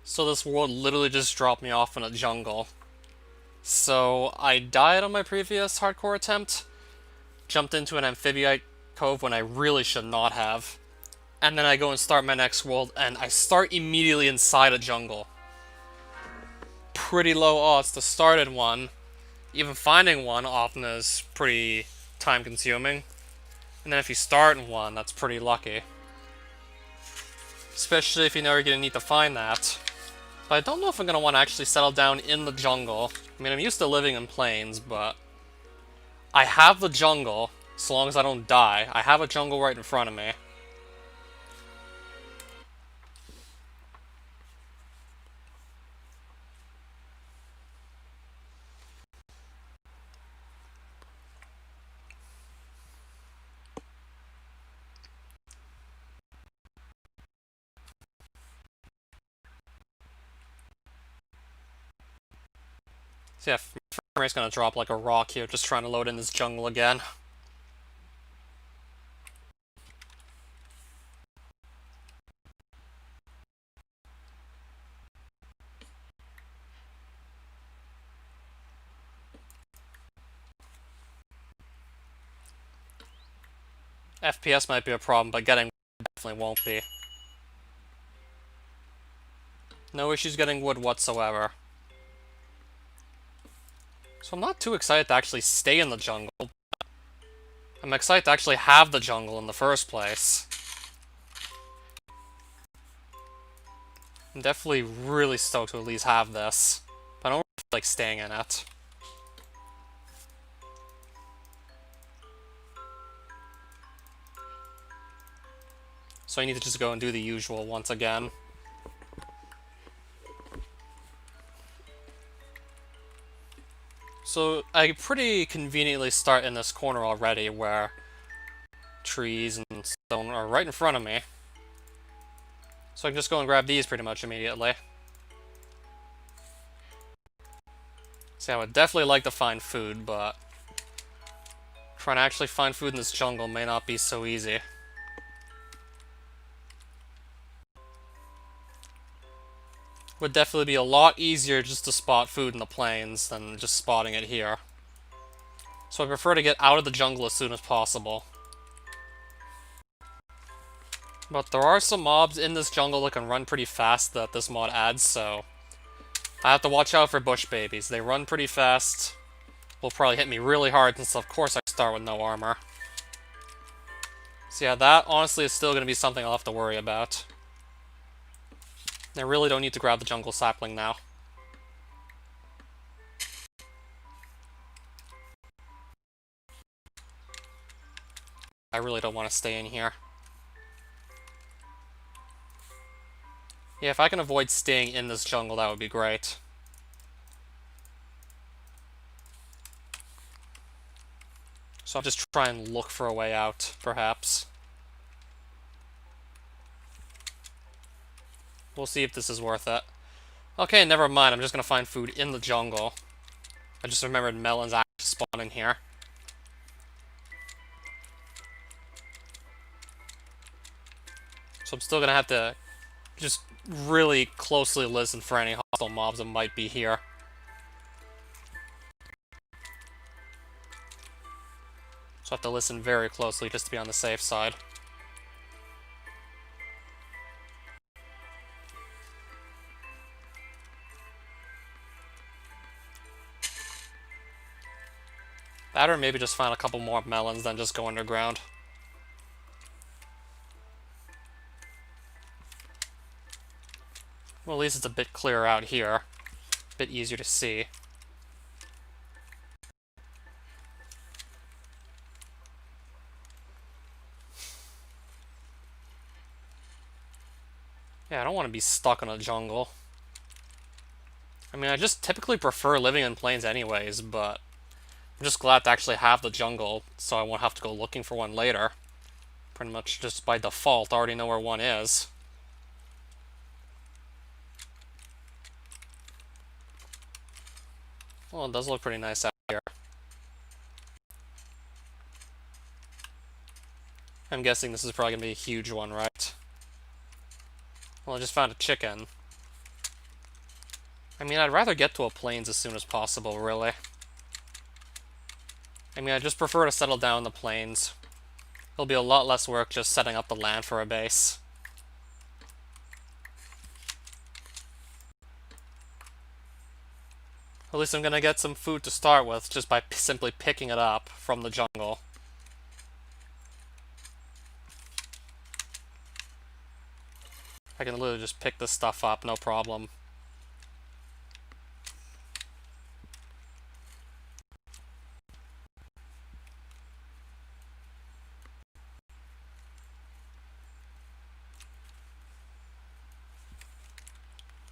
So this world literally just dropped me off in a jungle. So I died on my previous hardcore attempt, jumped into an amphibiite cove when I really should not have, and then I go and start my next world, and I start immediately inside a jungle. Pretty low odds to start in one. Even finding one often is pretty time consuming. And then if you start in one, that's pretty lucky. Especially if you know you're going to need to find that. But I don't know if I'm going to want to actually settle down in the jungle. I mean, I'm used to living in plains, but I have the jungle, so long as I don't die. I have a jungle right in front of me. So yeah, my frame rate's going to drop like a rock here, just trying to load in this jungle again. FPS might be a problem, but getting definitely won't be. No issues getting wood whatsoever. So I'm not too excited to actually stay in the jungle. I'm excited to actually have the jungle in the first place. I'm definitely really stoked to at least have this. But I don't really feel like staying in it. So I need to just go and do the usual once again. So I pretty conveniently start in this corner already where trees and stone are right in front of me. So I can just go and grab these pretty much immediately. See, I would definitely like to find food, but trying to actually find food in this jungle may not be so easy. Would definitely be a lot easier just to spot food in the plains than just spotting it here. So I prefer to get out of the jungle as soon as possible. But there are some mobs in this jungle that can run pretty fast that this mod adds, so I have to watch out for bush babies. They run pretty fast. Will probably hit me really hard since of course I start with no armor. So yeah, that honestly is still going to be something I'll have to worry about. I really don't need to grab the jungle sapling now. I really don't want to stay in here. Yeah, if I can avoid staying in this jungle, that would be great. So I'll just try and look for a way out, perhaps. We'll see if this is worth it. Okay, never mind. I'm just gonna find food in the jungle. I just remembered melons actually spawn in here. So I'm still gonna have to just really closely listen for any hostile mobs that might be here. So I have to listen very closely just to be on the safe side. That or maybe just find a couple more melons than just go underground. Well, at least it's a bit clearer out here. A bit easier to see. Yeah, I don't want to be stuck in a jungle. I mean, I just typically prefer living in plains anyways, but I'm just glad to actually have the jungle, so I won't have to go looking for one later. Pretty much just by default, I already know where one is. Well, it does look pretty nice out here. I'm guessing this is probably going to be a huge one, right? Well, I just found a chicken. I mean, I'd rather get to a plains as soon as possible, really. I mean, I just prefer to settle down in the plains. It'll be a lot less work just setting up the land for a base. At least I'm gonna get some food to start with just by simply picking it up from the jungle. I can literally just pick this stuff up, no problem.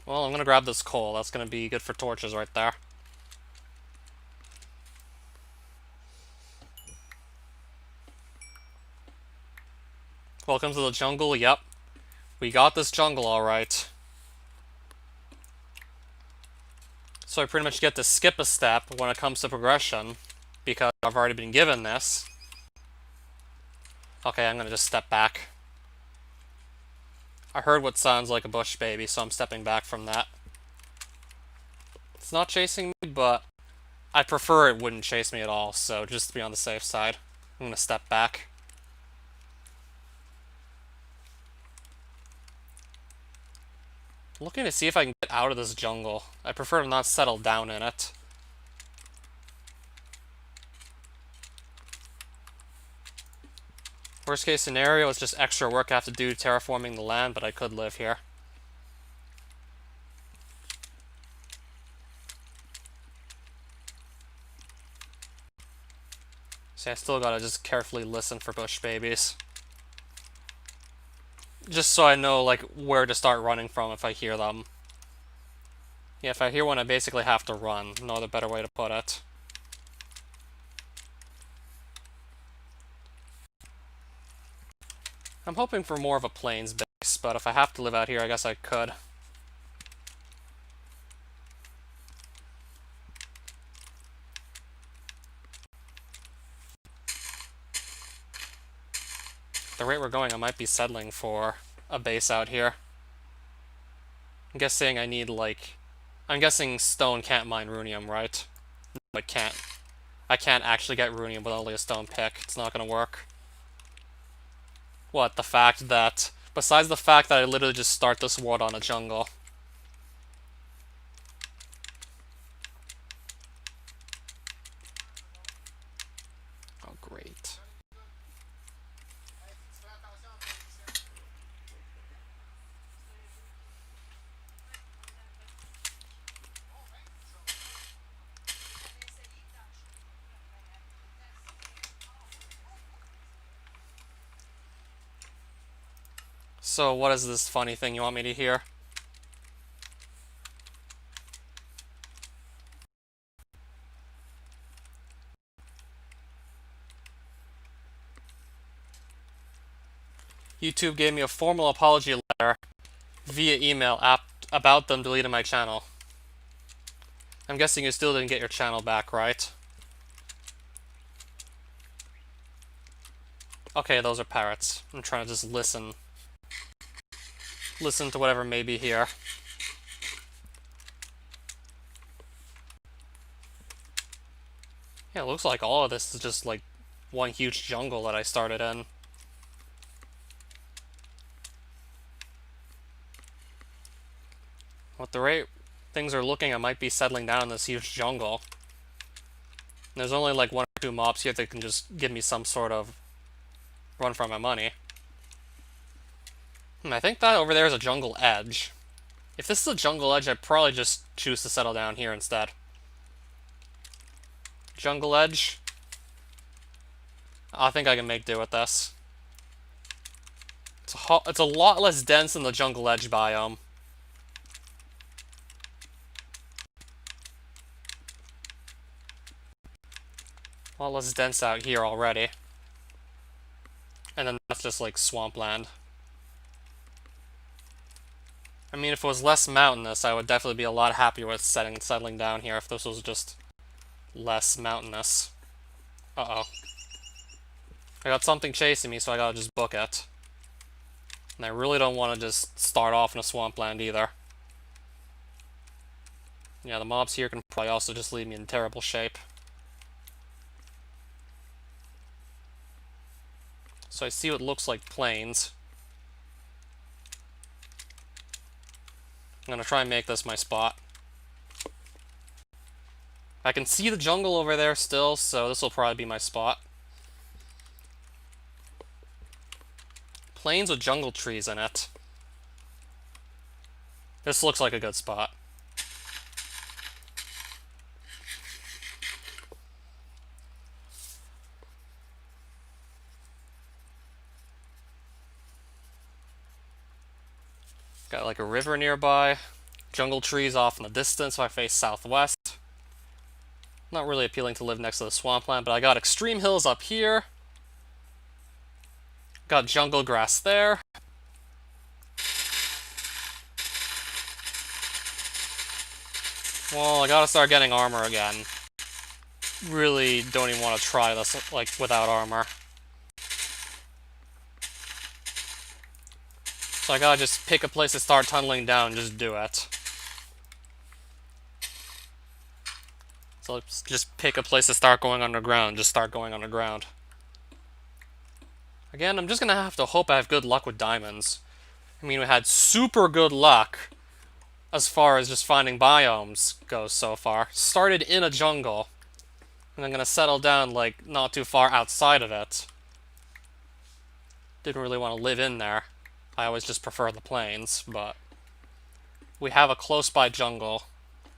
Well, I'm gonna grab this coal. That's gonna be good for torches right there. Welcome to the jungle. Yep. We got this jungle alright. So I pretty much get to skip a step when it comes to progression, because I've already been given this. Okay, I'm gonna just step back. I heard what sounds like a bush baby, so I'm stepping back from that. It's not chasing me, but I prefer it wouldn't chase me at all, so just to be on the safe side, I'm gonna step back. Looking to see if I can get out of this jungle. I prefer to not settle down in it. Worst case scenario is just extra work I have to do terraforming the land, but I could live here. See, I still gotta just carefully listen for bush babies. Just so I know, like, where to start running from if I hear them. Yeah, if I hear one, I basically have to run. No other better way to put it. I'm hoping for more of a plains base, but if I have to live out here, I guess I could. At the rate we're going, I might be settling for a base out here. I'm guessing I need, like... I'm guessing stone can't mine runium, right? No, it can't. I can't actually get runium with only a stone pick. It's not gonna work. What, the fact that... Besides the fact that I literally just start this world on a jungle. Oh, great. So, what is this funny thing you want me to hear? YouTube gave me a formal apology letter via email about them deleting my channel. I'm guessing you still didn't get your channel back, right? Okay, those are parrots. I'm trying to just listen. Listen to whatever may be here. Yeah, it looks like all of this is just like one huge jungle that I started in. With the rate things are looking, I might be settling down in this huge jungle. And there's only like one or two mobs here that can just give me some sort of run for my money. I think that over there is a jungle edge. If this is a jungle edge, I'd probably just choose to settle down here instead. Jungle edge. I think I can make do with this. It's a lot less dense than the jungle edge biome. A lot less dense out here already. And then that's just like swampland. I mean, if it was less mountainous, I would definitely be a lot happier with settling down here if this was just less mountainous. Uh-oh. I got something chasing me, so I gotta just book it. And I really don't want to just start off in a swampland either. Yeah, the mobs here can probably also just leave me in terrible shape. So I see what looks like plains. I'm gonna try and make this my spot. I can see the jungle over there still, so this will probably be my spot. Plains with jungle trees in it. This looks like a good spot. Got like a river nearby. Jungle trees off in the distance if I face southwest. Not really appealing to live next to the swampland, but I got extreme hills up here. Got jungle grass there. Well, I gotta start getting armor again. Really don't even want to try this, like, without armor. So I gotta just pick a place to start tunneling down and just do it. So let's just pick a place to start going underground, just start going underground. Again, I'm just gonna have to hope I have good luck with diamonds. I mean, we had super good luck as far as just finding biomes goes so far. Started in a jungle, and I'm gonna settle down, like, not too far outside of it. Didn't really want to live in there. I always just prefer the plains, but we have a close-by jungle.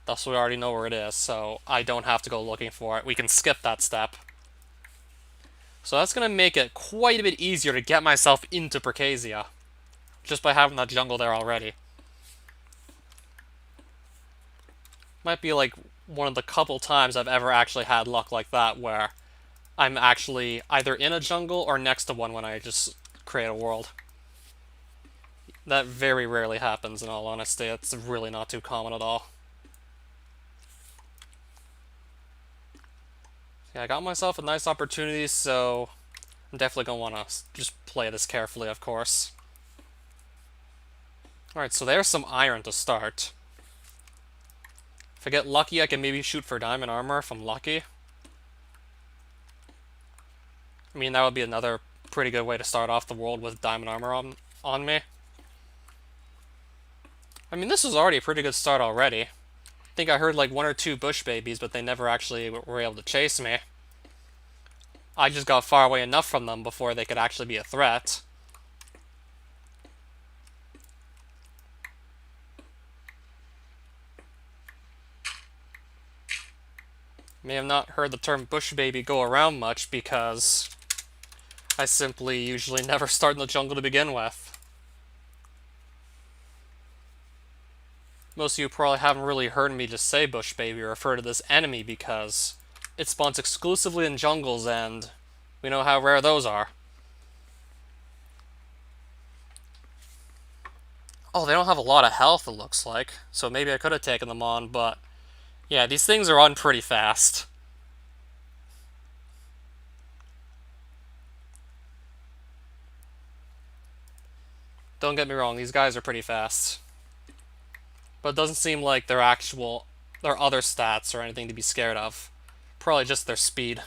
Thus, we already know where it is, so I don't have to go looking for it. We can skip that step. So that's going to make it quite a bit easier to get myself into Percasia, just by having that jungle there already. Might be like one of the couple times I've ever actually had luck like that, where I'm actually either in a jungle or next to one when I just create a world. That very rarely happens, in all honesty. It's really not too common at all. Yeah, I got myself a nice opportunity, so I'm definitely going to want to just play this carefully, of course. Alright, so there's some iron to start. If I get lucky, I can maybe shoot for diamond armor if I'm lucky. I mean, that would be another pretty good way to start off the world with diamond armor on me. I mean, this was already a pretty good start already. I think I heard like 1 or 2 bush babies, but they never actually were able to chase me. I just got far away enough from them before they could actually be a threat. May have not heard the term bush baby go around much because I simply usually never start in the jungle to begin with. Most of you probably haven't really heard me just say bush baby or refer to this enemy because it spawns exclusively in jungles and we know how rare those are. Oh, they don't have a lot of health, it looks like, so maybe I could have taken them on, but yeah, these things are on pretty fast. Don't get me wrong, these guys are pretty fast. But it doesn't seem like their other stats or anything to be scared of. Probably just their speed.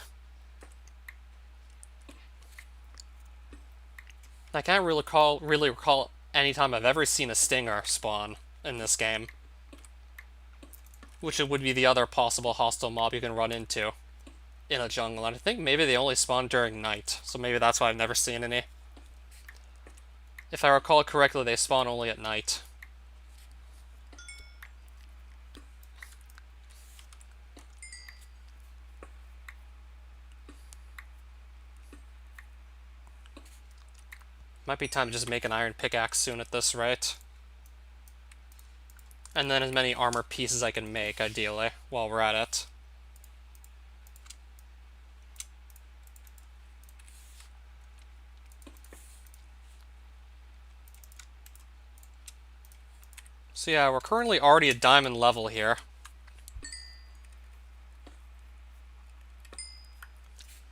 I can't really recall any time I've ever seen a stinger spawn in this game. Which would be the other possible hostile mob you can run into in a jungle. And I think maybe they only spawn during night, so maybe that's why I've never seen any. If I recall correctly, they spawn only at night. Might be time to just make an iron pickaxe soon at this rate. And then as many armor pieces I can make, ideally, while we're at it. So yeah, we're currently already at diamond level here.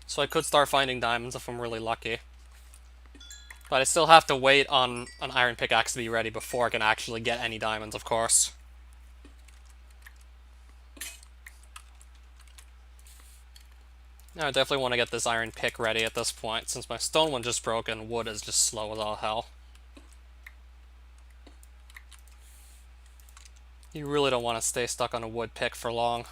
So I could start finding diamonds if I'm really lucky. But I still have to wait on an iron pickaxe to be ready before I can actually get any diamonds, of course. Now I definitely want to get this iron pick ready at this point, since my stone one just broke and wood is just slow as all hell. You really don't want to stay stuck on a wood pick for long.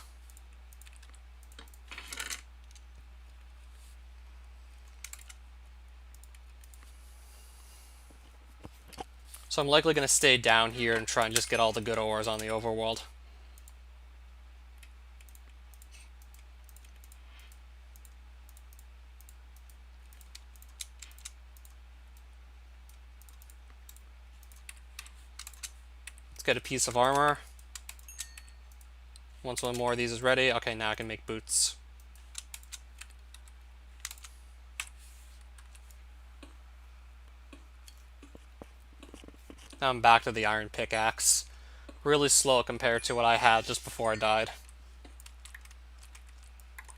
So I'm likely going to stay down here and try and just get all the good ores on the overworld. Let's get a piece of armor. Once one more of these is ready, okay, now I can make boots. Now I'm back to the iron pickaxe. Really slow compared to what I had just before I died. I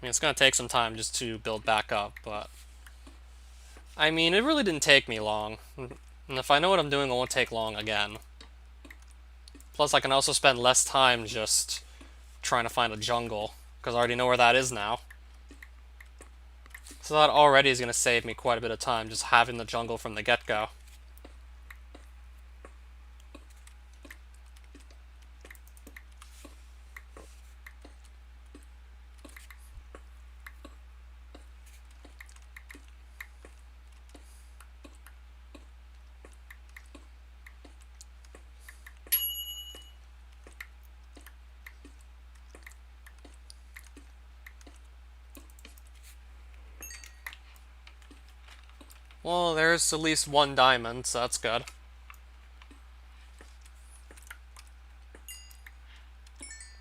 mean, it's going to take some time just to build back up, but... I mean, it really didn't take me long. And if I know what I'm doing, it won't take long again. Plus, I can also spend less time just trying to find a jungle, because I already know where that is now. So that already is going to save me quite a bit of time, just having the jungle from the get-go. Well, there's at least one diamond, so that's good.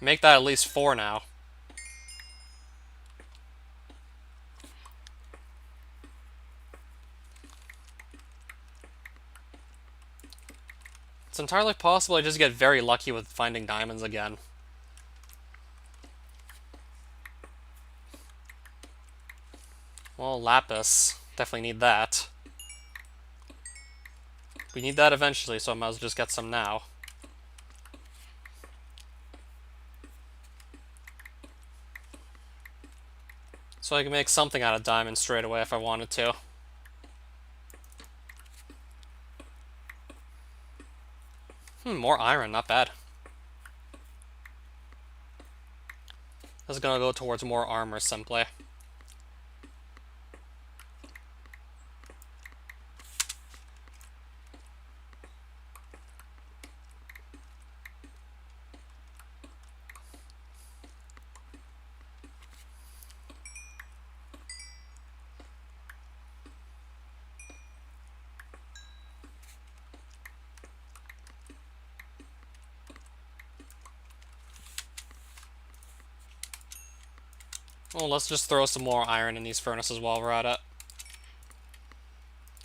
Make that at least 4 now. It's entirely possible I just get very lucky with finding diamonds again. Well, lapis. Definitely need that. We need that eventually, so I might as well just get some now. So I can make something out of diamonds straight away if I wanted to. More iron, not bad. This is gonna go towards more armor simply. Well, let's just throw some more iron in these furnaces while we're at it.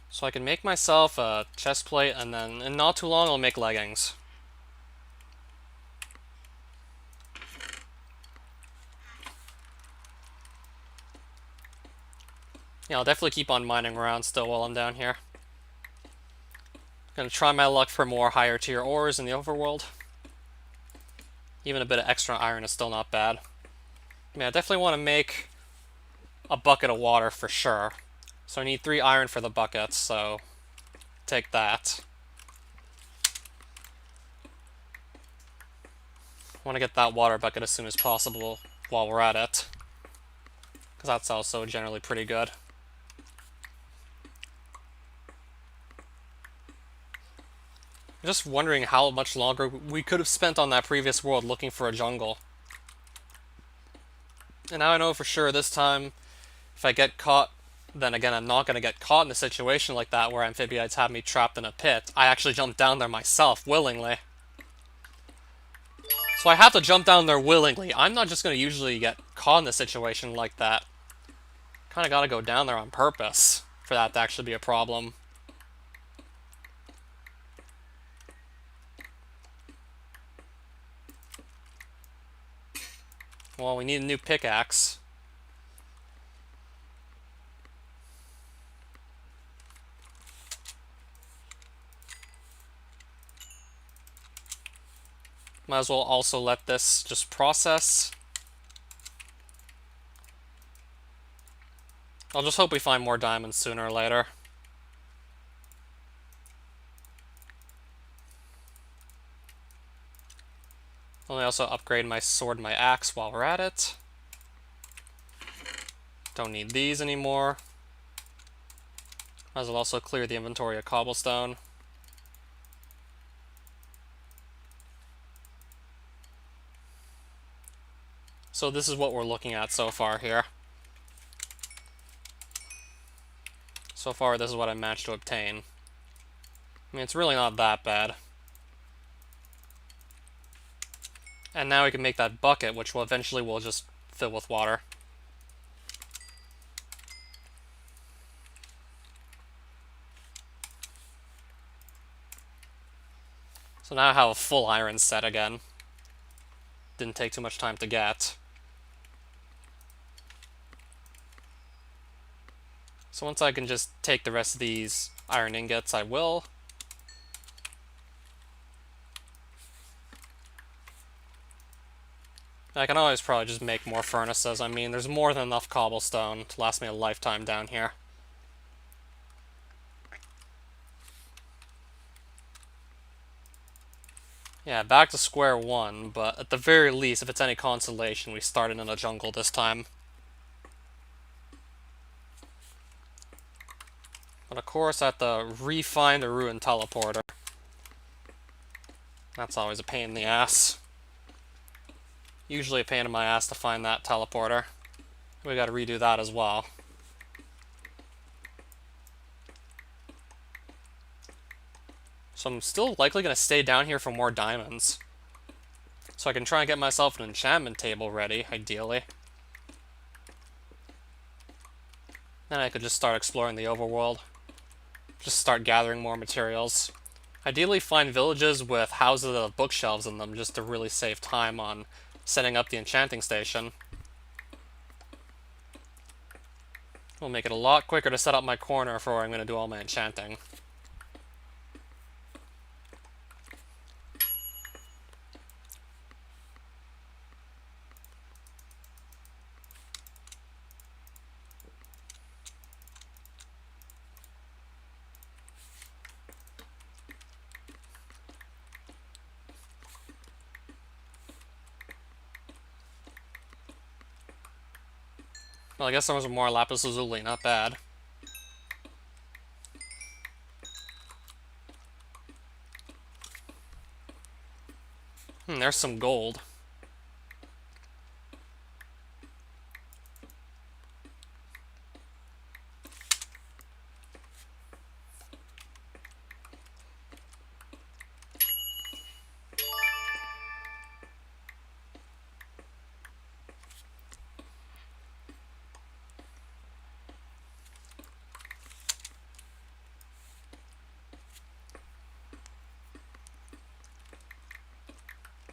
So I can make myself a chest plate, and then in not too long I'll make leggings. Yeah, I'll definitely keep on mining around still while I'm down here. Gonna try my luck for more higher tier ores in the overworld. Even a bit of extra iron is still not bad. I mean, I definitely want to make a bucket of water for sure. So I need 3 iron for the buckets, so take that. Want to get that water bucket as soon as possible while we're at it, because that's also generally pretty good. I'm just wondering how much longer we could have spent on that previous world looking for a jungle. And now I know for sure this time, if I get caught, then again, I'm not going to get caught in a situation like that where amphibiites have me trapped in a pit. I actually jumped down there myself, willingly. So I have to jump down there willingly. I'm not just going to usually get caught in a situation like that. Kind of got to go down there on purpose for that to actually be a problem. Well, we need a new pickaxe. Might as well also let this just process. I'll just hope we find more diamonds sooner or later. Let me also upgrade my sword and my axe while we're at it. Don't need these anymore. Might as well also clear the inventory of cobblestone. So this is what we're looking at so far here. So far, this is what I managed to obtain. I mean, it's really not that bad. And now we can make that bucket, which will eventually will just fill with water. So now I have a full iron set again. Didn't take too much time to get. So once I can just take the rest of these iron ingots, I will. I can always probably just make more furnaces. I mean, there's more than enough cobblestone to last me a lifetime down here. Yeah, back to square one, but at the very least, if it's any consolation, we started in a jungle this time. But of course, I have to re-find the ruined teleporter. That's always a pain in the ass. Usually a pain in my ass to find that teleporter. We gotta redo that as well. So I'm still likely gonna stay down here for more diamonds. So I can try and get myself an enchantment table ready, ideally. Then I could just start exploring the overworld. Just start gathering more materials. Ideally find villages with houses with bookshelves in them just to really save time on setting up the enchanting station. Will make it a lot quicker to set up my corner for where I'm going to do all my enchanting. Well, I guess there was more lapis lazuli, not bad. There's some gold.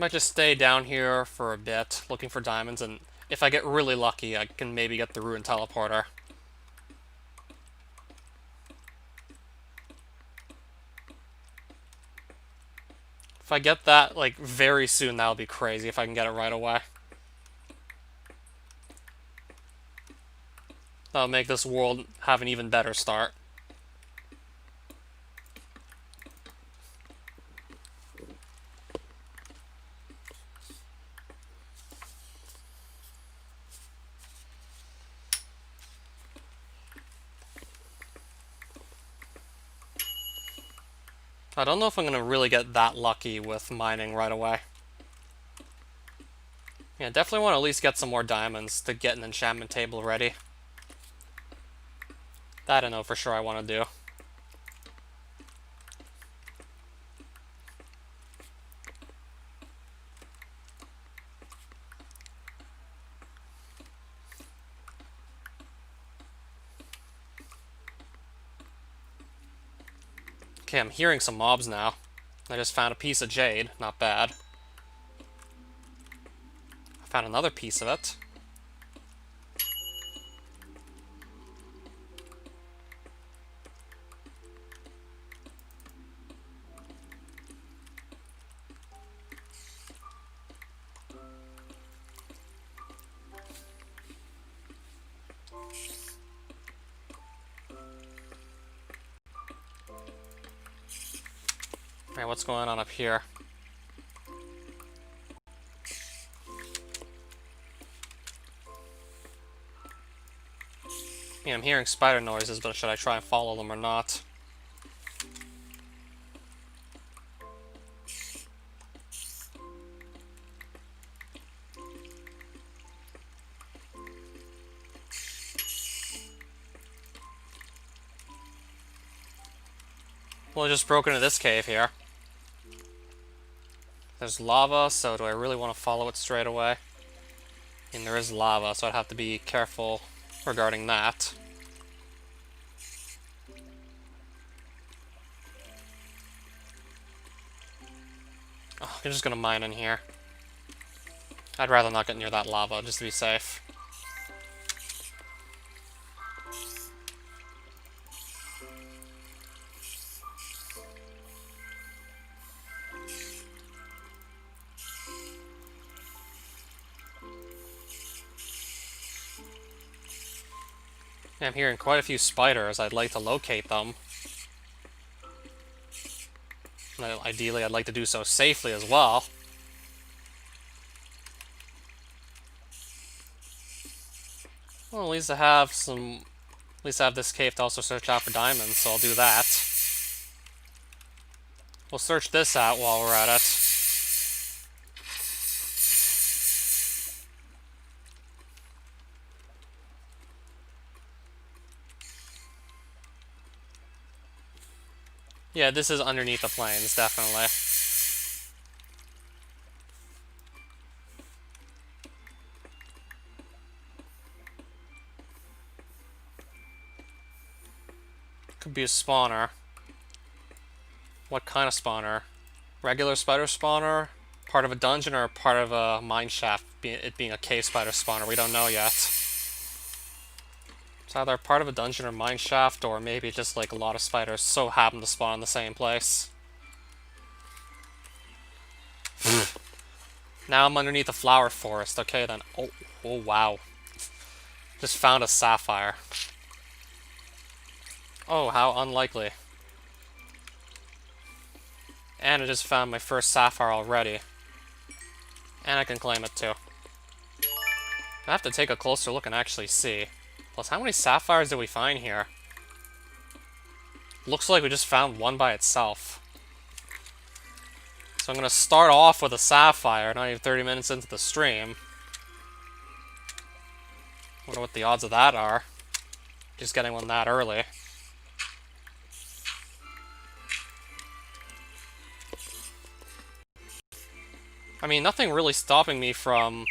Might just stay down here for a bit, looking for diamonds, and if I get really lucky, I can maybe get the ruined teleporter. If I get that, like, very soon, that'll be crazy if I can get it right away. That'll make this world have an even better start. I don't know if I'm going to really get that lucky with mining right away. Yeah, definitely want to at least get some more diamonds to get an enchantment table ready. That I know for sure I want to do. Okay, I'm hearing some mobs now. I just found a piece of jade. Not bad. I found another piece of it. Alright, what's going on up here? Yeah, I'm hearing spider noises, but should I try and follow them or not? Well, I just broke into this cave here. There's lava, so do I really want to follow it straight away? And there is lava, so I'd have to be careful regarding that. Oh, I'm just gonna mine in here. I'd rather not get near that lava, just to be safe. I'm hearing quite a few spiders. I'd like to locate them. Ideally, I'd like to do so safely as well. Well, at least I have some... At least I have this cave to also search out for diamonds, so I'll do that. We'll search this out while we're at it. Yeah, this is underneath the plains, definitely. Could be a spawner. What kind of spawner? Regular spider spawner? Part of a dungeon or part of a mine shaft? It being a cave spider spawner, we don't know yet. It's either part of a dungeon or mine shaft, or maybe just like a lot of spiders so happen to spawn in the same place. Now I'm underneath a flower forest. Okay then. Oh wow. Just found a sapphire. Oh, how unlikely. And I just found my first sapphire already. And I can claim it too. I have to take a closer look and actually see. Plus, how many sapphires did we find here? Looks like we just found one by itself. So I'm gonna start off with a sapphire, not even 30 minutes into the stream. Wonder what the odds of that are. Just getting one that early. I mean, nothing really stopping me from...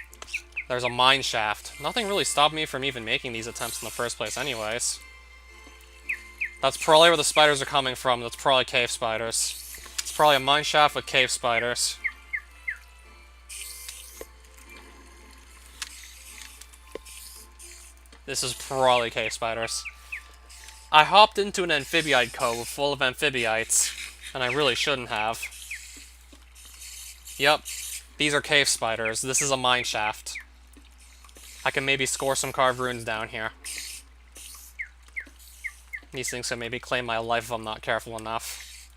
There's a mine shaft. Nothing really stopped me from even making these attempts in the first place anyways. That's probably where the spiders are coming from. That's probably cave spiders. It's probably a mine shaft with cave spiders. This is probably cave spiders. I hopped into an amphibiite cove full of amphibiites, and I really shouldn't have. Yep, these are cave spiders. This is a mine shaft. I can maybe score some carved runes down here. These things can maybe claim my life if I'm not careful enough.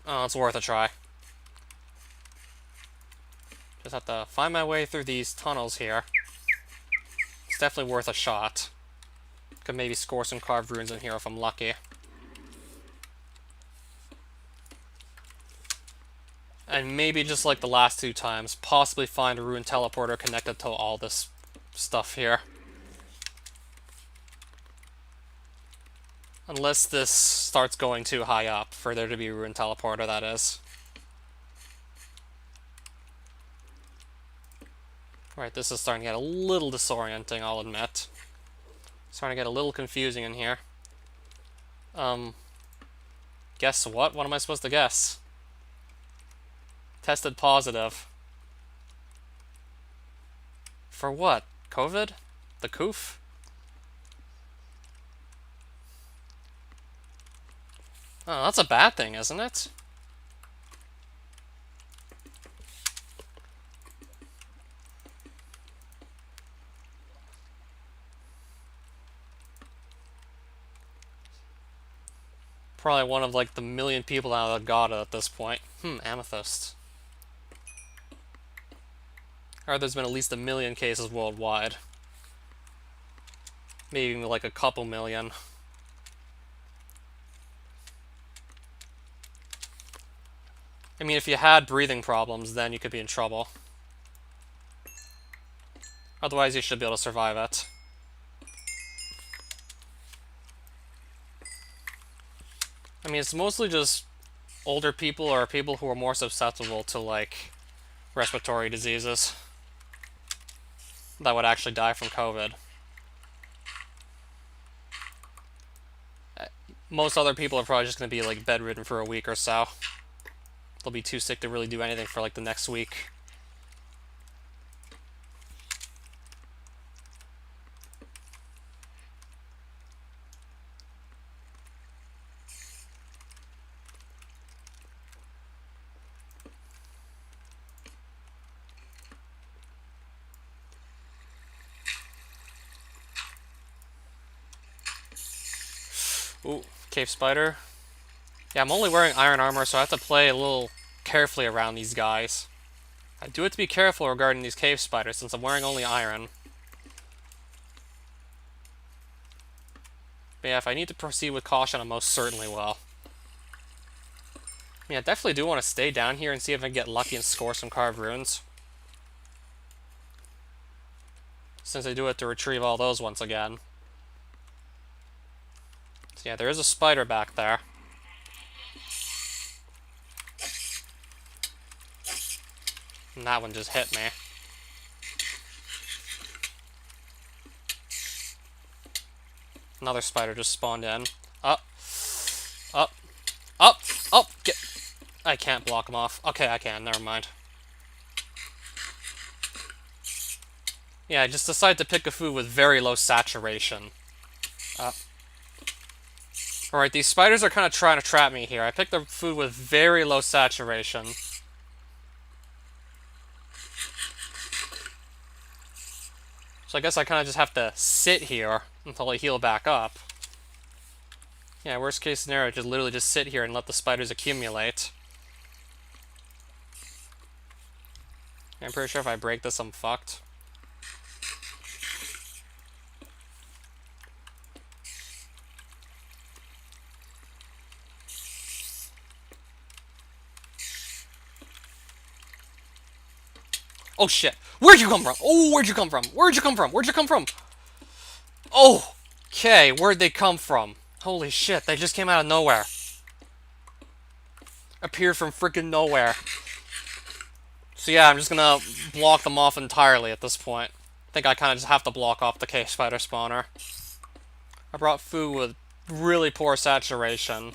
Oh, it's worth a try. Just have to find my way through these tunnels here. It's definitely worth a shot. Could maybe score some carved runes in here if I'm lucky. And maybe just like the last two times, possibly find a rune teleporter connected to all this stuff here. Unless this starts going too high up for there to be a rune teleporter, that is. Right, this is starting to get a little disorienting, I'll admit. Starting to get a little confusing in here. Guess what? What am I supposed to guess? Tested positive. For what? COVID? The coof? Oh, that's a bad thing, isn't it? Probably one of like the million people out that got it at this point. Amethyst. Or there's been at least 1 million cases worldwide. Maybe even like a couple million. I mean, if you had breathing problems, then you could be in trouble. Otherwise, you should be able to survive it. I mean, it's mostly just older people or people who are more susceptible to, like, respiratory diseases that would actually die from COVID. Most other people are probably just going to be, like, bedridden for a week or so. They'll be too sick to really do anything for, like, the next week. Ooh, cave spider. Yeah, I'm only wearing iron armor, so I have to play a little carefully around these guys. I do have to be careful regarding these cave spiders, since I'm wearing only iron. But yeah, if I need to proceed with caution, I most certainly will. I mean, I definitely do want to stay down here and see if I can get lucky and score some carved runes. Since I do have to retrieve all those once again. So yeah, there is a spider back there. And that one just hit me. Another spider just spawned in. Up. Up. Up. Up. Get. I can't block him off. Okay, I can. Never mind. Yeah, I just decided to pick a food with very low saturation. Alright, these spiders are kind of trying to trap me here. I picked a food with very low saturation. So I guess I kind of just have to sit here until I heal back up. Yeah, worst case scenario, just literally just sit here and let the spiders accumulate. I'm pretty sure if I break this, I'm fucked. Oh shit! Where'd you come from? Oh, where'd you come from? Where'd you come from? Where'd you come from? Oh! Okay, where'd they come from? Holy shit, they just came out of nowhere. Appeared from freaking nowhere. So yeah, I'm just gonna block them off entirely at this point. I think I kind of just have to block off the cave spider spawner. I brought food with really poor saturation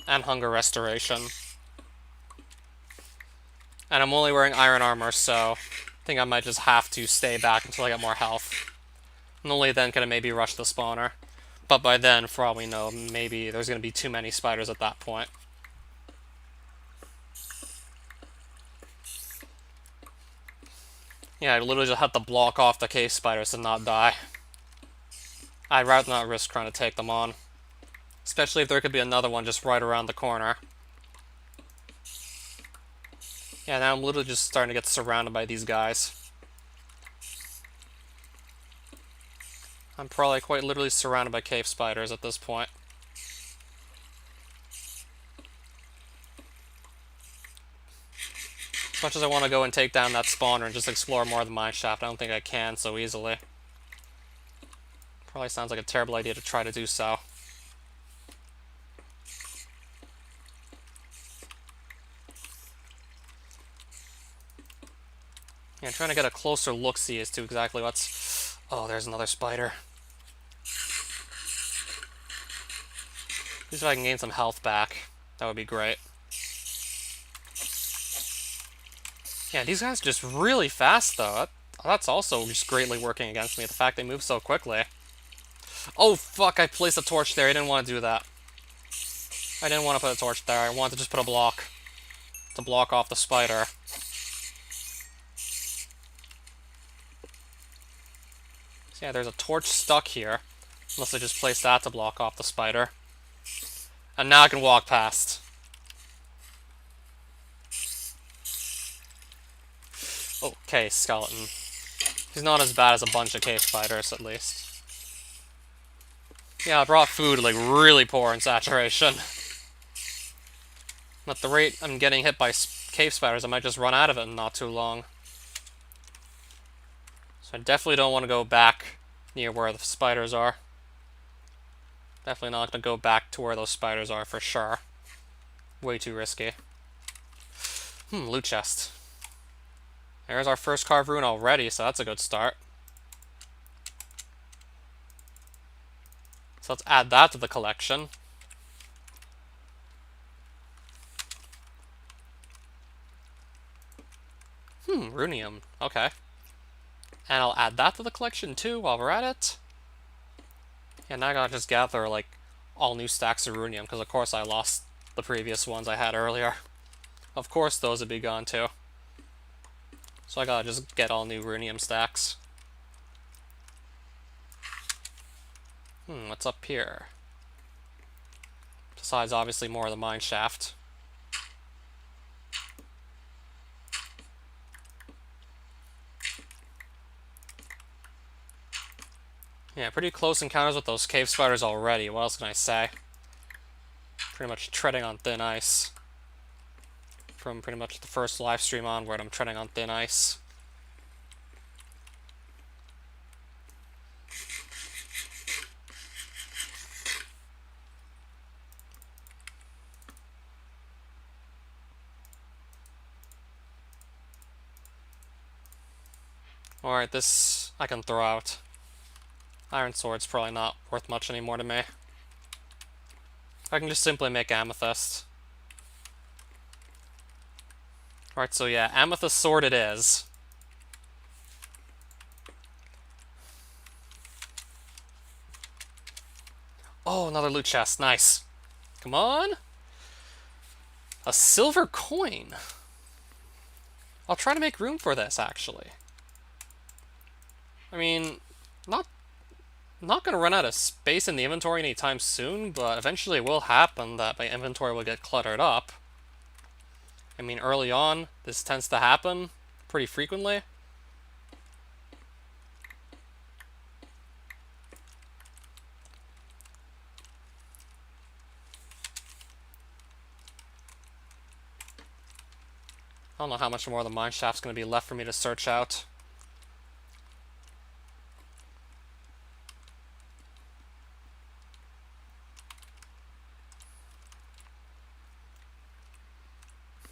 and hunger restoration. And I'm only wearing iron armor, so I think I might just have to stay back until I get more health. And only then can I maybe rush the spawner. But by then, for all we know, maybe there's going to be too many spiders at that point. Yeah, I literally just have to block off the cave spiders and not die. I'd rather not risk trying to take them on. Especially if there could be another one just right around the corner. Yeah, now I'm literally just starting to get surrounded by these guys. I'm probably quite literally surrounded by cave spiders at this point. As much as I want to go and take down that spawner and just explore more of the mineshaft, I don't think I can so easily. Probably sounds like a terrible idea to try to do so. Yeah, I'm trying to get a closer look-see as to exactly what's... Oh, there's another spider. At least if I can gain some health back, that would be great. Yeah, these guys are just really fast, though. That's also just greatly working against me, the fact they move so quickly. Oh, fuck, I placed a torch there. I didn't want to do that. I didn't want to put a torch there. I wanted to just put a block to block off the spider. So yeah, there's a torch stuck here. Unless I just place that to block off the spider. And now I can walk past. Okay, skeleton. He's not as bad as a bunch of cave spiders, at least. Yeah, I brought food, like, really poor in saturation. At the rate I'm getting hit by cave spiders, I might just run out of it in not too long. So I definitely don't want to go back near where the spiders are. Definitely not going to go back to where those spiders are, for sure. Way too risky. Loot chest. There's our first carved rune already, so that's a good start. So let's add that to the collection. Runium. Okay. And I'll add that to the collection too while we're at it. And now I gotta just gather, like, all new stacks of runium, because of course I lost the previous ones I had earlier. Of course those would be gone too. So I gotta just get all new runium stacks. What's up here? Besides, obviously, more of the mine shaft. Yeah, pretty close encounters with those cave spiders already. What else can I say? Pretty much treading on thin ice. From pretty much the first live stream onward, I'm treading on thin ice. Alright, this I can throw out. Iron sword's probably not worth much anymore to me. I can just simply make amethyst. Alright, so yeah, amethyst sword it is. Oh, another loot chest. Nice. Come on. A silver coin. I'll try to make room for this, actually. I mean, not going to run out of space in the inventory anytime soon, but eventually it will happen that my inventory will get cluttered up. I mean, early on, this tends to happen pretty frequently. I don't know how much more of the mine shaft's going to be left for me to search out.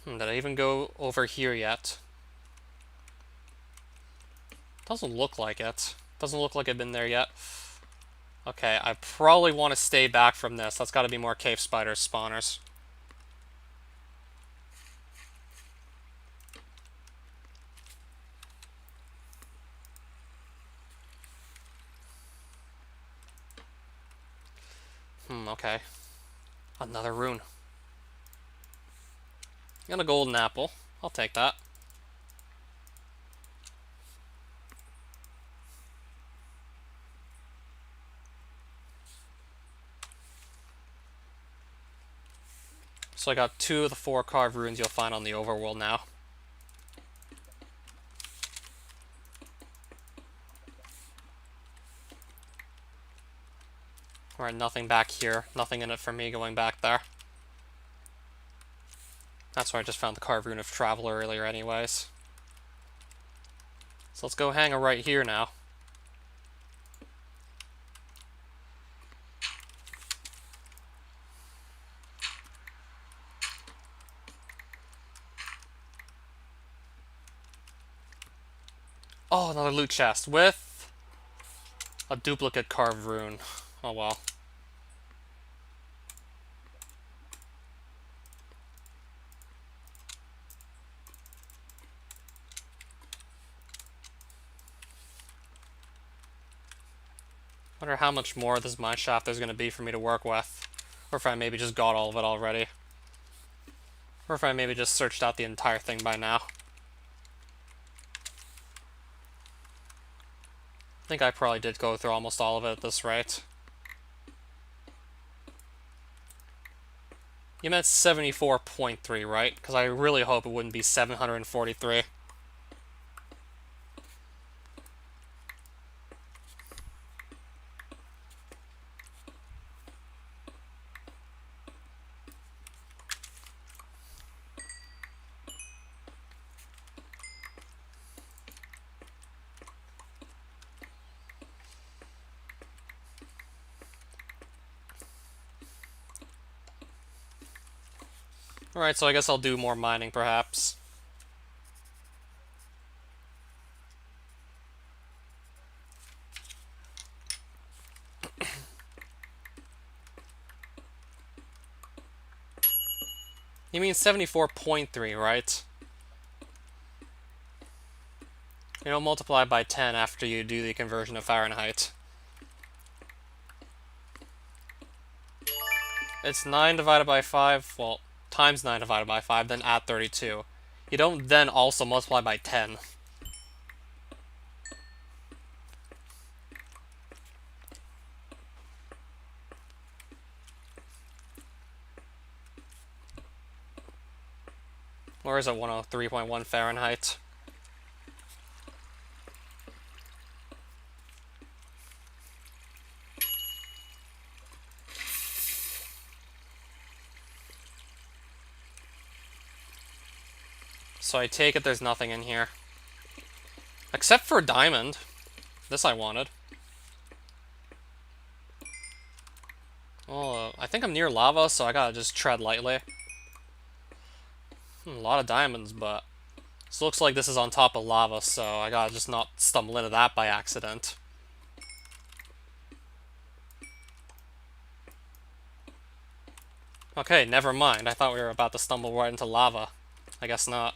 Did I even go over here yet? Doesn't look like it. Doesn't look like I've been there yet. Okay, I probably want to stay back from this. That's got to be more cave spider spawners. Okay. Another rune. And a golden apple. I'll take that. So I got 2 of the 4 carved runes you'll find on the overworld now. Alright, nothing back here. Nothing in it for me going back there. That's where I just found the carved rune of Traveler earlier anyways. So let's go hang right here now. Oh, another loot chest with a duplicate carved rune. Oh well. Wonder how much more of this mine shaft there's going to be for me to work with. Or if I maybe just got all of it already. Or if I maybe just searched out the entire thing by now. I think I probably did go through almost all of it at this rate. You meant 74.3, right? Because I really hope it wouldn't be 743. Alright, so I guess I'll do more mining, perhaps. You mean 74.3, right? You don't multiply by 10 after you do the conversion of Fahrenheit. It's 9 divided by 5, well, times 9 divided by 5, then add 32. You don't then also multiply by 10. Or is it 103.1 Fahrenheit? So I take it there's nothing in here. Except for diamond. This I wanted. Well, I think I'm near lava, so I gotta just tread lightly. A lot of diamonds, but... This looks like this is on top of lava, so I gotta just not stumble into that by accident. Okay, never mind. I thought we were about to stumble right into lava. I guess not.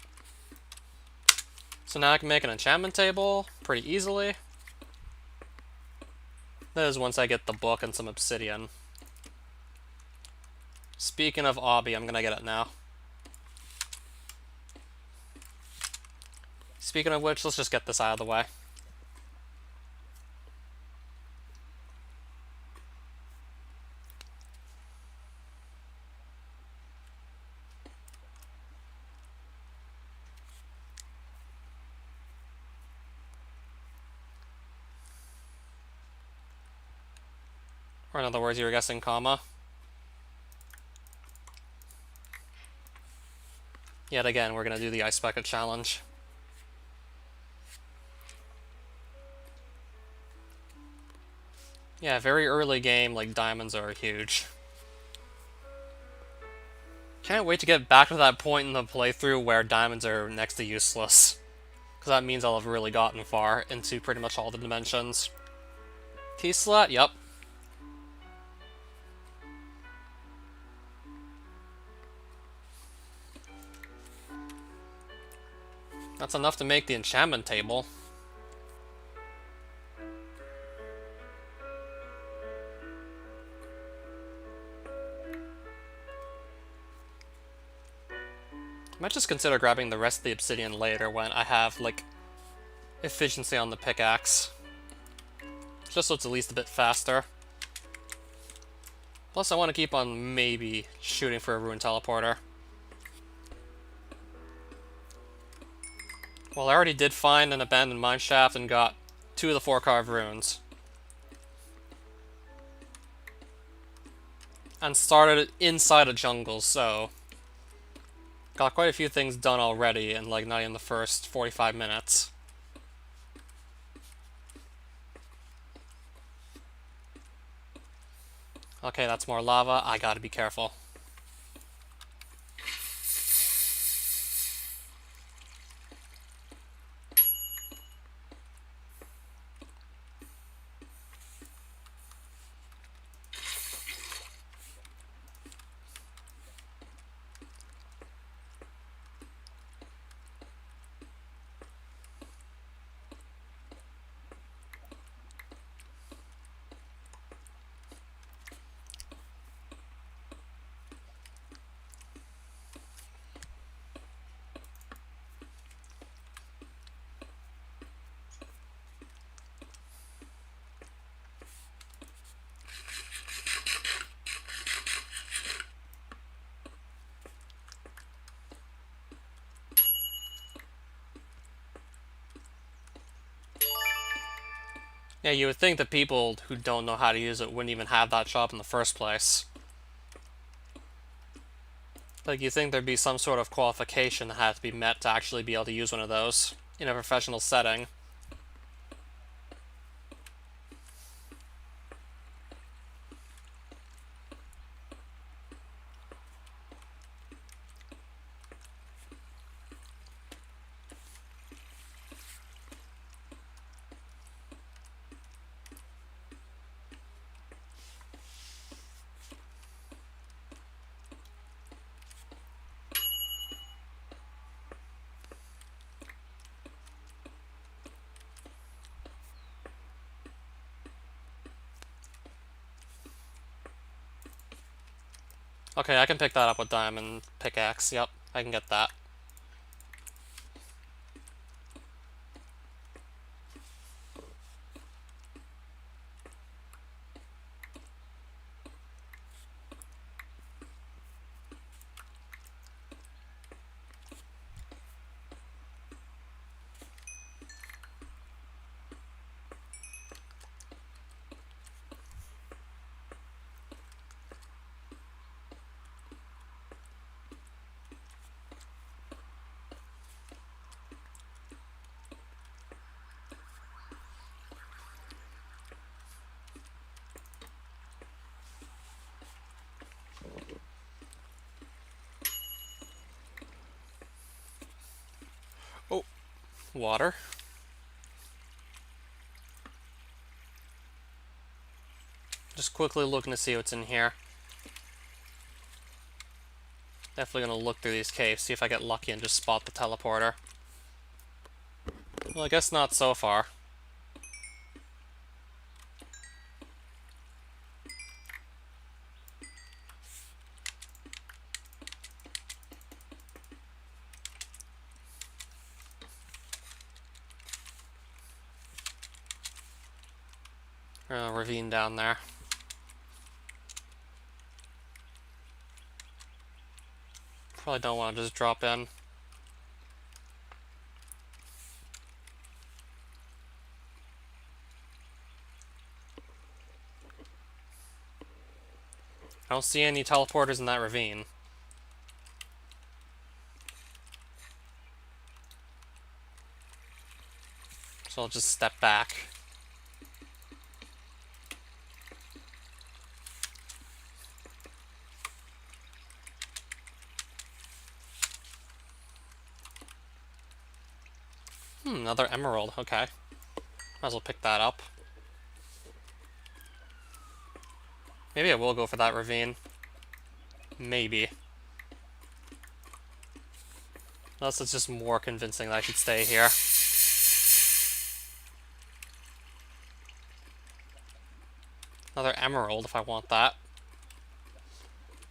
So now I can make an enchantment table pretty easily. That is once I get the book and some obsidian. Speaking of obby, I'm gonna get it now. Speaking of which, let's just get this out of the way. Or in other words, you were guessing comma. Yet again, we're gonna do the ice bucket challenge. Yeah, very early game, like, diamonds are huge. Can't wait to get back to that point in the playthrough where diamonds are next to useless. Because that means I'll have really gotten far into pretty much all the dimensions. T-slot? Yep. That's enough to make the enchantment table. I might just consider grabbing the rest of the obsidian later when I have, like, efficiency on the pickaxe. Just so it's at least a bit faster. Plus, I want to keep on maybe shooting for a ruined teleporter. Well, I already did find an abandoned mineshaft and got 2 of the 4 carved runes. And started inside a jungle, so... Got quite a few things done already in, like, not even the first 45 minutes. Okay, that's more lava. I gotta be careful. Yeah, you would think that people who don't know how to use it wouldn't even have that job in the first place. Like, you think there'd be some sort of qualification that had to be met to actually be able to use one of those in a professional setting. Okay, I can pick that up with diamond pickaxe. Yep, I can get that. Oh, water. Just quickly looking to see what's in here. Definitely gonna look through these caves, see if I get lucky and just spot the teleporter. Well, I guess not so far. Ravine down there. Probably don't want to just drop in. I don't see any teleporters in that ravine. So I'll just step back. Another emerald. Okay. Might as well pick that up. Maybe I will go for that ravine. Maybe. Unless it's just more convincing that I should stay here. Another emerald if I want that.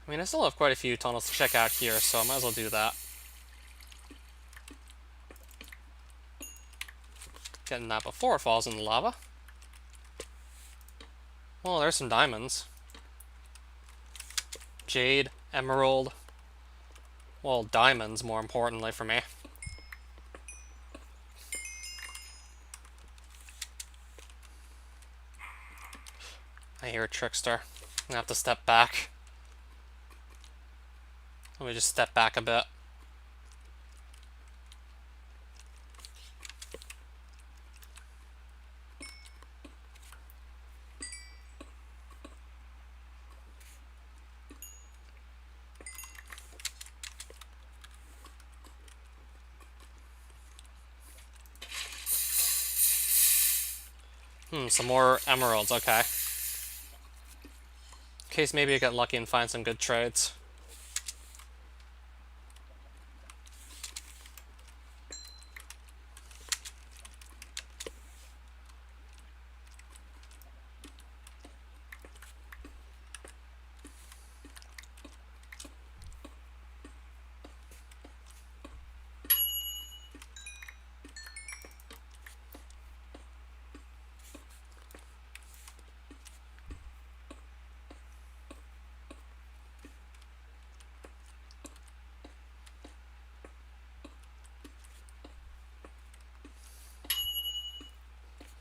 I mean, I still have quite a few tunnels to check out here, so I might as well do that. Getting that before it falls in the lava. Well, there's some diamonds. Jade, emerald. Well, diamonds, more importantly for me. I hear a trickster. I'm gonna have to step back. Let me just step back a bit. Some more emeralds, okay. In case maybe I get lucky and find some good trades.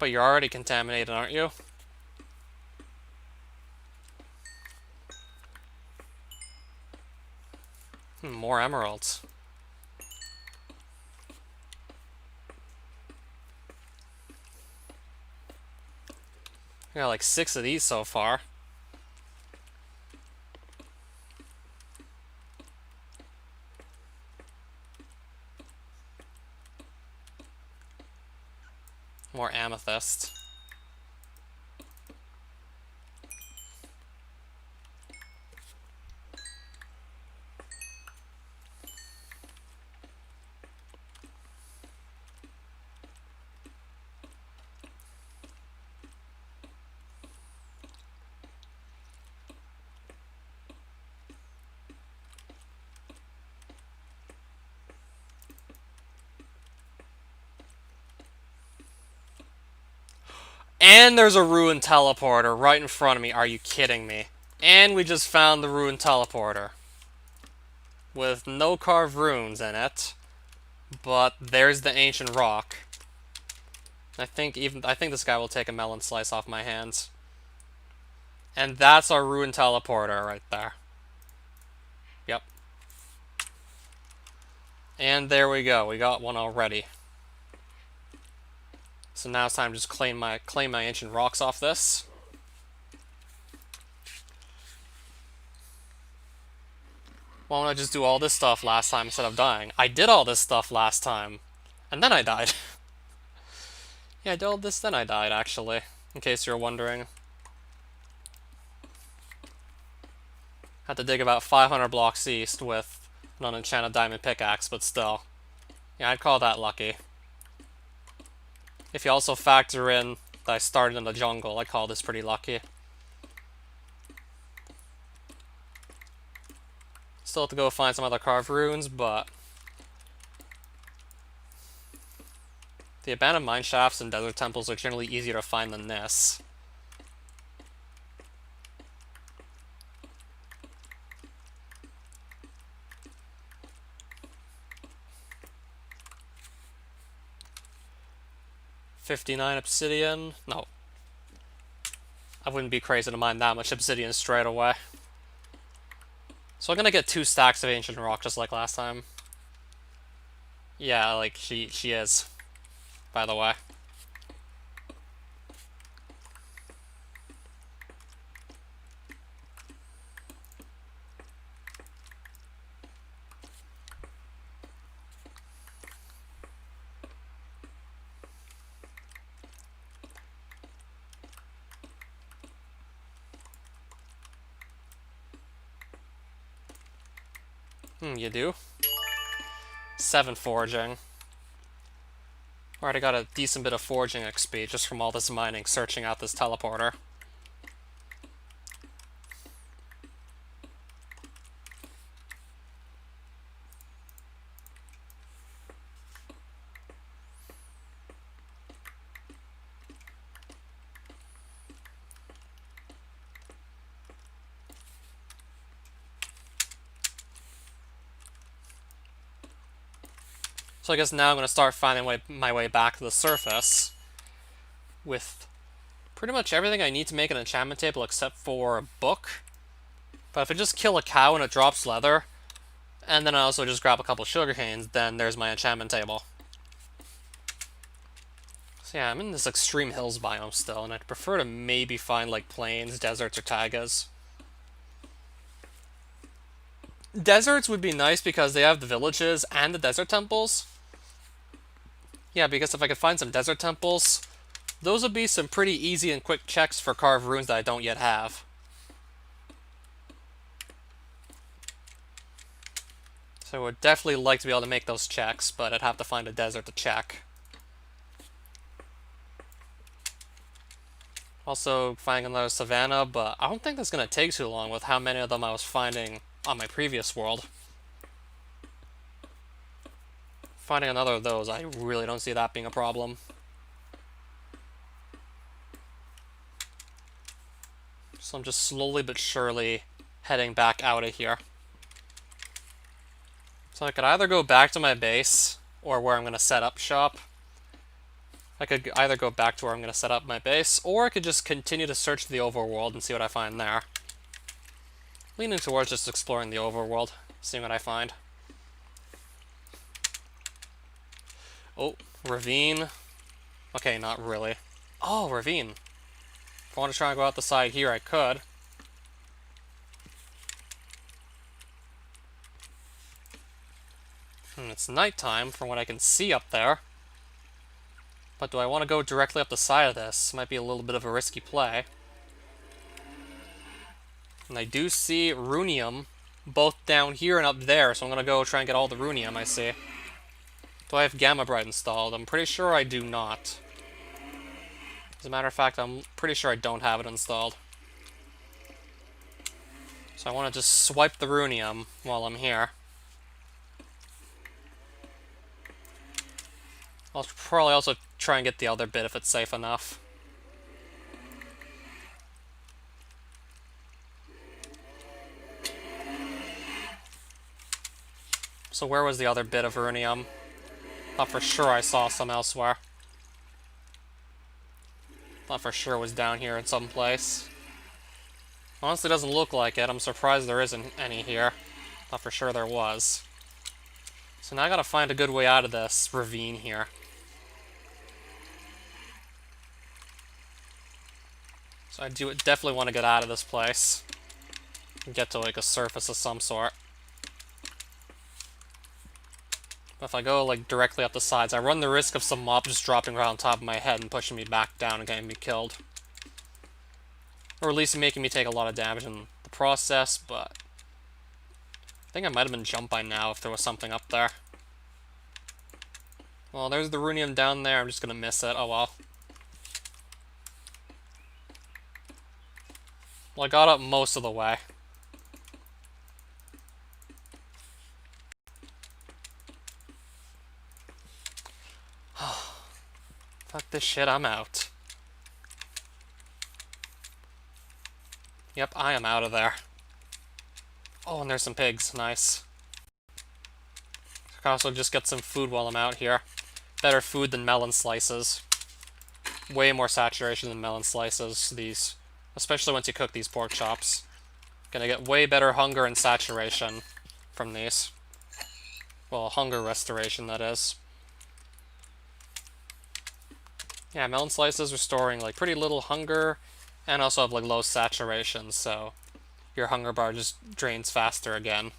But you're already contaminated, aren't you? More emeralds. I got like 6 of these so far. More amethyst. And there's a ruined teleporter right in front of me. Are you kidding me? And we just found the ruined teleporter. With no carved runes in it. But there's the ancient rock. I think this guy will take a melon slice off my hands. And that's our ruined teleporter right there. Yep. And there we go. We got one already. So now it's time to just claim my ancient rocks off this. Why don't I just do all this stuff last time instead of dying? I did all this stuff last time. And then I died. Yeah, I did all this, then I died, actually. In case you're wondering. Had to dig about 500 blocks east with an unenchanted diamond pickaxe, but still. Yeah, I'd call that lucky. If you also factor in that I started in the jungle, I'd call this pretty lucky. Still have to go find some other carved runes, but the abandoned mine shafts and desert temples are generally easier to find than this. $59 obsidian. No. I wouldn't be crazy to mine that much obsidian straight away. So I'm gonna get 2 stacks of ancient rock just like last time. Yeah, like she is, by the way. You do? 7 foraging. Alright, I got a decent bit of foraging XP just from all this mining, searching out this teleporter. So I guess now I'm going to start finding my way back to the surface with pretty much everything I need to make an enchantment table except for a book. But if I just kill a cow and it drops leather, and then I also just grab a couple sugar canes, then there's my enchantment table. So yeah, I'm in this extreme hills biome still, and I'd prefer to maybe find like plains, deserts, or taigas. Deserts would be nice because they have the villages and the desert temples. Yeah, because if I could find some desert temples, those would be some pretty easy and quick checks for carved runes that I don't yet have. So I would definitely like to be able to make those checks, but I'd have to find a desert to check. Also finding another savanna, but I don't think that's going to take too long with how many of them I was finding on my previous world. Finding another of those, I really don't see that being a problem. So I'm just slowly but surely heading back out of here. So I could either go back to my base, or where I'm going to set up shop, I could either go back to where I'm going to set up my base, or I could just continue to search the overworld and see what I find there. Leaning towards just exploring the overworld, seeing what I find. Oh, ravine. Okay, not really. Oh, ravine. If I want to try and go out the side here, I could. It's nighttime from what I can see up there. But do I want to go directly up the side of this? Might be a little bit of a risky play. And I do see runium both down here and up there, so I'm going to go try and get all the runium I see. Do I have Gamma Bright installed? I'm pretty sure I do not. As a matter of fact, I'm pretty sure I don't have it installed. So I want to just swipe the runium while I'm here. I'll probably also try and get the other bit if it's safe enough. So where was the other bit of runium? Thought for sure I saw some elsewhere. Thought for sure it was down here in some place. Honestly, doesn't look like it. I'm surprised there isn't any here. Thought for sure there was. So now I gotta find a good way out of this ravine here. So I do definitely want to get out of this place. And get to like a surface of some sort. But if I go like directly up the sides, I run the risk of some mob just dropping right on top of my head and pushing me back down and getting me killed. Or at least making me take a lot of damage in the process, but I think I might have been jumped by now if there was something up there. Well, there's the runium down there. I'm just gonna miss it. Oh well. Well, I got up most of the way. Fuck this shit, I'm out. Yep, I am out of there. Oh, and there's some pigs. Nice. I can also just get some food while I'm out here. Better food than melon slices. Way more saturation than melon slices, these. Especially once you cook these pork chops. Gonna get way better hunger and saturation from these. Well, hunger restoration, that is. Yeah, melon slices restoring like pretty little hunger and also have like low saturation, so your hunger bar just drains faster again.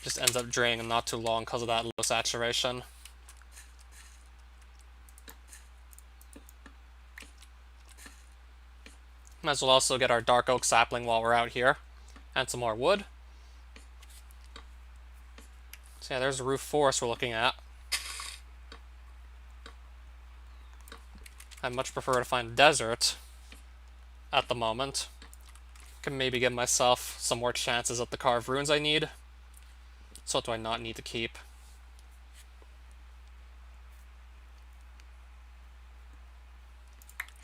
Just ends up draining not too long because of that low saturation. Might as well also get our dark oak sapling while we're out here. And some more wood. So yeah, there's the roof forest we're looking at. I much prefer to find desert at the moment. Can maybe give myself some more chances at the carved runes I need. So what do I not need to keep?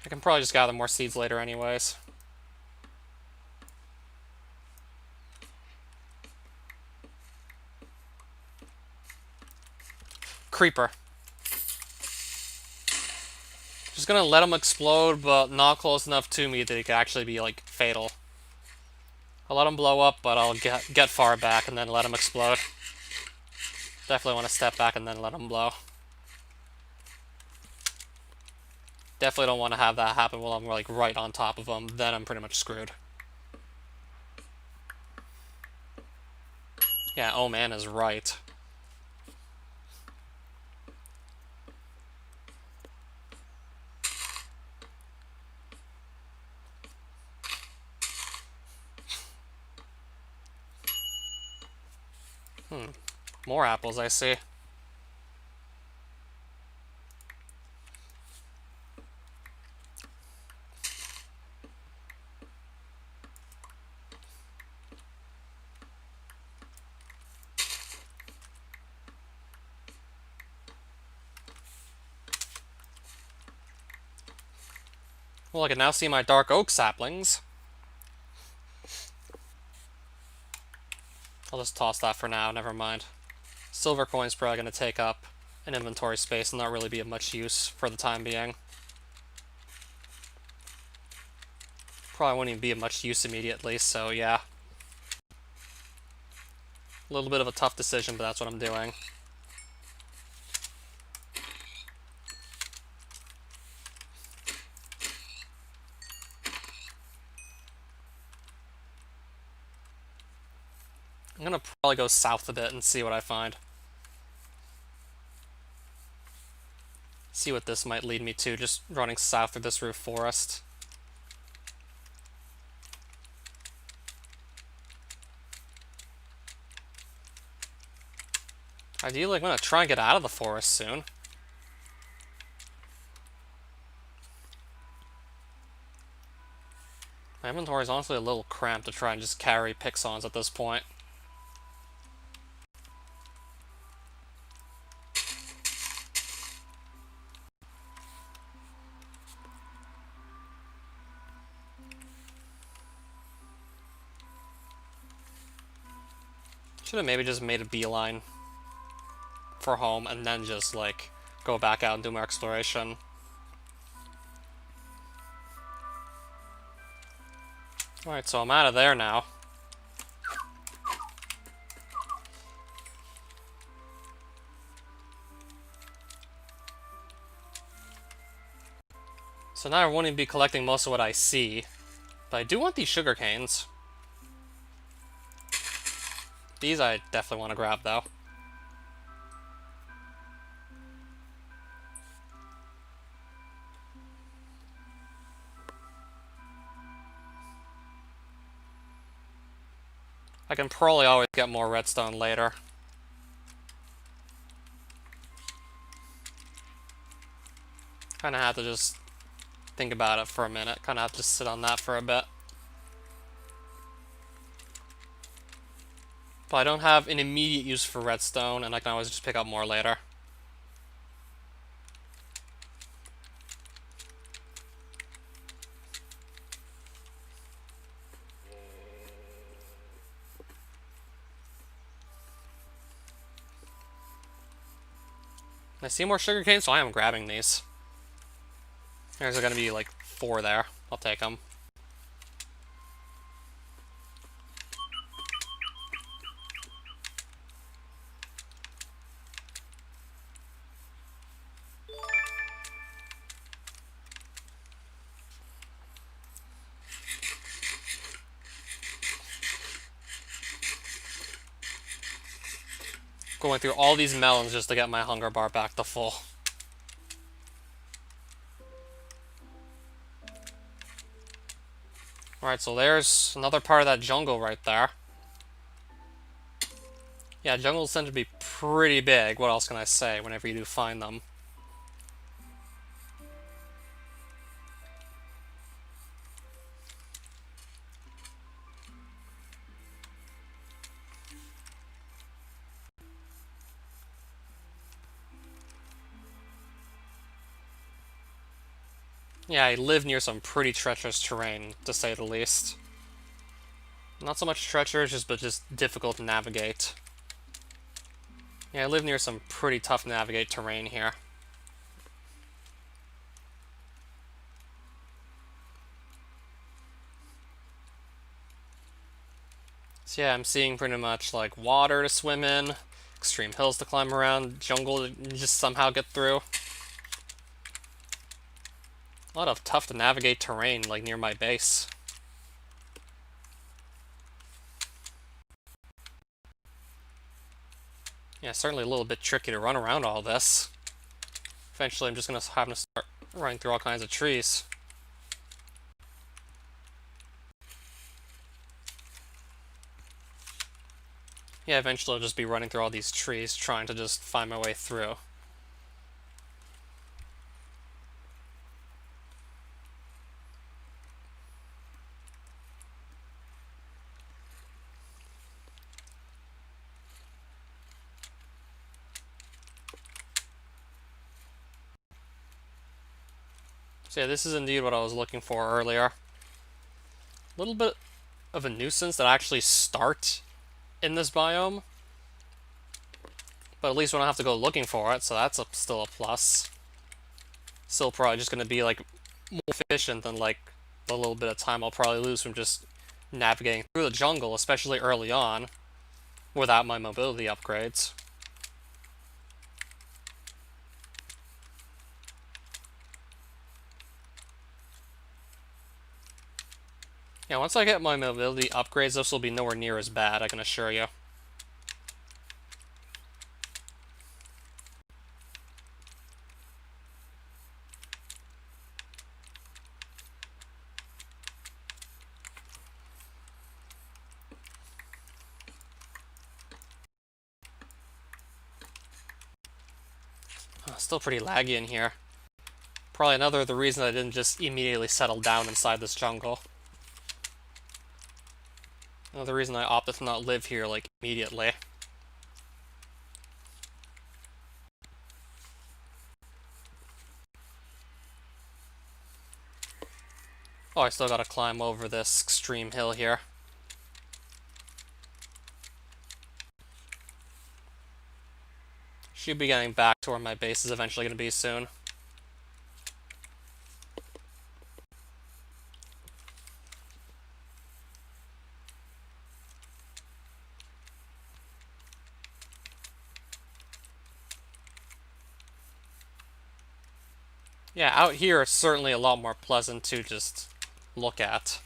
I can probably just gather more seeds later anyways. Creeper. Just gonna let him explode, but not close enough to me that he could actually be, like, fatal. I'll let him blow up, but I'll get far back and then let him explode. Definitely want to step back and then let him blow. Definitely don't want to have that happen while I'm, like, right on top of him. Then I'm pretty much screwed. Yeah, oh man is right. More apples, I see. Well, I can now see my dark oak saplings. I'll just toss that for now, never mind. Silver coin's probably going to take up an inventory space and not really be of much use for the time being. Probably wouldn't even be of much use immediately, so yeah. A little bit of a tough decision, but that's what I'm doing. I'm gonna probably go south a bit and see what I find. See what this might lead me to, just running south through this roof forest. Ideally, I'm gonna try and get out of the forest soon. My inventory is honestly a little cramped to try and just carry Pixons at this point. Should have maybe just made a beeline for home and then just, like, go back out and do more exploration. Alright, so I'm out of there now. So now I won't even be collecting most of what I see. But I do want these sugar canes. These I definitely want to grab, though. I can probably always get more redstone later. Kinda have to just think about it for a minute. Kinda have to just sit on that for a bit. But I don't have an immediate use for redstone, and I can always just pick up more later. I see more sugar canes, so I am grabbing these. There's gonna be like 4 there. I'll take them. Going through all these melons just to get my hunger bar back to full. Alright, so there's another part of that jungle right there. Yeah, jungles tend to be pretty big. What else can I say whenever you do find them? Yeah, I live near some pretty treacherous terrain, to say the least. Not so much treacherous, but just difficult to navigate. Yeah, I live near some pretty tough to navigate terrain here. So yeah, I'm seeing pretty much like water to swim in, extreme hills to climb around, jungle to just somehow get through. A lot of tough to navigate terrain like near my base. Yeah, certainly a little bit tricky to run around all this. Eventually I'm just gonna have to start running through all kinds of trees. Yeah, eventually I'll just be running through all these trees trying to just find my way through. So yeah, this is indeed what I was looking for earlier. A little bit of a nuisance that actually start in this biome. But at least we don't have to go looking for it, so that's still a plus. Still probably just going to be, like, more efficient than, like, the little bit of time I'll probably lose from just navigating through the jungle, especially early on, without my mobility upgrades. Yeah, once I get my mobility upgrades, this will be nowhere near as bad, I can assure you. Still pretty laggy in here. Probably another of the reasons I didn't just immediately settle down inside this jungle. Another reason I opted to not live here, like, immediately. Oh, I still gotta climb over this extreme hill here. Should be getting back to where my base is eventually gonna be soon. Yeah, out here it's certainly a lot more pleasant to just look at.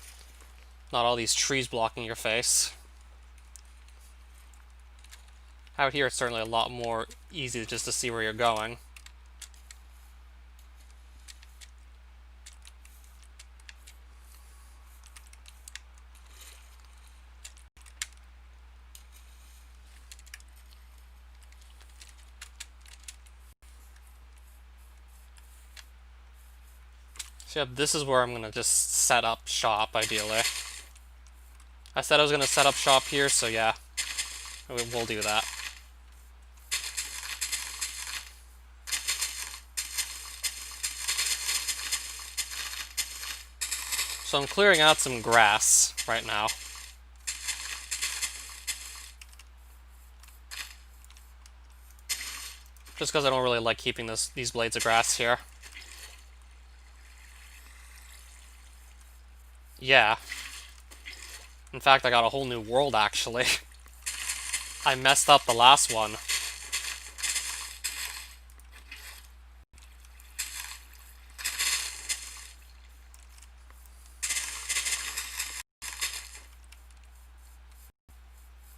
Not all these trees blocking your face. Out here it's certainly a lot more easy just to see where you're going. So yep, this is where I'm gonna just set up shop, ideally. I said I was gonna set up shop here, so yeah, we'll do that. So I'm clearing out some grass right now. Just because I don't really like keeping these blades of grass here. Yeah. In fact, I got a whole new world, actually. I messed up the last one.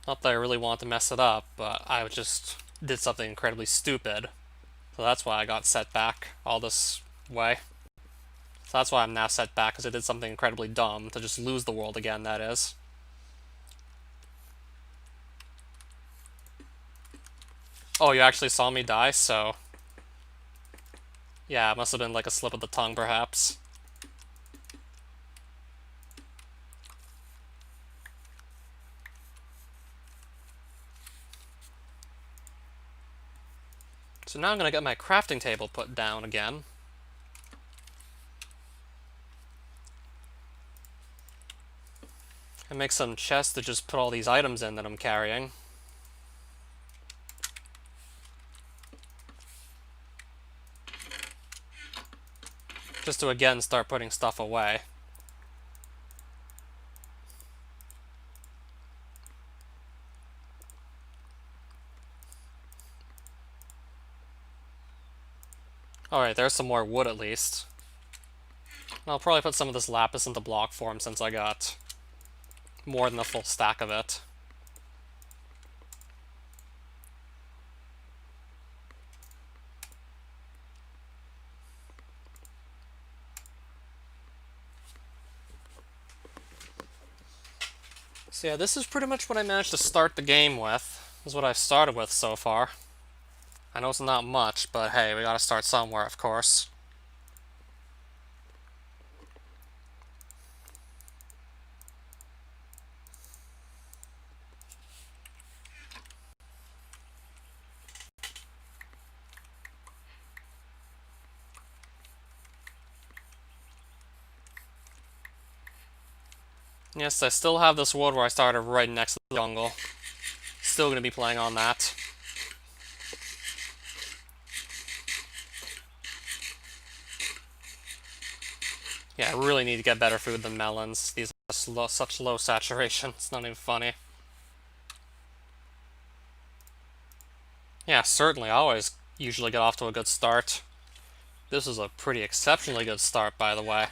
Not that I really wanted to mess it up, but I just did something incredibly stupid. So that's why I got set back all this way. So that's why I'm now set back, because I did something incredibly dumb, to just lose the world again, that is. Oh, you actually saw me die, so... Yeah, it must have been like a slip of the tongue, perhaps. So now I'm gonna get my crafting table put down again. And make some chests to just put all these items in that I'm carrying. Just to again start putting stuff away. Alright, there's some more wood at least. I'll probably put some of this lapis into block form since I got more than a full stack of it. So yeah, this is pretty much what I managed to start the game with. This is what I've started with so far. I know it's not much, but hey, we gotta start somewhere, of course. Yes, I still have this world where I started right next to the jungle. Still gonna be playing on that. Yeah, I really need to get better food than melons. These are such low saturation, it's not even funny. Yeah, certainly, I always usually get off to a good start. This is a pretty exceptionally good start, by the way.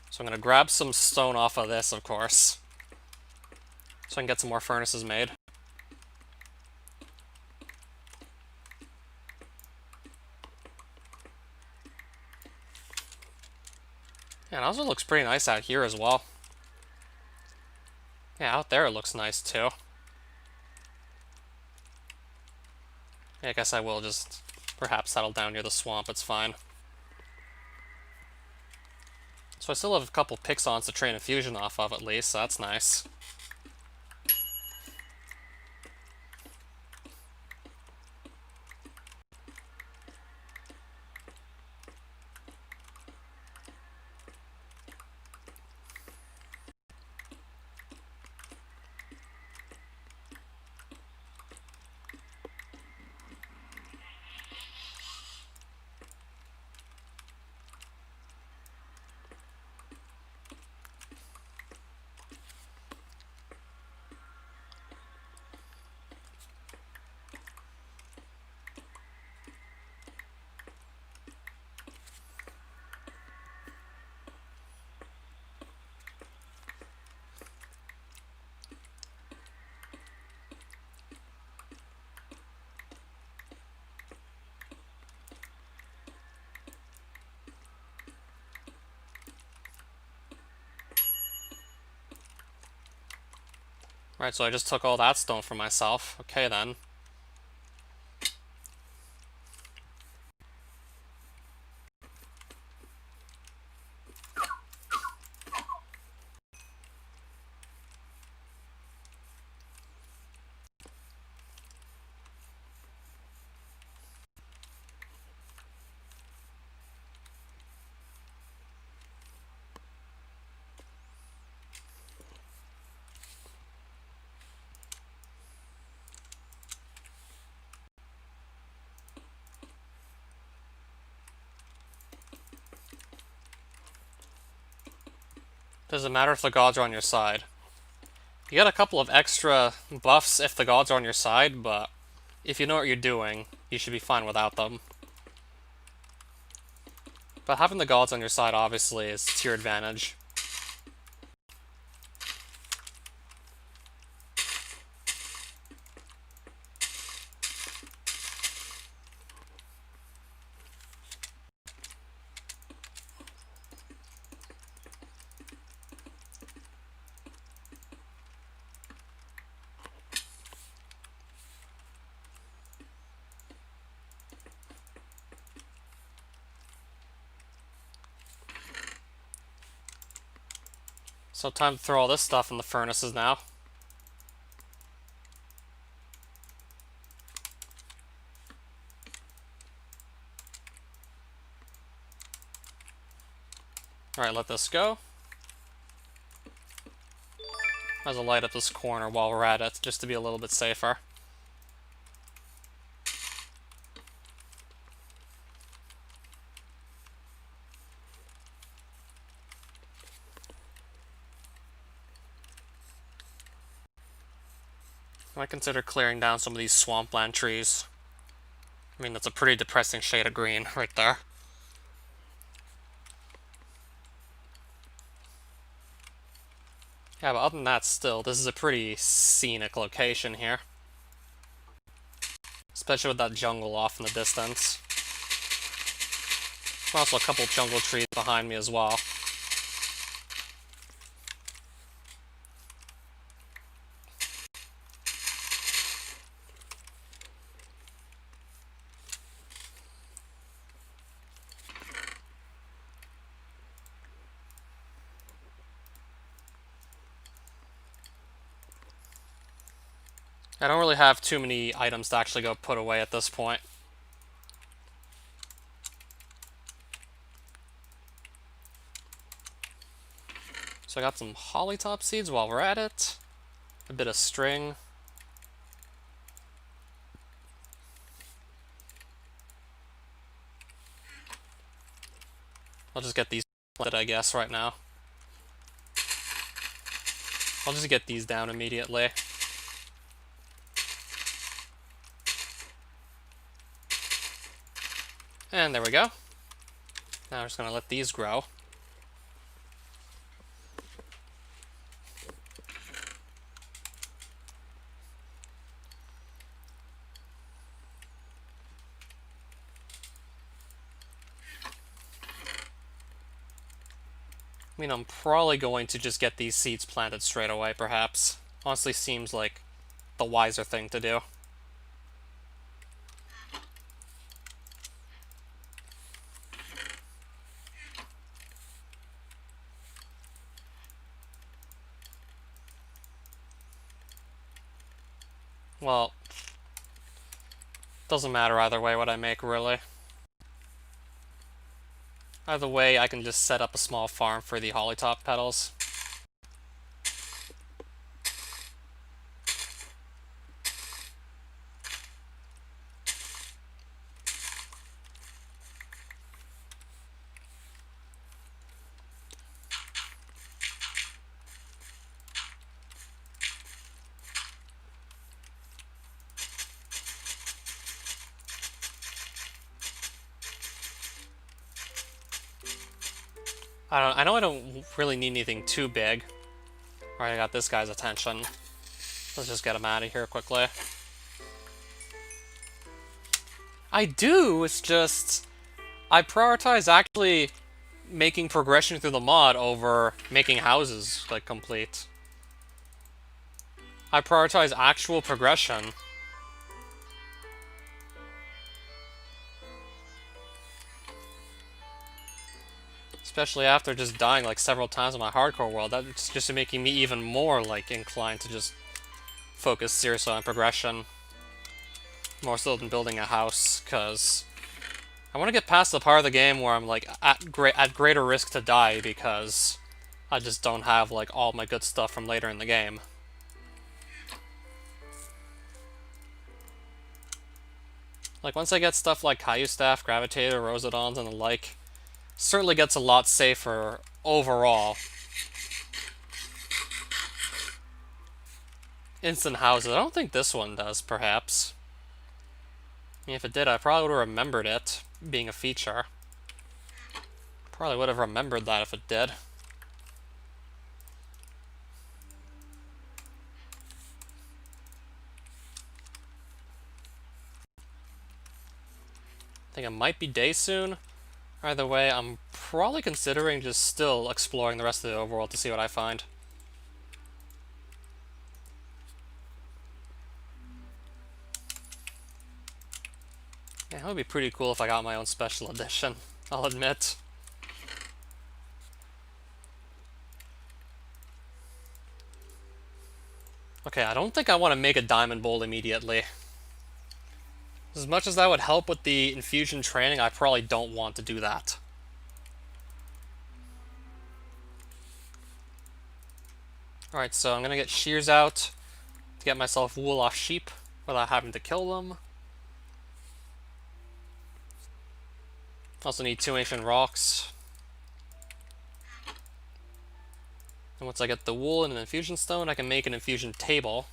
So I'm going to grab some stone off of this, of course, so I can get some more furnaces made. Yeah, it also looks pretty nice out here as well. Yeah, out there it looks nice too. Yeah, I guess I will just perhaps settle down near the swamp, it's fine. So I still have a couple Pixons to train a fusion off of at least, so that's nice. Right, so I just took all that stone for myself. Okay then. Doesn't matter if the gods are on your side. You get a couple of extra buffs if the gods are on your side, but if you know what you're doing, you should be fine without them. But having the gods on your side obviously is to your advantage. So time to throw all this stuff in the furnaces now. Alright, let this go. Might as well light up this corner while we're at it, just to be a little bit safer. I might consider clearing down some of these swampland trees. I mean, that's a pretty depressing shade of green right there. Yeah, but other than that, still, this is a pretty scenic location here. Especially with that jungle off in the distance. Also a couple jungle trees behind me as well. I don't really have too many items to actually go put away at this point. So I got some hollytop seeds while we're at it. A bit of string. I'll just get these planted, I guess, right now. I'll just get these down immediately. And there we go. Now I'm just going to let these grow. I mean, I'm probably going to just get these seeds planted straight away, perhaps. Honestly, seems like the wiser thing to do. Well, doesn't matter either way what I make, really. Either way, I can just set up a small farm for the hollytop petals. I know I don't really need anything too big. Alright, I got this guy's attention. Let's just get him out of here quickly. I do, it's just I prioritize actually making progression through the mod over making houses, like, complete. I prioritize actual progression. Especially after just dying, like, several times in my hardcore world. That's just making me even more, like, inclined to just focus seriously on progression. More so than building a house, because I want to get past the part of the game where I'm, like, at greater risk to die because I just don't have, like, all my good stuff from later in the game. Like, once I get stuff like Caillou Staff, Gravitator, Rosedons, and the like, certainly gets a lot safer overall. Instant houses. I don't think this one does, perhaps. I mean, if it did, I probably would have remembered it being a feature. Probably would have remembered that if it did. I think it might be day soon. Either way, I'm probably considering just still exploring the rest of the overworld to see what I find. Yeah, it would be pretty cool if I got my own special edition, I'll admit. Okay, I don't think I want to make a diamond bowl immediately. As much as that would help with the infusion training, I probably don't want to do that. Alright, so I'm gonna get shears out to get myself wool off sheep without having to kill them. Also need 2 ancient rocks. And once I get the wool and an infusion stone, I can make an infusion table.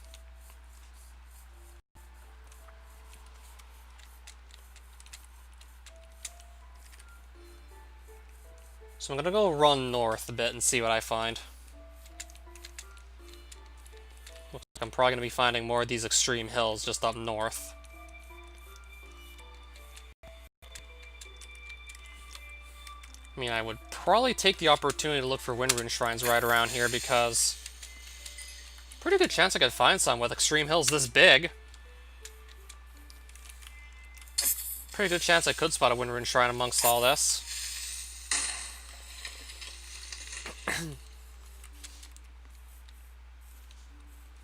So I'm gonna go run north a bit and see what I find. Looks like I'm probably gonna be finding more of these extreme hills just up north. I mean, I would probably take the opportunity to look for wind rune shrines right around here because pretty good chance I could find some with extreme hills this big. Pretty good chance I could spot a wind rune shrine amongst all this.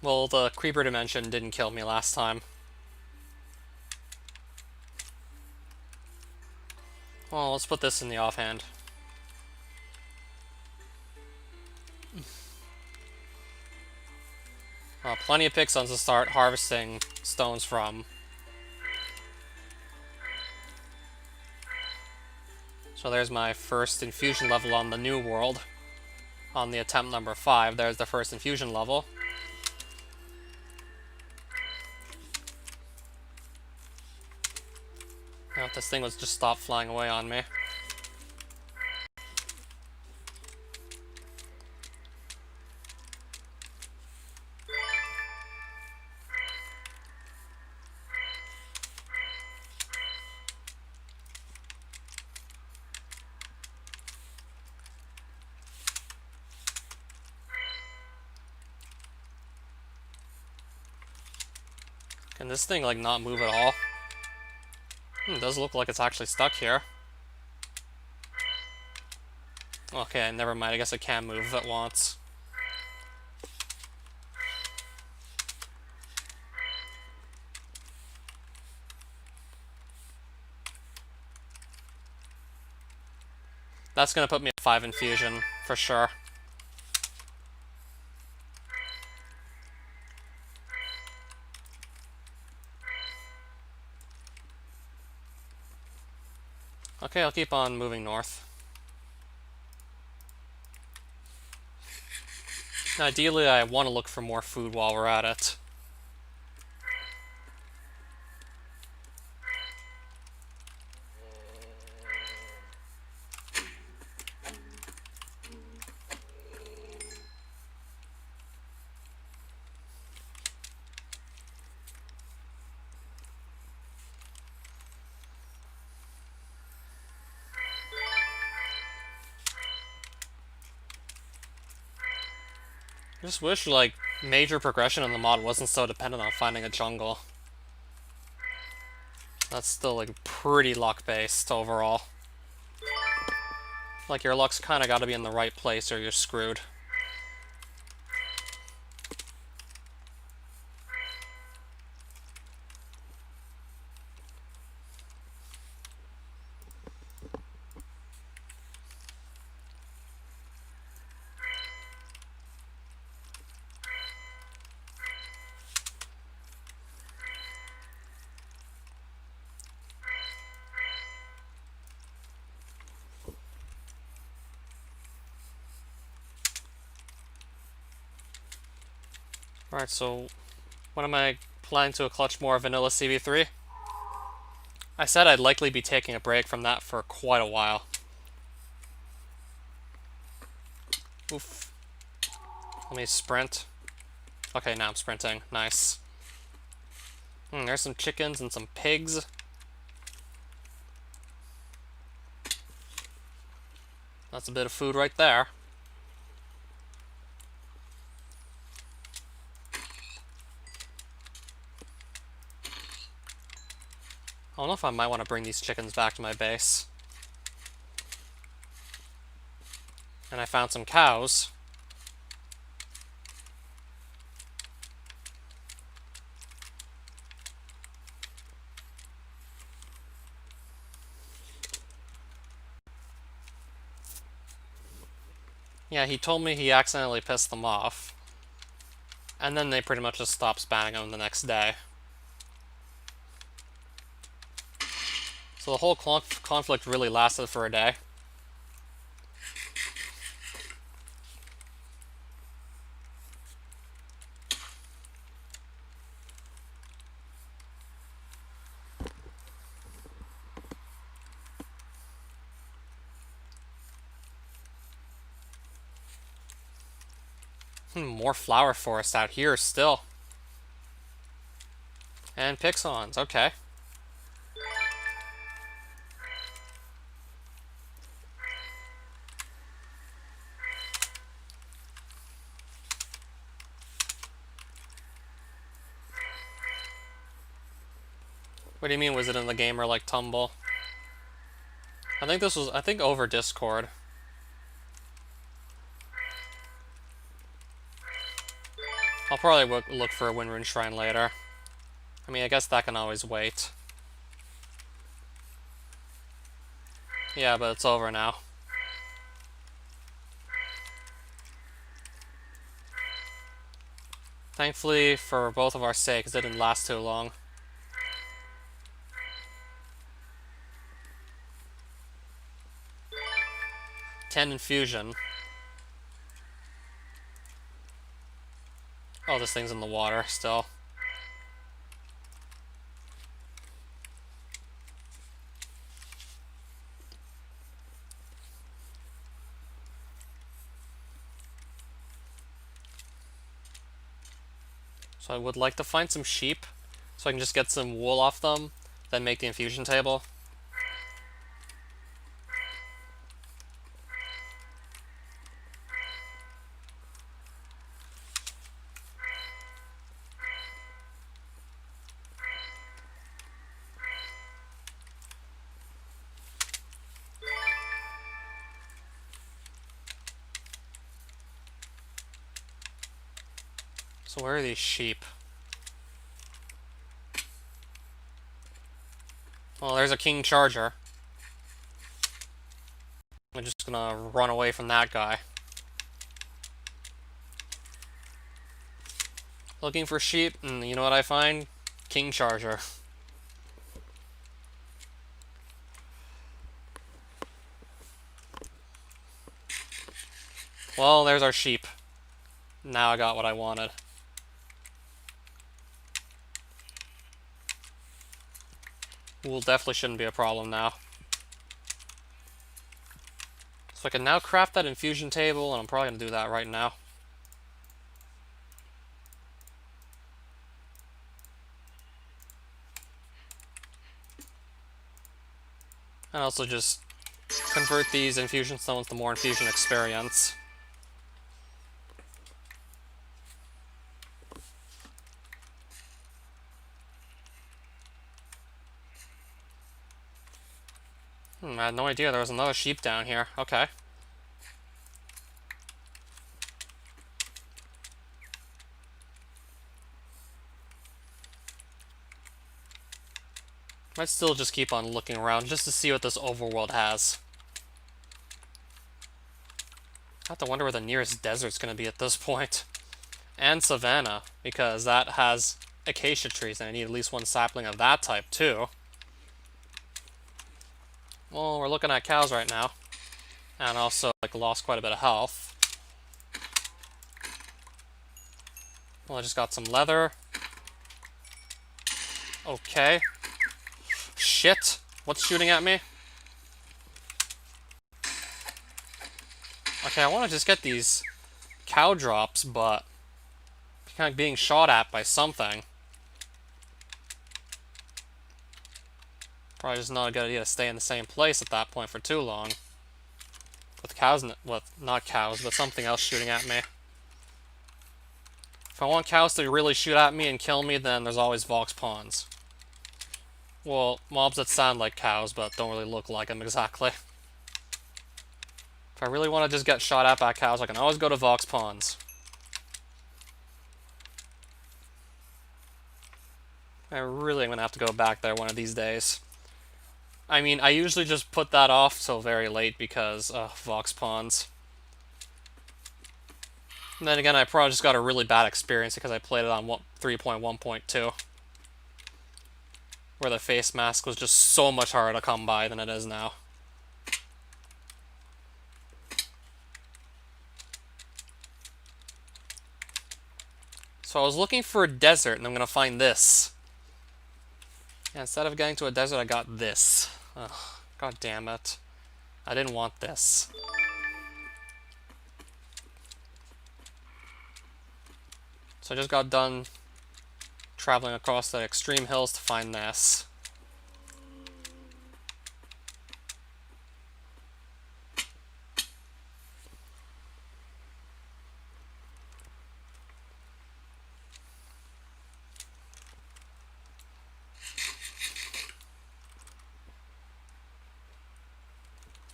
Well, the creeper dimension didn't kill me last time. Well, let's put this in the offhand. Plenty of pixons to start harvesting stones from. So there's my first infusion level on the new world. On the attempt number 5, there's the first infusion level. Now, if this thing was just stop flying away on me. Can this thing, like, not move at all? It does look like it's actually stuck here. Okay, never mind. I guess it can move if it wants. That's gonna put me at 5 infusion, for sure. Okay, I'll keep on moving north. Ideally, I want to look for more food while we're at it. I just wish, like, major progression in the mod wasn't so dependent on finding a jungle. That's still, like, pretty luck-based overall. Like, your luck's kind of got to be in the right place or you're screwed. Alright, so when am I planning to clutch more vanilla CB3? I said I'd likely be taking a break from that for quite a while. Oof. Let me sprint. Okay, now I'm sprinting. Nice. There's some chickens and some pigs. That's a bit of food right there. I don't know if I might want to bring these chickens back to my base. And I found some cows. Yeah, he told me he accidentally pissed them off. And then they pretty much just stopped spamming him the next day. So the whole conflict really lasted for a day. More flower forest out here still. And pixons, okay. What do you mean, was it in the game or like Tumble? I think over Discord. probably look for a Wind Rune Shrine later. I mean, I guess that can always wait. Yeah, but it's over now. Thankfully, for both of our sakes, it didn't last too long. Ten infusion. Oh, this thing's in the water still. So I would like to find some sheep, so I can just get some wool off them, then make the infusion table. So where are these sheep? Well, there's a king charger. I'm just gonna run away from that guy. Looking for sheep, and you know what I find? King charger. Well, there's our sheep. Now I got what I wanted. Wool definitely shouldn't be a problem now. So I can now craft that infusion table, and I'm probably going to do that right now. And also just convert these infusion stones to more infusion experience. I had no idea there was another sheep down here. Okay. Might still just keep on looking around just to see what this overworld has. I have to wonder where the nearest desert's going to be at this point. And savanna, because that has acacia trees, and I need at least one sapling of that type too. Well, we're looking at cows right now. And also, lost quite a bit of health. Well, I just got some leather. Okay. Shit! What's shooting at me? Okay, I want to just get these cow drops, but I'm kind of being shot at by something. Probably just not a good idea to stay in the same place at that point for too long. With cows, well, not cows, but something else shooting at me. If I want cows to really shoot at me and kill me, then there's always Vox Pawns. Well, mobs that sound like cows, but don't really look like them exactly. If I really want to just get shot at by cows, I can always go to Vox Pawns. I really am going to have to go back there one of these days. I mean, I usually just put that off till very late because, Vox Pawns. And then again, I probably just got a really bad experience because I played it on 3.1.2. Where the face mask was just so much harder to come by than it is now. So I was looking for a desert, and I'm going to find this. And instead of getting to a desert, I got this. Ugh, God damn it. I didn't want this. So I just got done traveling across the extreme hills to find this.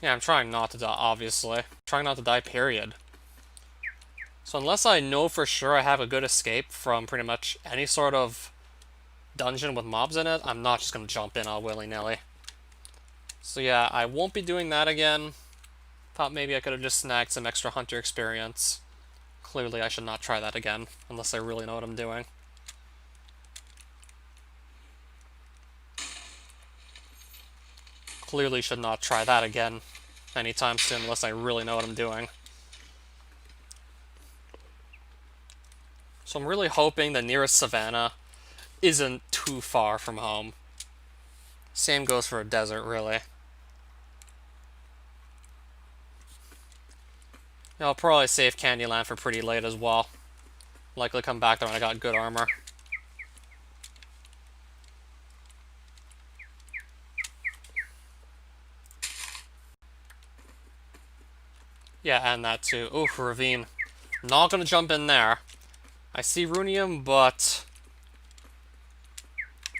Yeah, I'm trying not to die, obviously. Trying not to die, period. So unless I know for sure I have a good escape from pretty much any sort of dungeon with mobs in it, I'm not just going to jump in all willy-nilly. So yeah, I won't be doing that again. Thought maybe I could have just snagged some extra hunter experience. Clearly I should not try that again, unless I really know what I'm doing. Clearly should not try that again anytime soon, unless I really know what I'm doing. So I'm really hoping the nearest savannah isn't too far from home. Same goes for a desert, really. I'll probably save Candyland for pretty late as well. Likely come back there when I got good armor. Yeah, and that too. Ooh, ravine. Not gonna jump in there. I see runium, but...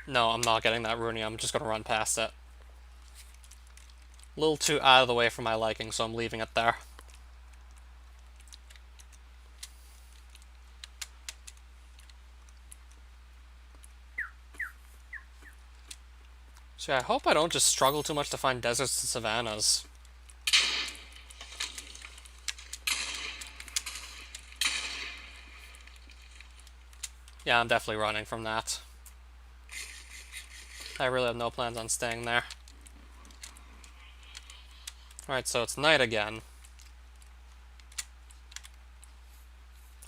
No, I'm not getting that runium. I'm just gonna run past it. A little too out of the way for my liking, so I'm leaving it there. So yeah, I hope I don't just struggle too much to find deserts and savannas. Yeah, I'm definitely running from that. I really have no plans on staying there. Alright, so it's night again.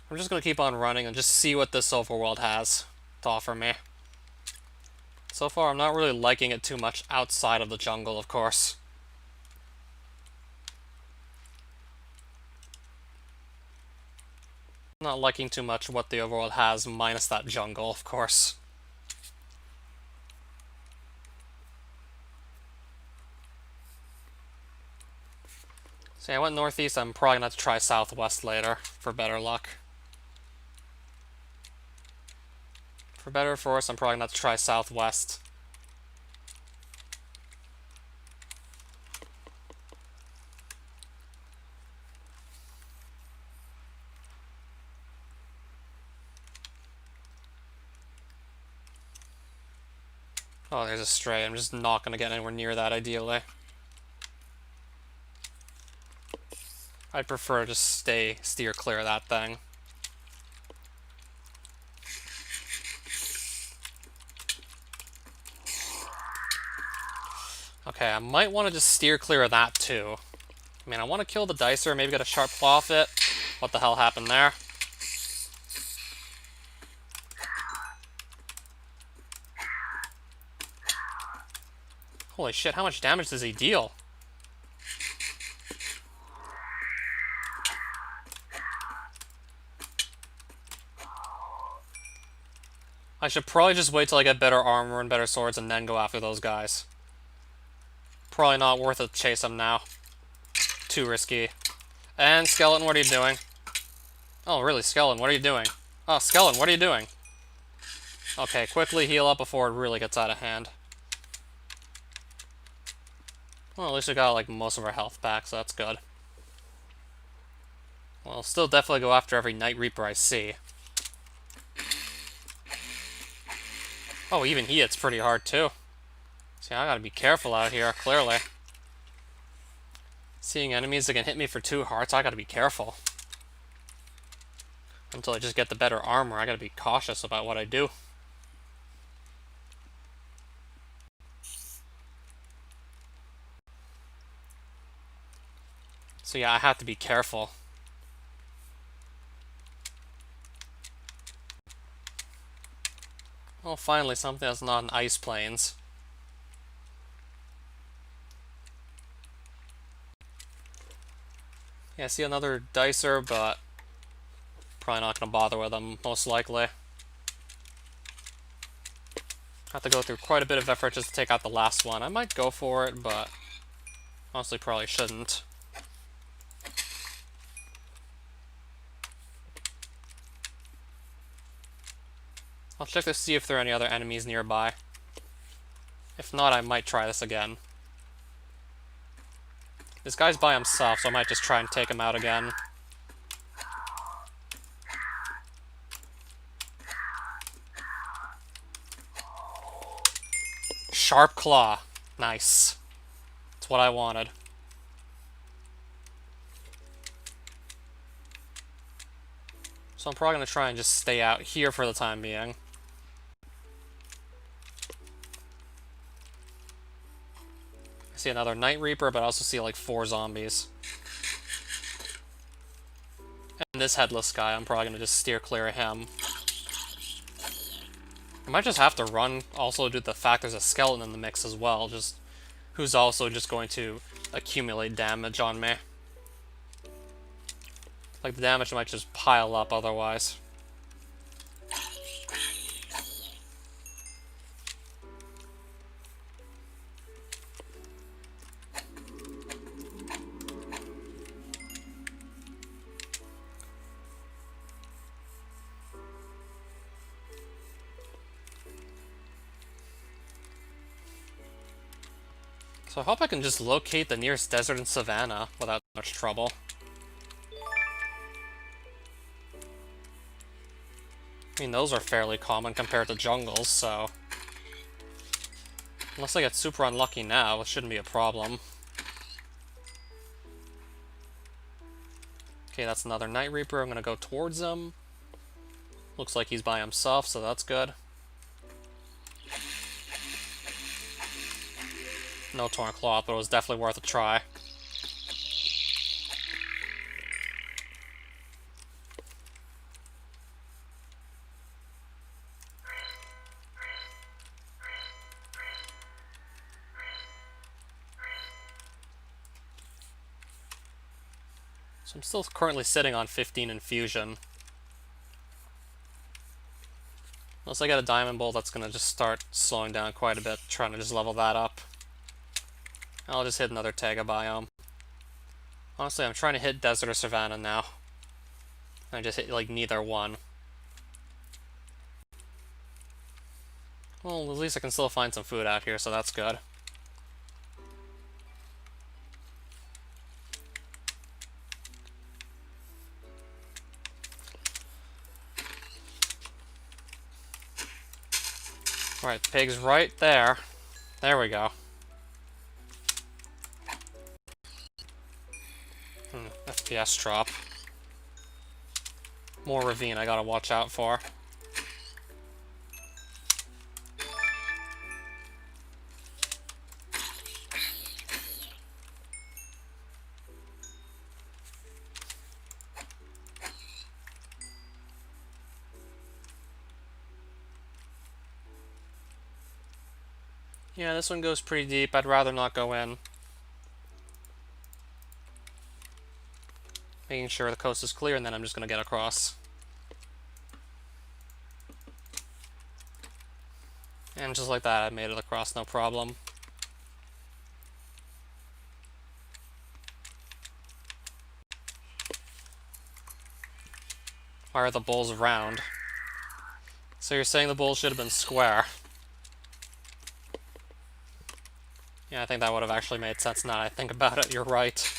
I'm just gonna keep on running and just see what this overworld has to offer me. So far, I'm not really liking it too much outside of the jungle, of course. Not liking too much what the overworld has, minus that jungle, of course. So yeah, I went northeast. I'm probably gonna have to try southwest later for better luck. For better or for worse, I'm probably gonna have to try southwest. Oh, there's a stray. I'm just not gonna get anywhere near that, ideally. I'd prefer to just steer clear of that thing. Okay, I might want to just steer clear of that, too. I mean, I want to kill the dicer, maybe get a sharp claw off it. What the hell happened there? Holy shit, how much damage does he deal? I should probably just wait till I get better armor and better swords and then go after those guys. Probably not worth it to chase them now. Too risky. And Skeleton, what are you doing? Oh, really, Skeleton, what are you doing? Oh, Skeleton, what are you doing? Okay, quickly heal up before it really gets out of hand. Well, at least we got, like, most of our health back, so that's good. Well, I'll still definitely go after every Night Reaper I see. Oh, even he hits pretty hard, too. See, I gotta be careful out here, clearly. Seeing enemies that can hit me for 2 hearts, I gotta be careful. Until I just get the better armor, I gotta be cautious about what I do. So yeah, I have to be careful. Well, finally, something that's not in ice plains. Yeah, I see another dicer, but probably not gonna bother with them, most likely. Have to go through quite a bit of effort just to take out the last one. I might go for it, but honestly probably shouldn't. I'll check to see if there are any other enemies nearby. If not, I might try this again. This guy's by himself, so I might just try and take him out again. Sharp Claw. Nice. That's what I wanted. So I'm probably going to try and just stay out here for the time being. I see another Night Reaper, but I also see like 4 zombies. And this headless guy, I'm probably going to just steer clear of him. I might just have to run also due to the fact there's a skeleton in the mix as well, just who's also just going to accumulate damage on me. Like, the damage might just pile up otherwise. So I hope I can just locate the nearest desert and savanna without much trouble. I mean, those are fairly common compared to jungles, so... Unless I get super unlucky now, it shouldn't be a problem. Okay, that's another Night Reaper. I'm gonna go towards him. Looks like he's by himself, so that's good. No Torn Cloth, but it was definitely worth a try. So I'm still currently sitting on 15 infusion. Unless I get a Diamond Bolt, that's gonna just start slowing down quite a bit, trying to just level that up. I'll just hit another Taiga biome. Honestly, I'm trying to hit Desert or Savannah now. I just hit, like, neither one. Well, at least I can still find some food out here, so that's good. Alright, pig's right there. There we go. FPS drop. More ravine I gotta watch out for. Yeah, this one goes pretty deep. I'd rather not go in. Making sure the coast is clear, and then I'm just gonna get across. And just like that, I made it across, no problem. Why are the bowls round? So you're saying the bowl should have been square? Yeah, I think that would have actually made sense now that I think about it. You're right.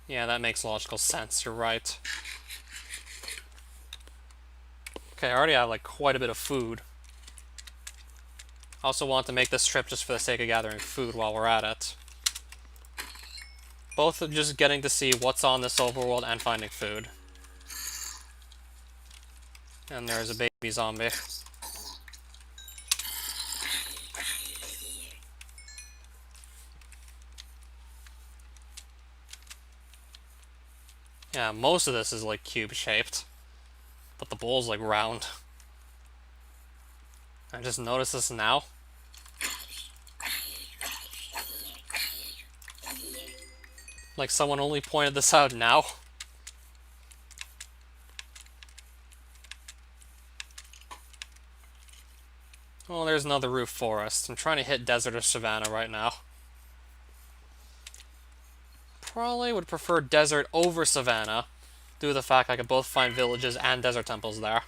Yeah, that makes logical sense. You're right. Okay, I already have like quite a bit of food. I also want to make this trip just for the sake of gathering food while we're at it. Both of just getting to see what's on this overworld and finding food. And there's a baby zombie. Yeah, most of this is like cube-shaped. But the bowl's like round. I just noticed this now. Like someone only pointed this out now. Oh, there's another roof forest. I'm trying to hit desert or savanna right now. Probably would prefer desert over savanna, due to the fact I could both find villages and desert temples there.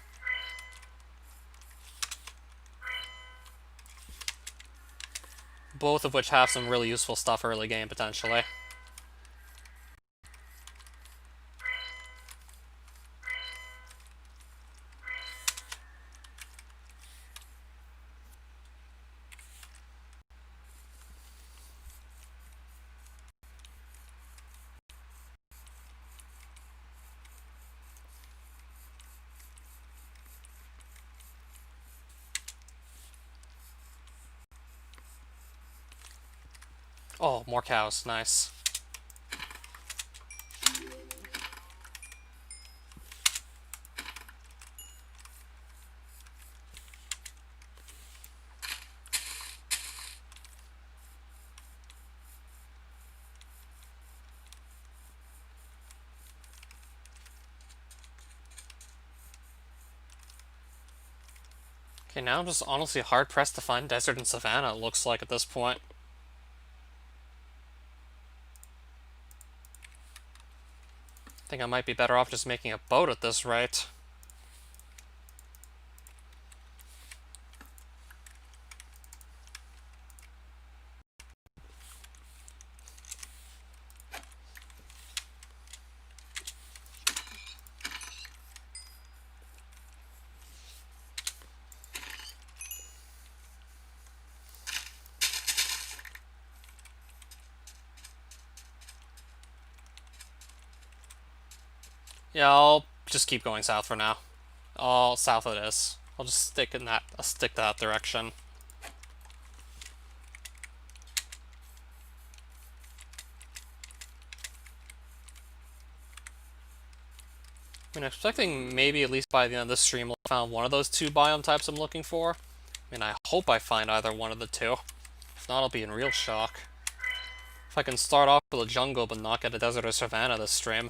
Both of which have some really useful stuff early game, potentially. Oh, more cows. Nice. Okay, now I'm just honestly hard-pressed to find desert and savanna, it looks like, at this point. I think I might be better off just making a boat at this rate. Yeah, I'll just keep going south for now. Oh, south it is. I'll just stick in that. I'll stick to that direction. I mean, I'm expecting maybe at least by the end of this stream I'll find one of those two biome types I'm looking for. I mean, I hope I find either one of the two. If not, I'll be in real shock. If I can start off with a jungle but not get a desert or savanna this stream.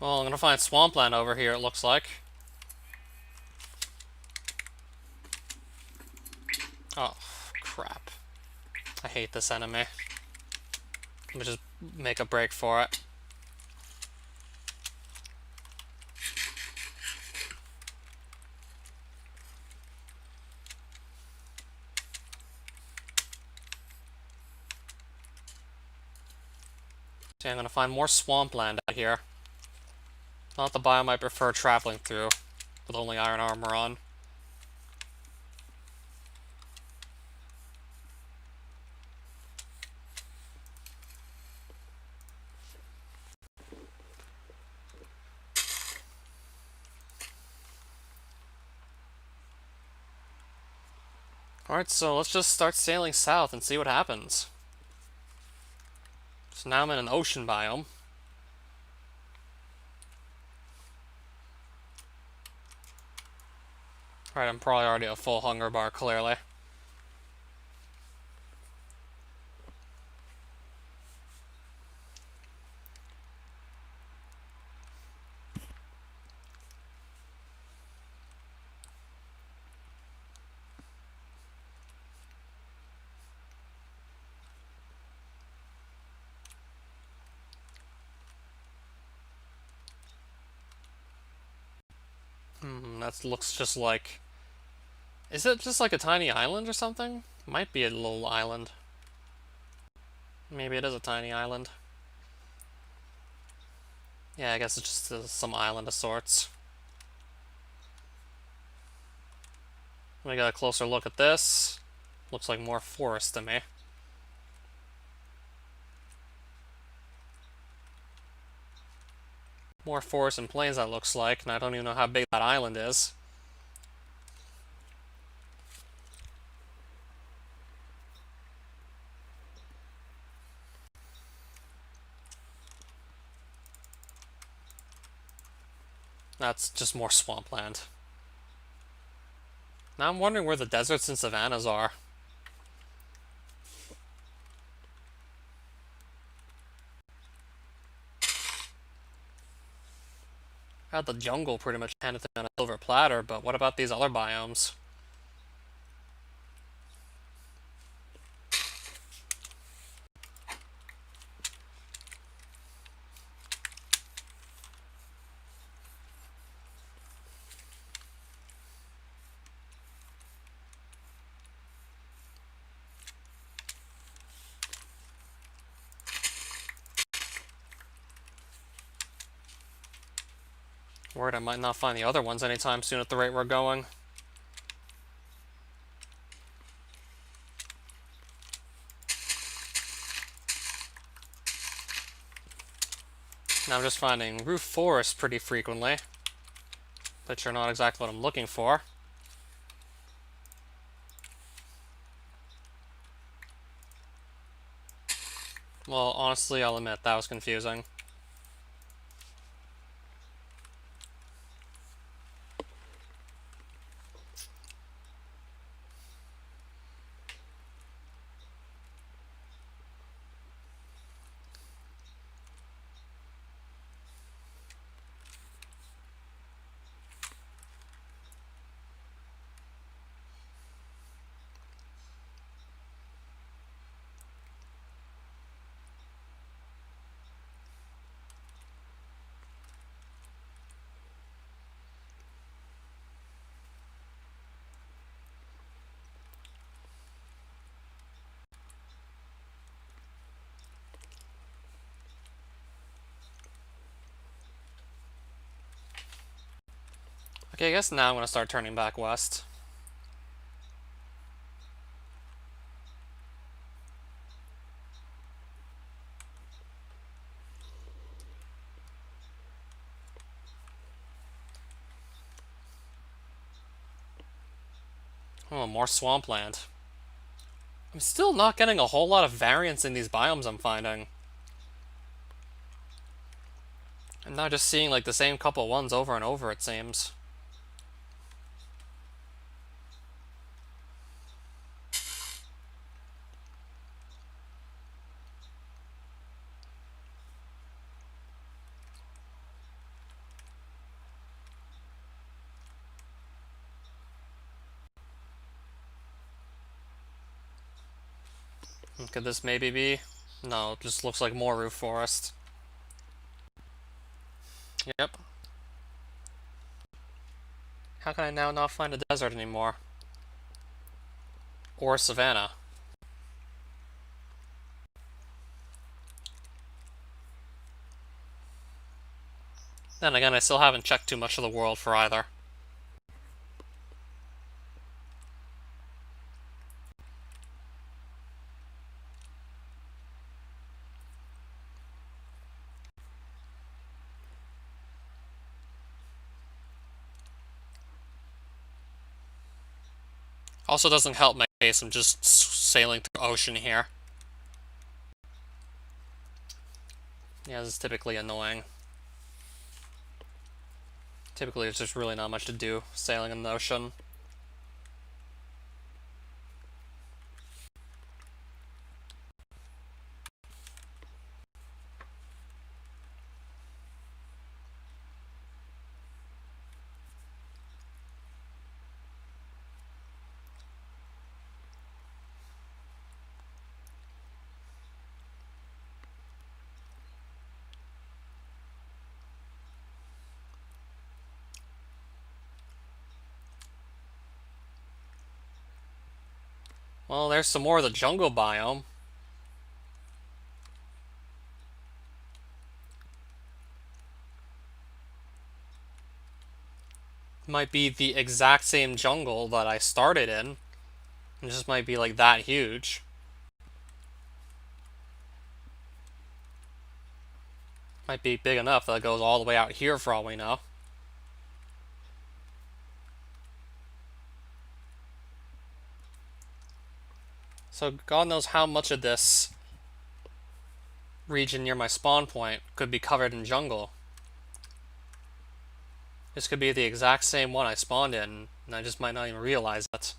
Well, I'm gonna find swampland over here, it looks like. Oh, crap. I hate this enemy. Let me just make a break for it. See, I'm gonna find more swampland out here. Not the biome I prefer traveling through, with only iron armor on. Alright, so let's just start sailing south and see what happens. So now I'm in an ocean biome. Alright, I'm probably already a full hunger bar, clearly. That looks just like... Is it just like a tiny island or something? Might be a little island. Maybe it is a tiny island. Yeah, I guess it's just some island of sorts. Let me get a closer look at this. Looks like more forest to me. More forest and plains, that looks like, and I don't even know how big that island is. That's just more swampland. Now I'm wondering where the deserts and savannas are. I had the jungle pretty much handed to me on a silver platter, but what about these other biomes? Worried I might not find the other ones anytime soon at the rate we're going. Now I'm just finding roof forests pretty frequently, which are not exactly what I'm looking for. Well, honestly, I'll admit that was confusing. Okay, I guess now I'm going to start turning back west. Oh, more swampland. I'm still not getting a whole lot of variance in these biomes I'm finding. I'm not just seeing like the same couple ones over and over, it seems. Could this maybe be? No, it just looks like more roof forest. Yep. How can I now not find a desert anymore? Or savanna? Then again, I still haven't checked too much of the world for either. Also doesn't help my case, I'm just sailing through ocean here. Yeah, this is typically annoying. Typically, there's just really not much to do sailing in the ocean. Well, there's some more of the jungle biome. Might be the exact same jungle that I started in. It just might be like that huge. Might be big enough that it goes all the way out here for all we know. So God knows how much of this region near my spawn point could be covered in jungle. This could be the exact same one I spawned in, and I just might not even realize it.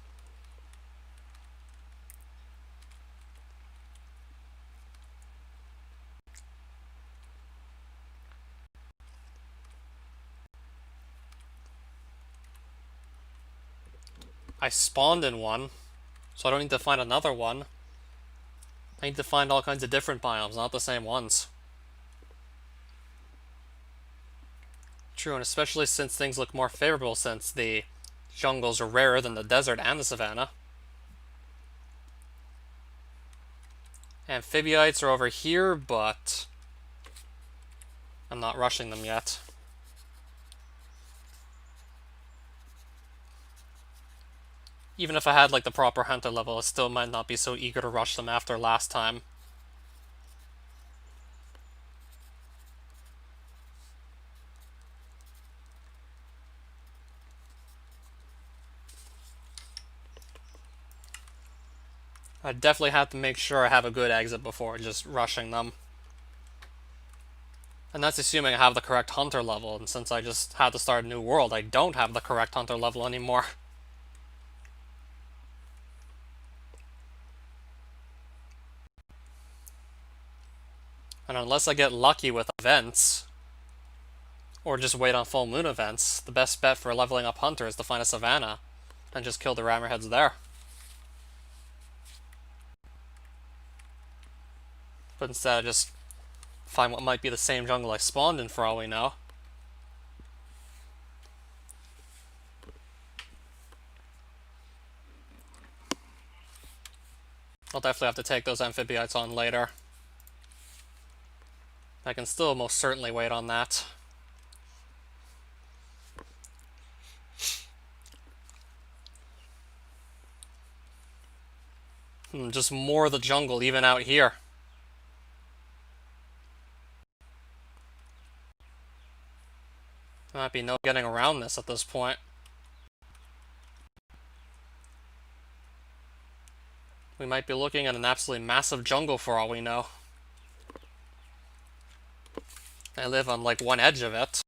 I spawned in one, so I don't need to find another one. I need to find all kinds of different biomes, not the same ones. True, and especially since things look more favorable since the jungles are rarer than the desert and the savanna. Amphibioites are over here, but I'm not rushing them yet. Even if I had like the proper hunter level, I still might not be so eager to rush them after last time. I definitely have to make sure I have a good exit before just rushing them. And that's assuming I have the correct hunter level, and since I just had to start a new world, I don't have the correct hunter level anymore. And unless I get lucky with events, or just wait on full moon events, the best bet for leveling up hunter is to find a savanna and just kill the rammerheads there. But instead I just find what might be the same jungle I spawned in for all we know. I'll definitely have to take those amphibioites on later. I can still most certainly wait on that. Just more of the jungle even out here. There might be no getting around this at this point. We might be looking at an absolutely massive jungle for all we know. I live on like one edge of it.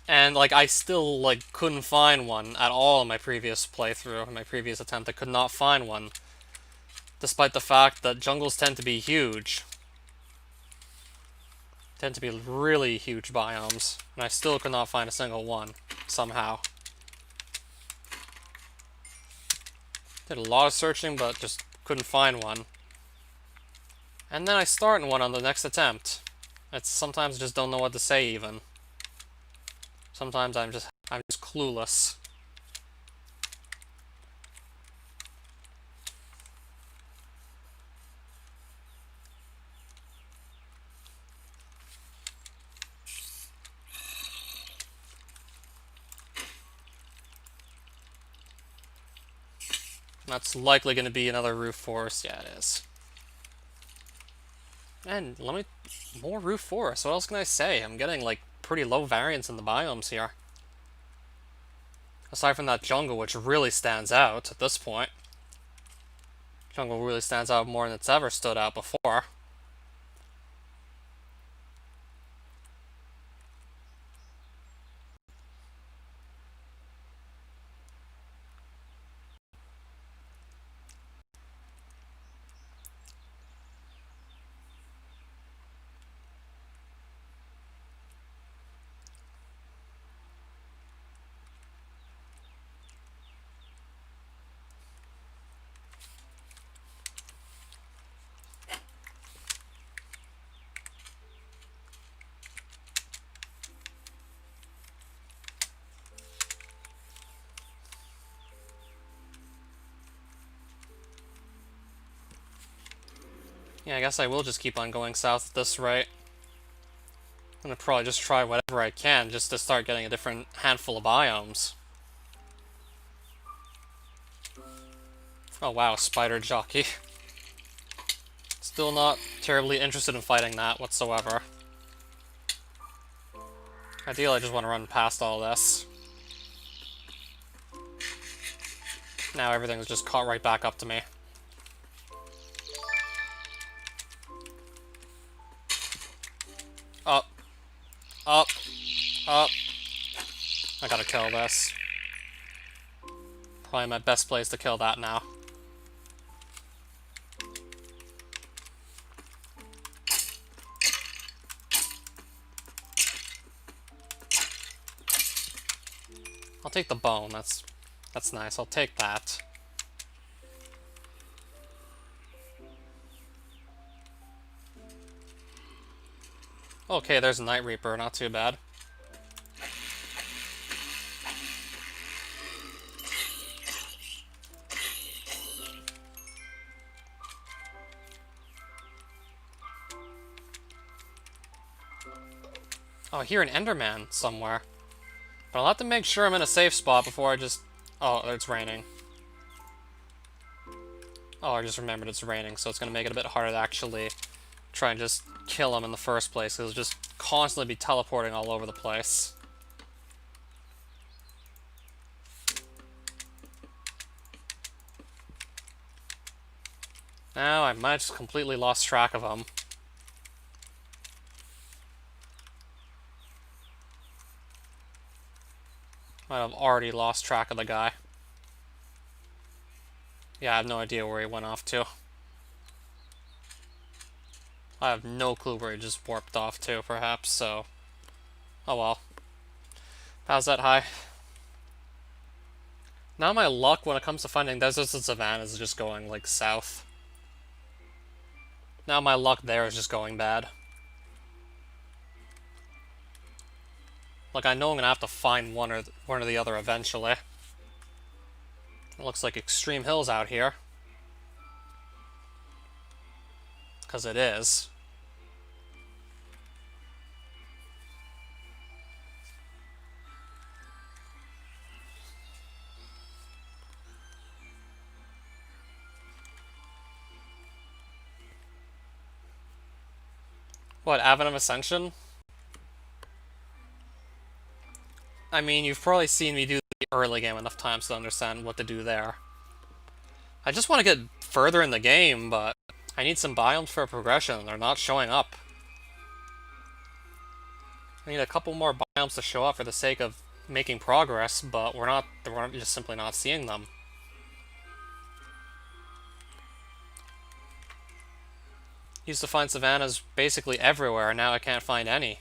And like I still like couldn't find one at all in my previous playthrough, in my previous attempt. I could not find one. Despite the fact that jungles tend to be huge. Tend to be really huge biomes. And I still could not find a single one, somehow. Did a lot of searching, but just couldn't find one. And then I start in one on the next attempt. It's sometimes just don't know what to say even. Sometimes I'm just clueless. That's likely going to be another roof forest. Yeah, it is. And more roof forest. What else can I say? I'm getting like pretty low variance in the biomes here. Aside from that jungle, which really stands out at this point. Jungle really stands out more than it's ever stood out before. Yeah, I guess I will just keep on going south at this rate. I'm gonna probably just try whatever I can just to start getting a different handful of biomes. Oh wow, spider jockey. Still not terribly interested in fighting that whatsoever. Ideally, I just want to run past all this. Now everything's just caught right back up to me. Up. Up. Up. I gotta kill this. Probably my best place to kill that now. take the bone. That's nice. I'll take that. Okay, there's a Night Reaper. Not too bad. Oh, I hear an Enderman somewhere. But I'll have to make sure I'm in a safe spot before I just... Oh, it's raining. Oh, I just remembered it's raining, so it's going to make it a bit harder to actually try and just kill him in the first place, because he'll just constantly be teleporting all over the place. Now, I might have just completely lost track of him. Might have already lost track of the guy. Yeah, I have no idea where he went off to. I have no clue where he just warped off to, perhaps, so... Oh well. How's that high? Now my luck when it comes to finding deserts and savannas is just going, like, south. Now my luck there is just going bad. Like, I know I'm gonna have to find one or the other eventually. It looks like extreme hills out here. Because it is. What, Advent of Ascension? I mean, you've probably seen me do the early game enough times to understand what to do there. I just want to get further in the game, but I need some biomes for progression. They're not showing up. I need a couple more biomes to show up for the sake of making progress, but we're just simply not seeing them. Used to find savannas basically everywhere, and now I can't find any.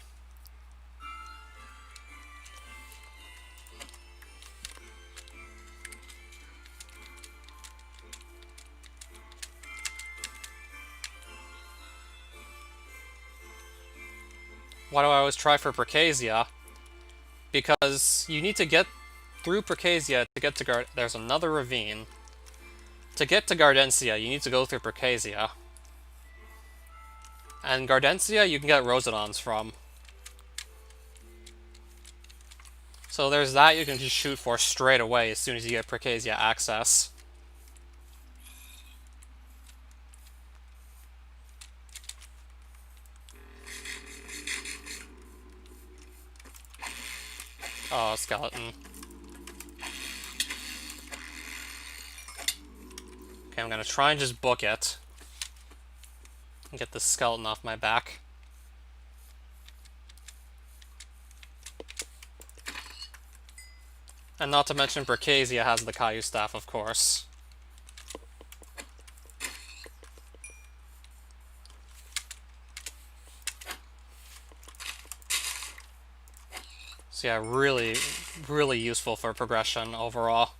Why do I always try for Percasia? Because you need to get through Percasia to get to there's another ravine. To get to Gardencia, you need to go through Percasia. And Gardencia, you can get Rosedons from. So there's that you can just shoot for straight away as soon as you get Percasia access. Oh, skeleton. Okay, I'm gonna try and just book it. And get this skeleton off my back. And not to mention Percasia has the Caillou Staff, of course. So yeah, really, really useful for progression overall.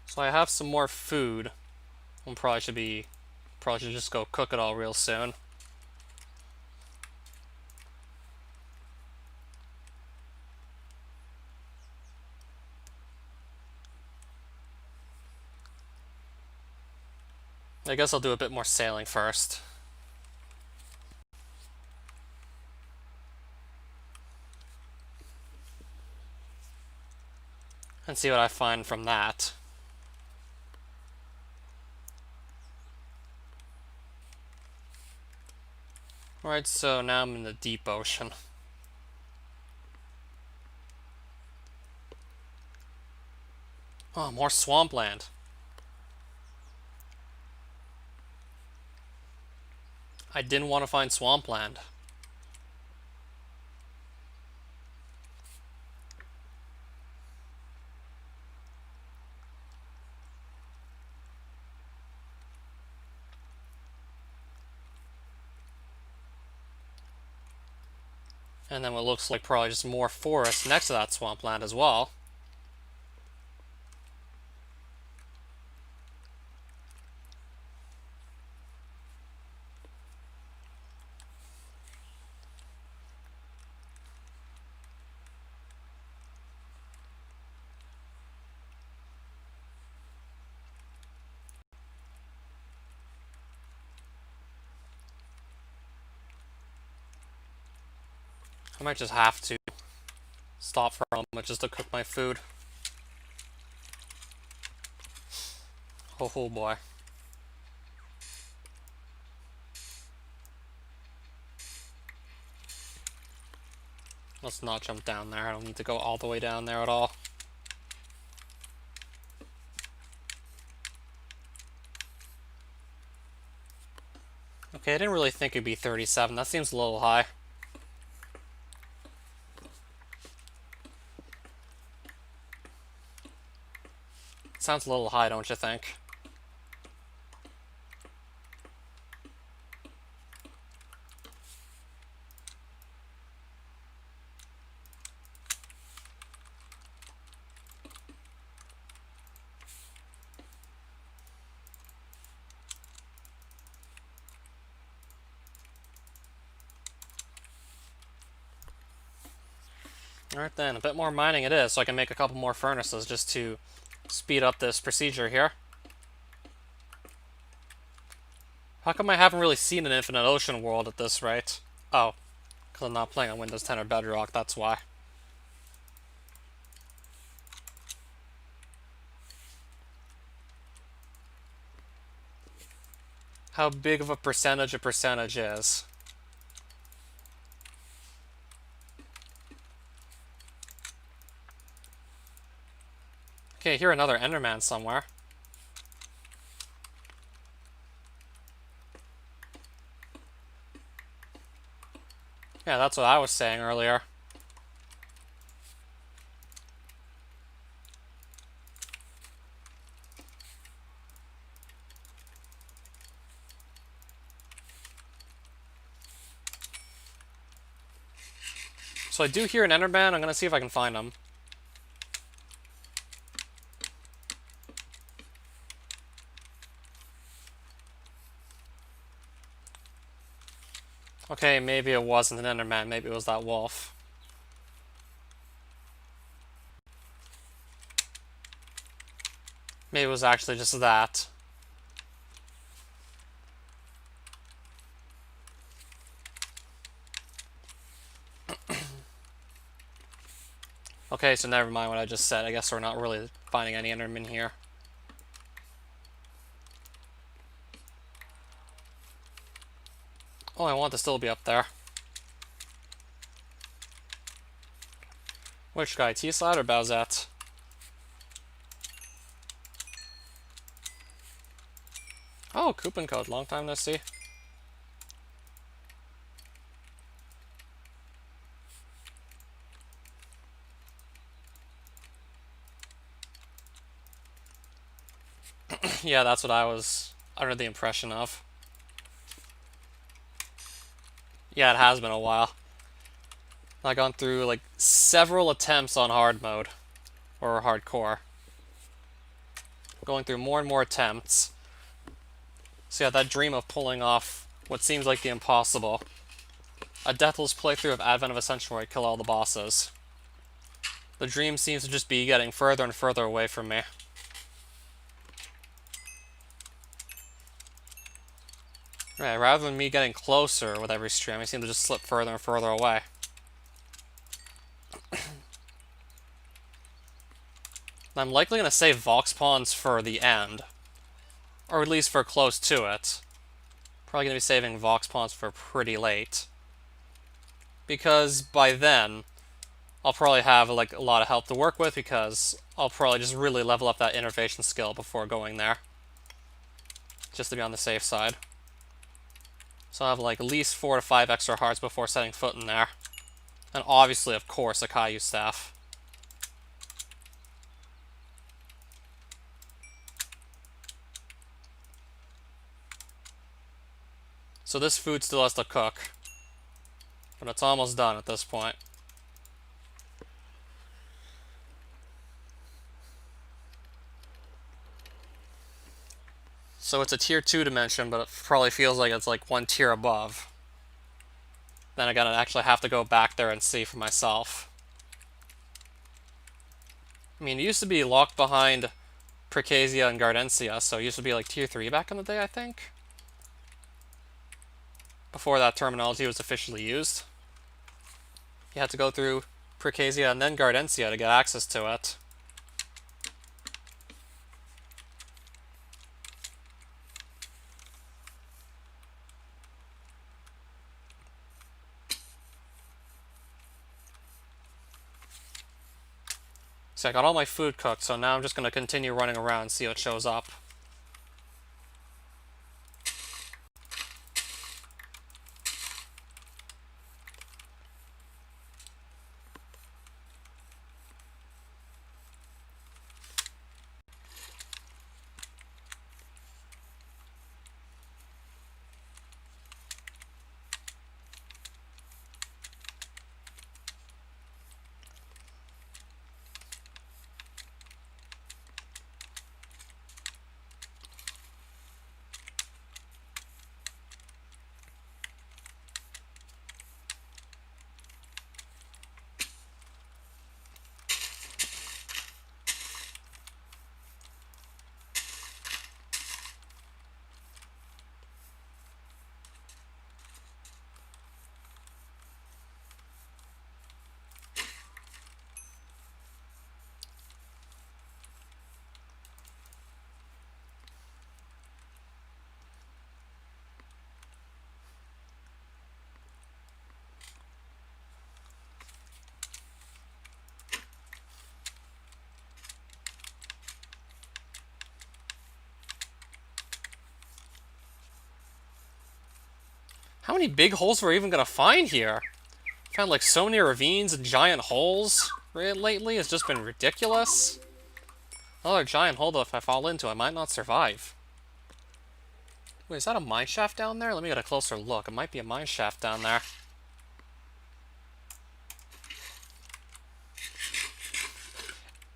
So I have some more food. I probably should just go cook it all real soon. I guess I'll do a bit more sailing first. And see what I find from that. Alright, so now I'm in the deep ocean. Oh, more swampland. I didn't want to find swampland. And then what looks like probably just more forest next to that swampland as well. I might just have to stop for a moment just to cook my food. Oh boy. Let's not jump down there. I don't need to go all the way down there at all. Okay, I didn't really think it'd be 37. That seems a little high. Sounds a little high, don't you think? Alright then, a bit more mining it is, so I can make a couple more furnaces just to speed up this procedure here. How come I haven't really seen an Infinite Ocean world at this rate? Oh, because I'm not playing on Windows 10 or Bedrock, that's why. How big of a percentage is. Okay, here another Enderman somewhere. Yeah, that's what I was saying earlier. So I do hear an Enderman. I'm gonna see if I can find him. Okay, maybe it wasn't an Enderman. Maybe it was that wolf. Maybe it was actually just that. Okay, so never mind what I just said. I guess we're not really finding any Endermen here. Oh, I want to still be up there. Which guy? T-Slide or Bowsette? Oh, coupon code. Long time no see. Yeah, that's what I was under the impression of. Yeah, it has been a while. I've gone through like several attempts on hard mode or hardcore. Going through more and more attempts. So yeah, that dream of pulling off what seems like the impossible. A deathless playthrough of Advent of Ascension where I kill all the bosses. The dream seems to just be getting further and further away from me. Right, rather than me getting closer with every stream, I seem to just slip further and further away. I'm likely going to save Vox Pawns for the end. Or at least for close to it. Probably going to be saving Vox Pawns for pretty late. Because by then, I'll probably have like a lot of help to work with because I'll probably just really level up that innovation skill before going there. Just to be on the safe side. So I'll have like at least 4 to 5 extra hearts before setting foot in there. And obviously, of course, a Caillou staff. So this food still has to cook. But it's almost done at this point. So it's a tier 2 dimension, but it probably feels like it's like one tier above. Then again, I actually have to go back there and see for myself. I mean, it used to be locked behind Precasia and Gardensia, so it used to be like tier 3 back in the day, I think. Before that terminology was officially used. You had to go through Precasia and then Gardensia to get access to it. So I got all my food cooked, so now I'm just going to continue running around and see what shows up. How many big holes were we even going to find here? Found like so many ravines and giant holes lately. It's just been ridiculous. Another giant hole, though, if I fall into, I might not survive. Wait, is that a mine shaft down there? Let me get a closer look. It might be a mine shaft down there.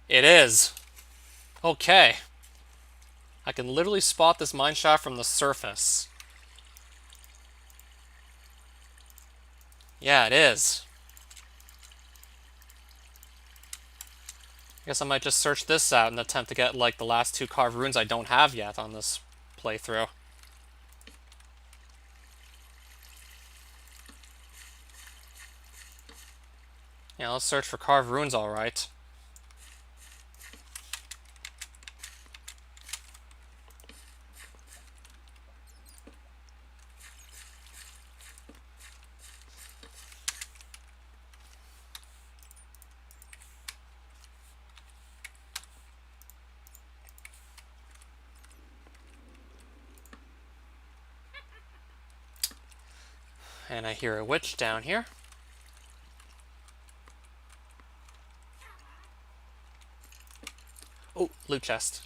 It is. Okay. I can literally spot this mine shaft from the surface. Yeah, it is. I guess I might just search this out and attempt to get, like, the last 2 carved runes I don't have yet on this playthrough. Yeah, let's search for carved runes, alright. And I hear a witch down here. Oh, loot chest.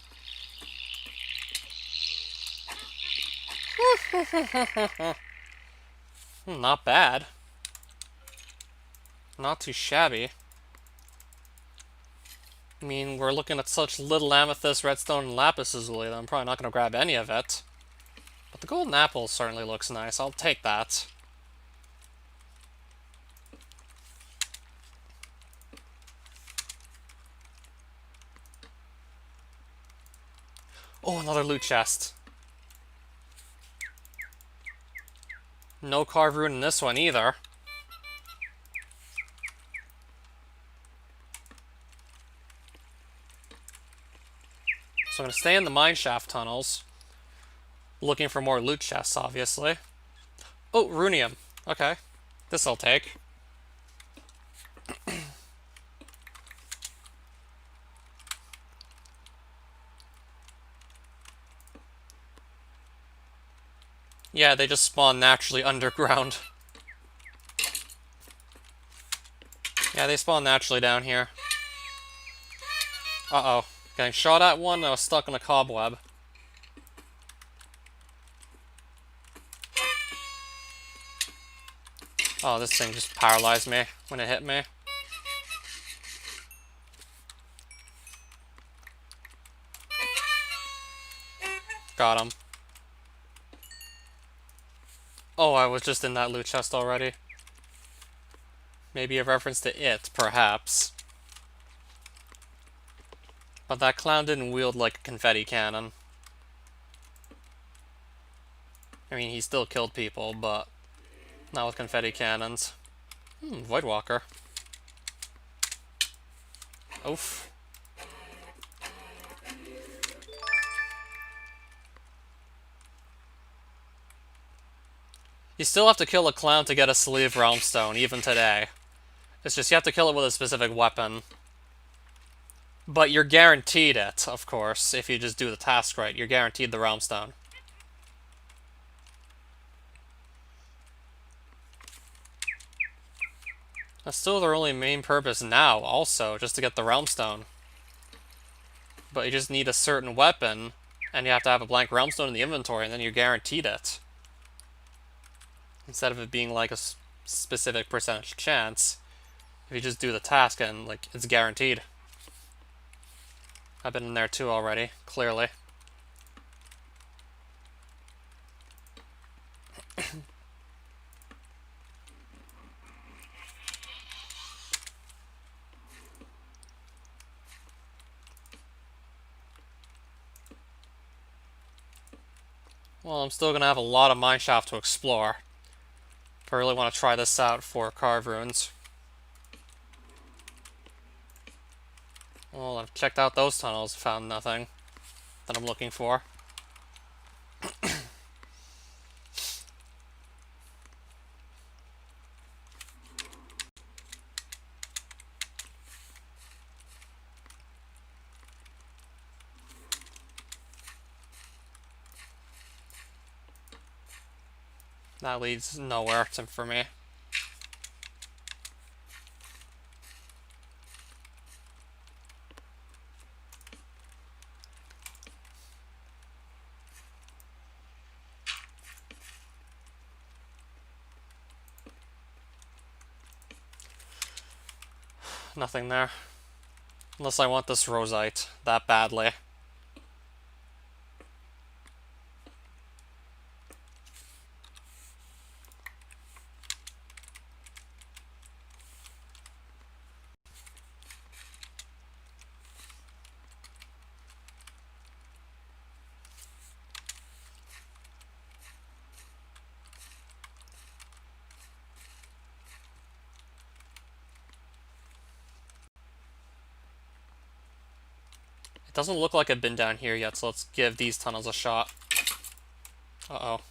Not bad. Not too shabby. I mean, we're looking at such little amethyst, redstone, and lapis lazuli that I'm probably not going to grab any of it. But the golden apple certainly looks nice. I'll take that. Oh, another loot chest. No carved rune in this one either. So I'm going to stay in the mineshaft tunnels. Looking for more loot chests, obviously. Oh, runium. Okay. This I'll take. Yeah, they just spawn naturally underground. Yeah, they spawn naturally down here. Uh-oh. Getting shot at one, and I was stuck in a cobweb. Oh, this thing just paralyzed me when it hit me. Got him. Oh, I was just in that loot chest already. Maybe a reference to it, perhaps. But that clown didn't wield like a confetti cannon. I mean, he still killed people, but not with confetti cannons. Voidwalker. Oof. You still have to kill a clown to get a Sleeve Realm Stone, even today. It's just you have to kill it with a specific weapon. But you're guaranteed it, of course, if you just do the task right. You're guaranteed the Realm Stone. That's still their only main purpose now, also, just to get the Realm Stone. But you just need a certain weapon, and you have to have a blank Realm Stone in the inventory, and then you're guaranteed it. Instead of it being like a specific percentage chance, if you just do the task and, like, it's guaranteed. I've been in there too already, clearly. Well, I'm still going to have a lot of mineshaft to explore. If I really want to try this out for Carve Runes. Well, I've checked out those tunnels, found nothing that I'm looking for. That leads nowhere for me. Nothing there. Unless I want this Rosite that badly. It doesn't look like I've been down here yet, so let's give these tunnels a shot. Uh-oh.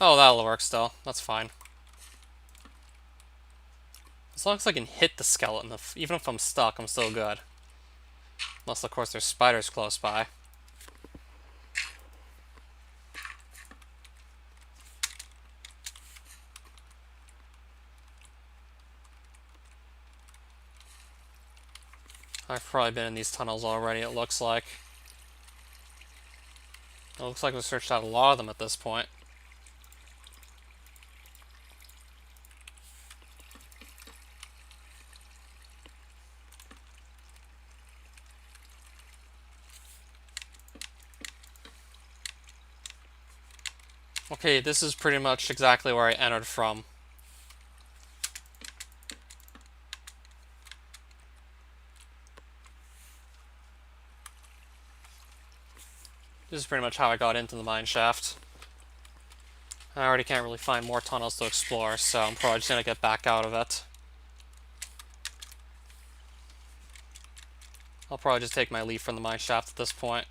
Oh, that'll work still. That's fine. As long as I can hit the skeleton, even if I'm stuck, I'm still good. Unless, of course, there's spiders close by. I've probably been in these tunnels already, it looks like. It looks like we've searched out a lot of them at this point. Okay, this is pretty much exactly where I entered from. This is pretty much how I got into the mine shaft. I already can't really find more tunnels to explore, so I'm probably just gonna get back out of it. I'll probably just take my leave from the mine shaft at this point.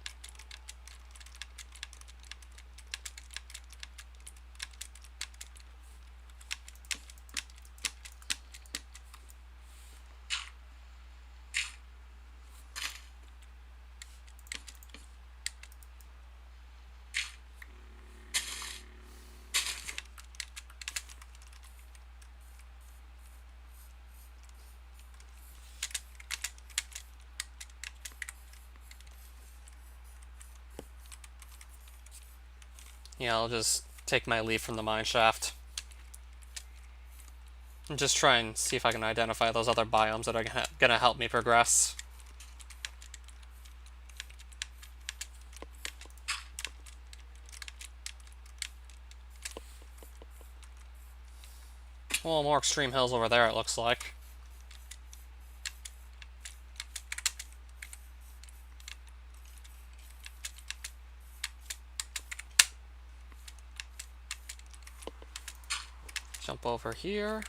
Yeah, I'll just take my leave from the mine shaft. And just try and see if I can identify those other biomes that are gonna help me progress. Well, more extreme hills over there, it looks like. Jump over here.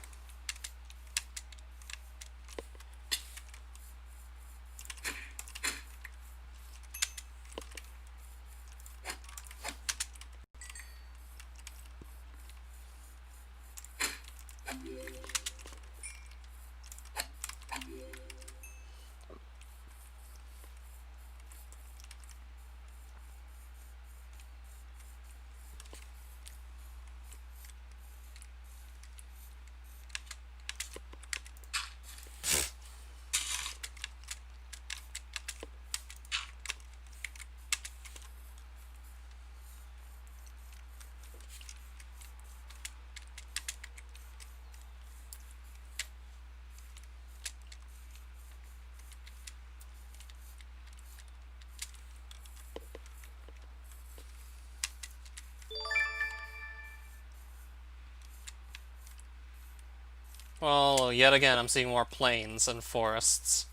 Well, yet again, I'm seeing more plains and forests.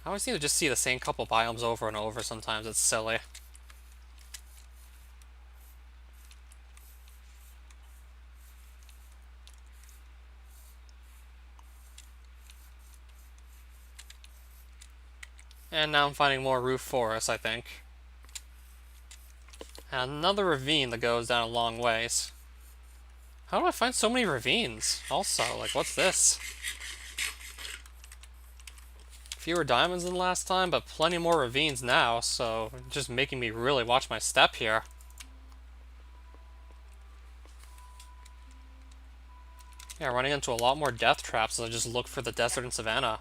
I always seem to just see the same couple biomes over and over sometimes. It's silly. And now I'm finding more roof forests, I think. And another ravine that goes down a long ways. How do I find so many ravines? Also, like, what's this? Fewer diamonds than last time, but plenty more ravines now, so just making me really watch my step here. Yeah, running into a lot more death traps as I just look for the desert and savanna.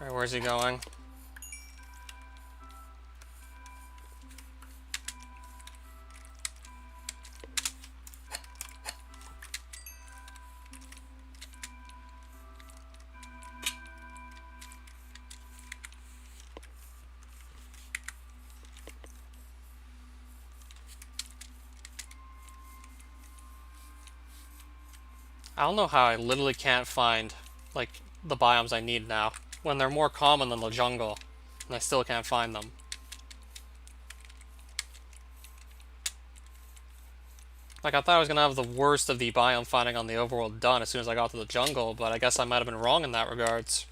Alright, where's he going? I don't know how I literally can't find, like, the biomes I need now, when they're more common than the jungle, and I still can't find them. Like, I thought I was gonna have the worst of the biome finding on the overworld done as soon as I got to the jungle, but I guess I might have been wrong in that regards.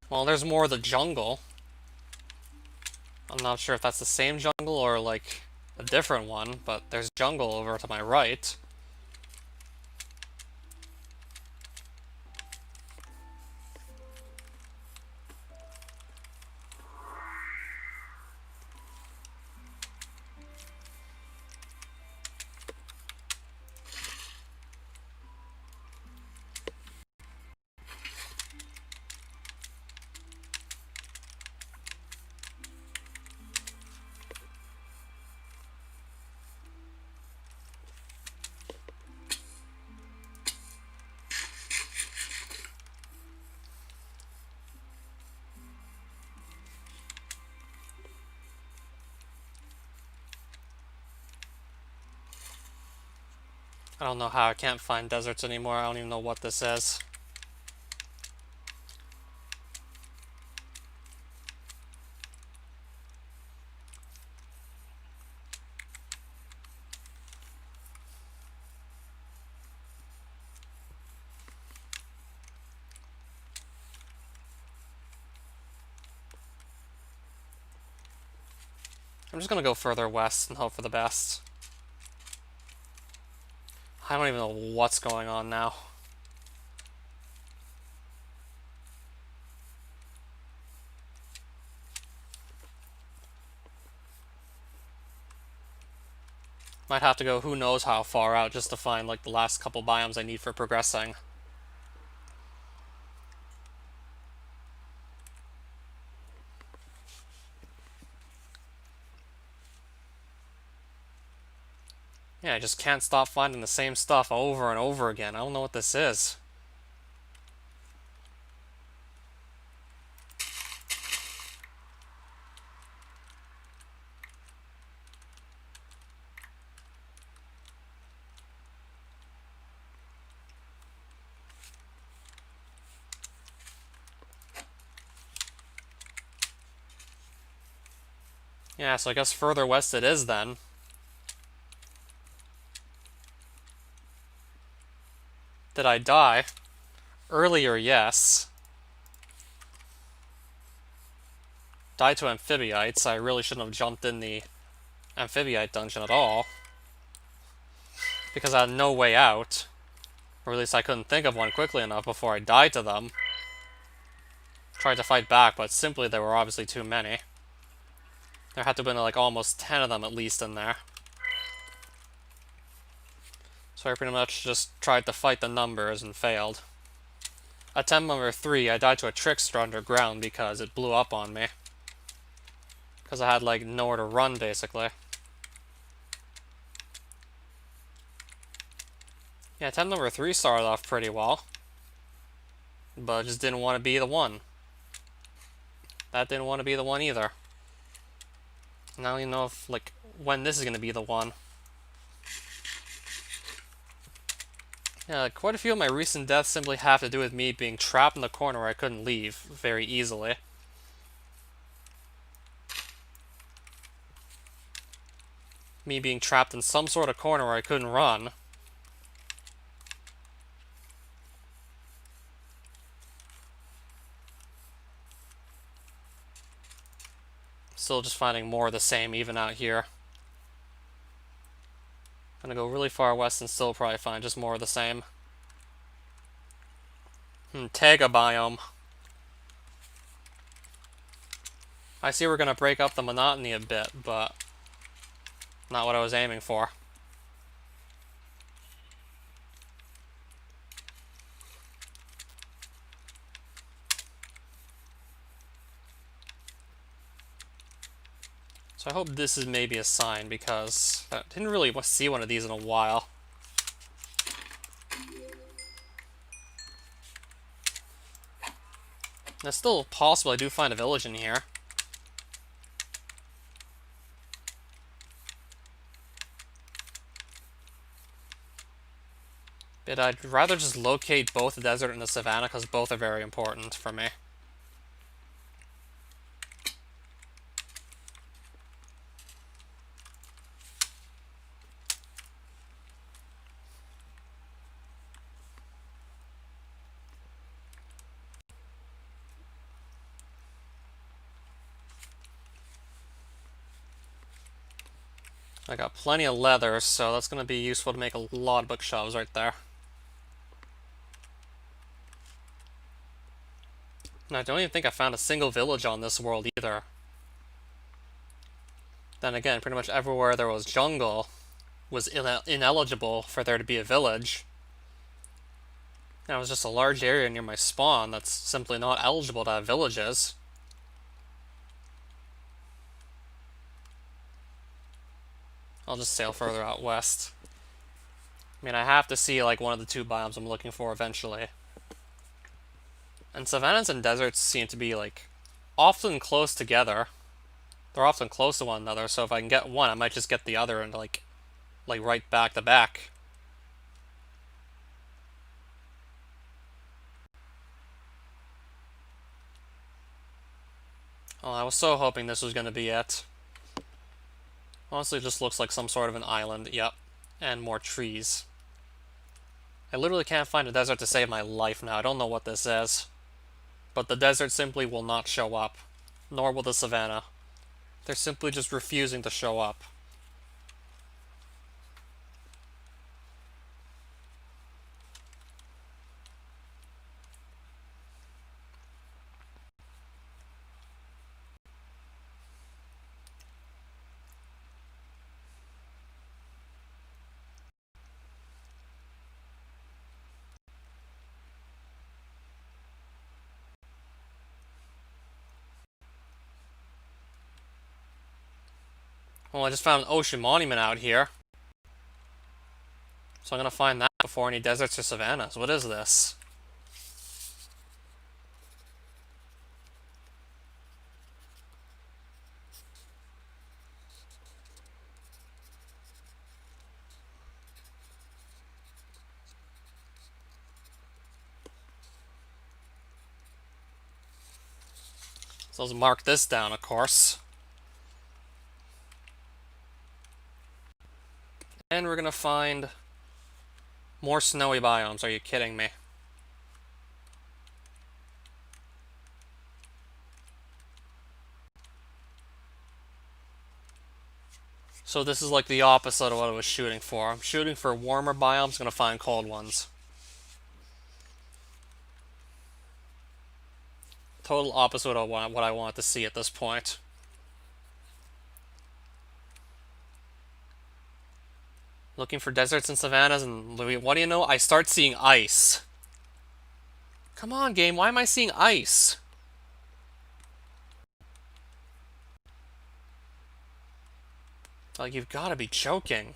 Well, there's more of the jungle. I'm not sure if that's the same jungle or, like, a different one, but there's jungle over to my right. I don't know how I can't find deserts anymore. I don't even know what this is. I'm just gonna go further west and hope for the best. I don't even know what's going on now. Might have to go who knows how far out just to find like the last couple biomes I need for progressing. Yeah, I just can't stop finding the same stuff over and over again. I don't know what this is. Yeah, so I guess further west it is then. Did I die? Earlier, yes. Died to amphibiites. I really shouldn't have jumped in the amphibiite dungeon at all. Because I had no way out. Or at least I couldn't think of one quickly enough before I died to them. Tried to fight back, but simply there were obviously too many. There had to have been like almost 10 of them at least in there. So I pretty much just tried to fight the numbers and failed. Attempt number 3, I died to a trickster underground because it blew up on me. Because I had like nowhere to run basically. Yeah, attempt number 3 started off pretty well. But I just didn't want to be the one. That didn't want to be the one either. And I don't even know if, like, when this is going to be the one. Yeah, quite a few of my recent deaths simply have to do with me being trapped in the corner where I couldn't leave very easily. Me being trapped in some sort of corner where I couldn't run. Still just finding more of the same even out here. Gonna go really far west and still probably find just more of the same. Taiga biome. I see we're gonna break up the monotony a bit, but not what I was aiming for. So I hope this is maybe a sign, because I didn't really see one of these in a while. And it's still possible I do find a village in here. But I'd rather just locate both the desert and the savannah, because both are very important for me. I got plenty of leather, so that's going to be useful to make a lot of bookshelves right there. And I don't even think I found a single village on this world either. Then again, pretty much everywhere there was jungle was ineligible for there to be a village. And it was just a large area near my spawn that's simply not eligible to have villages. I'll just sail further out west. I mean, I have to see like one of the two biomes I'm looking for eventually. And savannas and deserts seem to be like often close together. They're often close to one another, so if I can get one, I might just get the other and like right back to back. Oh, I was so hoping this was going to be it. Honestly, it just looks like some sort of an island. Yep. And more trees. I literally can't find a desert to save my life now. I don't know what this is. But the desert simply will not show up. Nor will the savannah. They're simply just refusing to show up. Well, I just found an ocean monument out here. So I'm gonna find that before any deserts or savannas. What is this? So let's mark this down, of course. And we're gonna find more snowy biomes. Are you kidding me? So this is like the opposite of what I was shooting for. I'm shooting for warmer biomes, gonna find cold ones. Total opposite of what I want to see at this point. Looking for deserts and savannas, and what do you know? I start seeing ice. Come on, game, why am I seeing ice? Like, you've got to be joking.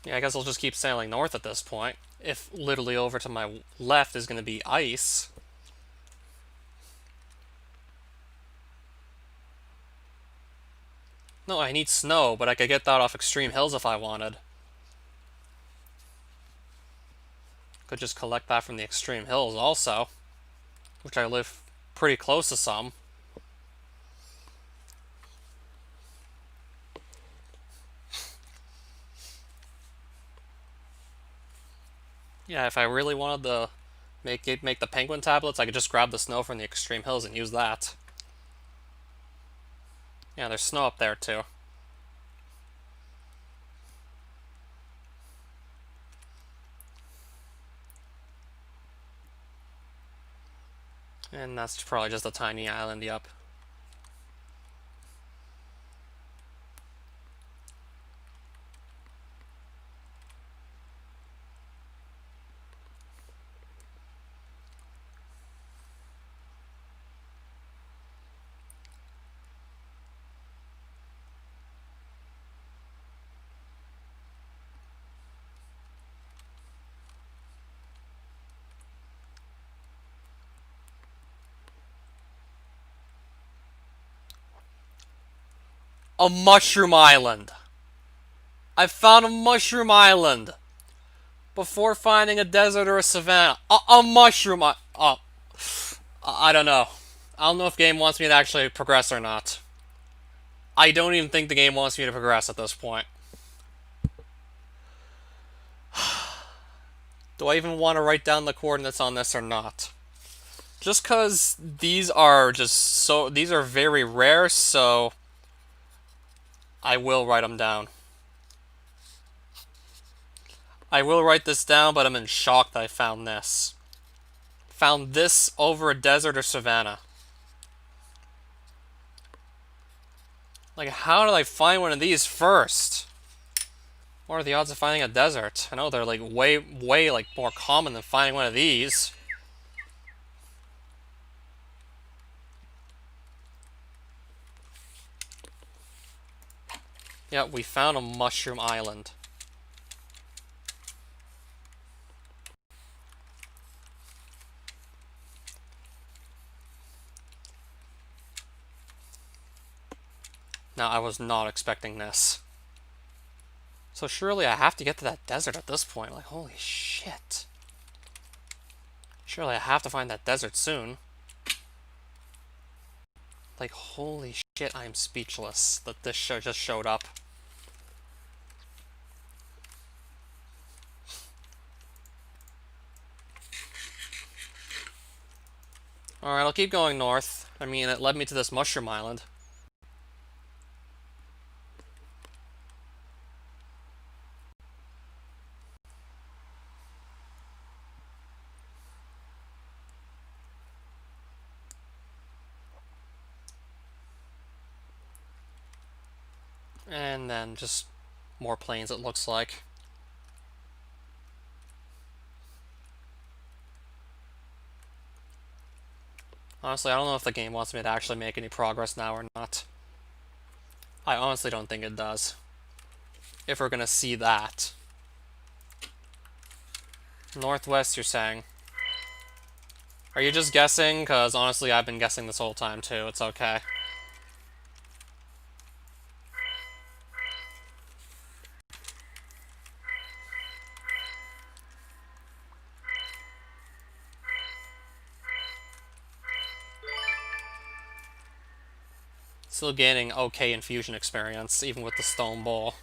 Yeah, I guess I'll just keep sailing north at this point. If literally over to my left is going to be ice. No, I need snow, but I could get that off extreme hills if I wanted. Could just collect that from the extreme hills also, which I live pretty close to some. Yeah, if I really wanted to make the penguin tablets, I could just grab the snow from the extreme hills and use that. Yeah, there's snow up there too. And that's probably just a tiny island, yep. A mushroom island! I found a mushroom island! Before finding a desert or a savanna. A mushroom I don't know. I don't know if game wants me to actually progress or not. I don't even think the game wants me to progress at this point. Do I even want to write down the coordinates on this or not? Just because these are these are very rare, so I will write them down. I will write this down, but I'm in shock that I found this. Found this over a desert or savanna. Like, how did I find one of these first? What are the odds of finding a desert? I know they're like way like more common than finding one of these. Yeah, we found a mushroom island. Now, I was not expecting this. So surely I have to get to that desert at this point. Like, holy shit. Surely I have to find that desert soon. Like, holy shit, I'm speechless that this show just showed up. Alright, I'll keep going north. I mean, it led me to this mushroom island. And then just more plains, it looks like. Honestly, I don't know if the game wants me to actually make any progress now or not. I honestly don't think it does. If we're gonna see that. Northwest, you're saying? Are you just guessing? Because honestly, I've been guessing this whole time too. It's okay. Still gaining okay infusion experience, even with the stone bowl.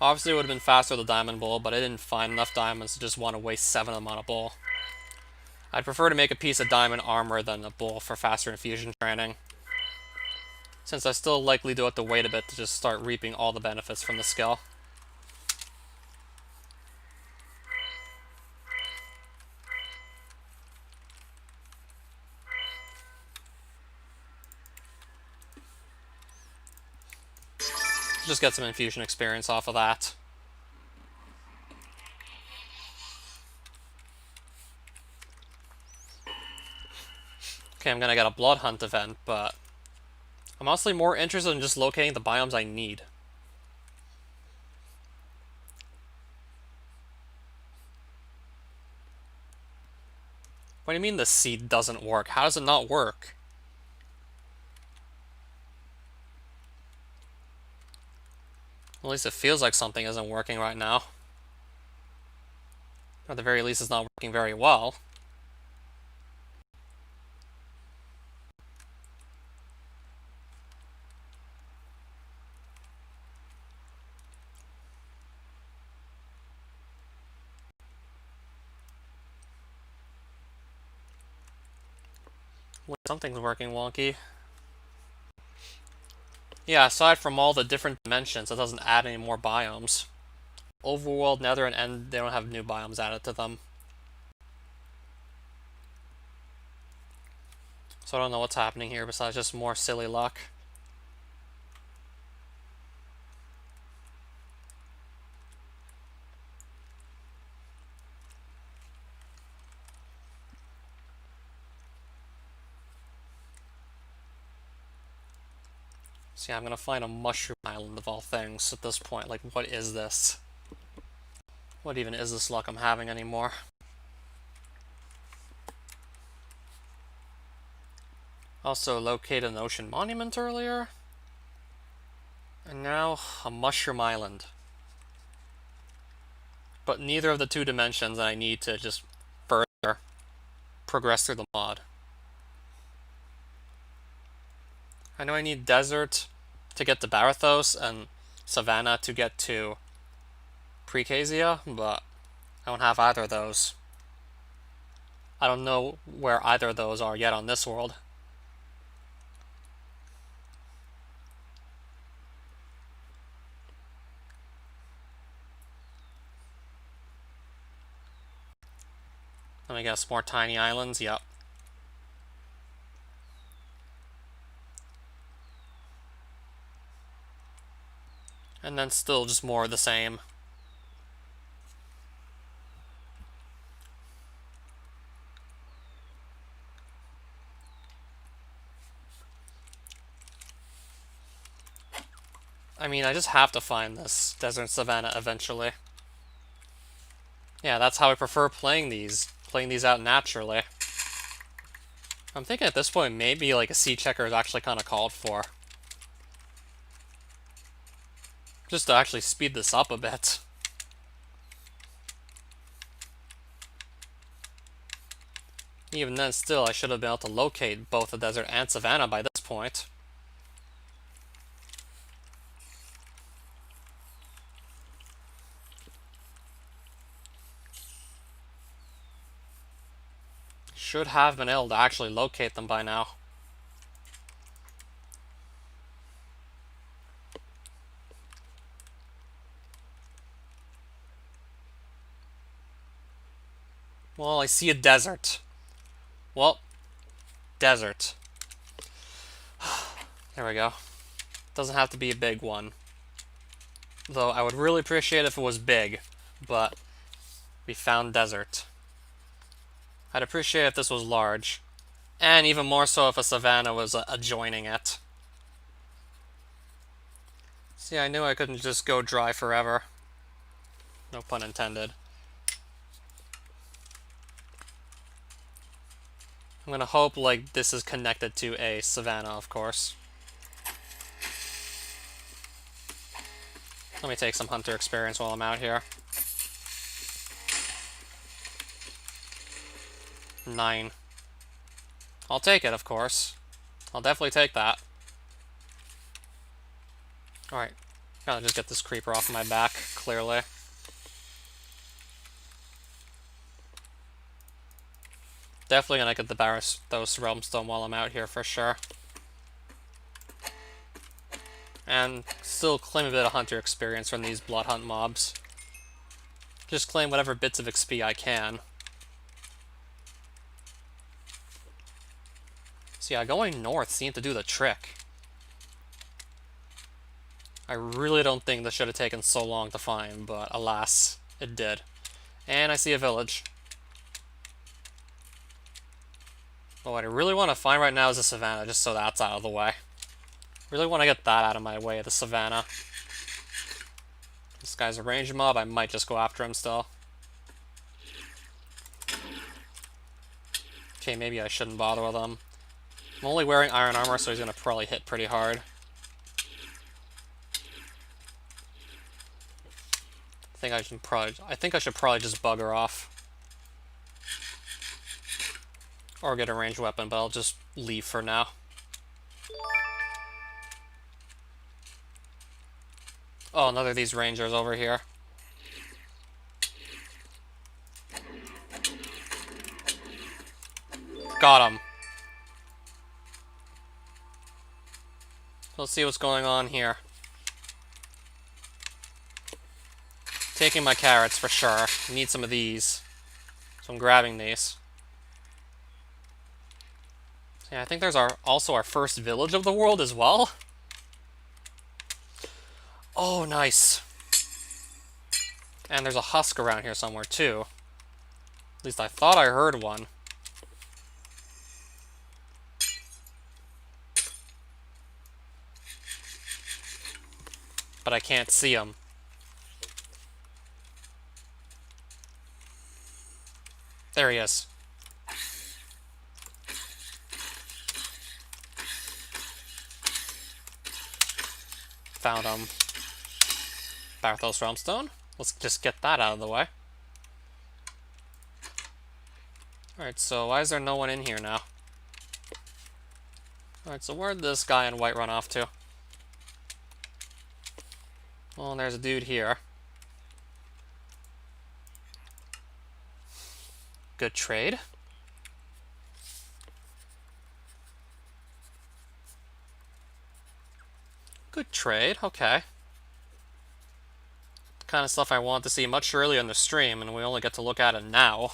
Obviously, it would have been faster with the diamond bowl, but I didn't find enough diamonds to just want to waste 7 of them on a bowl. I'd prefer to make a piece of diamond armor than a bowl for faster infusion training, since I still likely do have to wait a bit to just start reaping all the benefits from the skill. Just get some infusion experience off of that. Okay, I'm gonna get a blood hunt event, but I'm honestly more interested in just locating the biomes I need. What do you mean the seed doesn't work? How does it not work? At least it feels like something isn't working right now. Or at the very least, it's not working very well. Something's working wonky. Yeah, aside from all the different dimensions, it doesn't add any more biomes. Overworld, Nether, and End, they don't have new biomes added to them. So I don't know what's happening here besides just more silly luck. See, I'm gonna find a mushroom island of all things at this point. Like, what is this? What even is this luck I'm having anymore? Also located an ocean monument earlier. And now a mushroom island. But neither of the 2 dimensions I need to just further progress through the mod. I know I need desert to get to Barathos and Savannah to get to Precasia, but I don't have either of those. I don't know where either of those are yet on this world. Let me guess, more tiny islands? Yep. And then still just more of the same. I mean, I just have to find this Desert Savannah eventually. Yeah, that's how I prefer playing these out naturally. I'm thinking at this point maybe like a sea checker is actually kind of called for. Just to actually speed this up a bit. Even then, still, I should have been able to locate both the desert and savanna by this point. Should have been able to actually locate them by now. Well, I see a desert. Well, desert. There we go. Doesn't have to be a big one. Though I would really appreciate if it was big, but we found desert. I'd appreciate if this was large. And even more so if a savanna was adjoining it. See, I knew I couldn't just go dry forever. No pun intended. I'm gonna hope, like, this is connected to a savanna, of course. Let me take some hunter experience while I'm out here. 9. I'll take it, of course. I'll definitely take that. Alright. Gotta just get this creeper off my back, clearly. Definitely gonna get the Barastos Realmstone while I'm out here for sure. And still claim a bit of hunter experience from these blood hunt mobs. Just claim whatever bits of XP I can. So yeah, going north seemed to do the trick. I really don't think this should have taken so long to find, but alas, it did. And I see a village. But what I really want to find right now is a savanna, just so that's out of the way. Really want to get that out of my way, the savanna. This guy's a range mob, I might just go after him still. Okay, maybe I shouldn't bother with him. I'm only wearing iron armor, so he's going to probably hit pretty hard. I think I should probably just bugger off. Or get a ranged weapon, but I'll just leave for now. Oh, another of these rangers over here. Got him. Let's see what's going on here. Taking my carrots for sure. Need some of these. So I'm grabbing these. Yeah, I think there's also our first village of the world as well. Oh, nice. And there's a husk around here somewhere too. At least I thought I heard one. But I can't see him. There he is. Found him. Barthos Realmstone. Let's just get that out of the way. Alright, so why is there no one in here now? Alright, so where'd this guy in white run off to? Well, and there's a dude here. Good trade. Good trade, okay. The kind of stuff I want to see much earlier in the stream, and we only get to look at it now.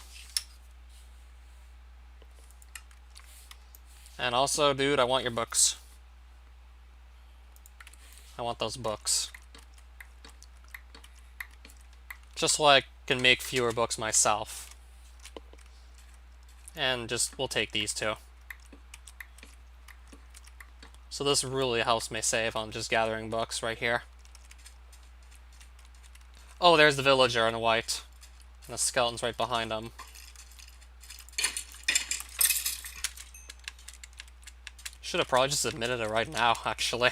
And also, dude, I want your books. I want those books. Just so I can make fewer books myself. And just, we'll take these two. So this really helps me save on just gathering books right here. Oh, there's the villager in white. And the skeleton's right behind him. Should have probably just admitted it right now, actually.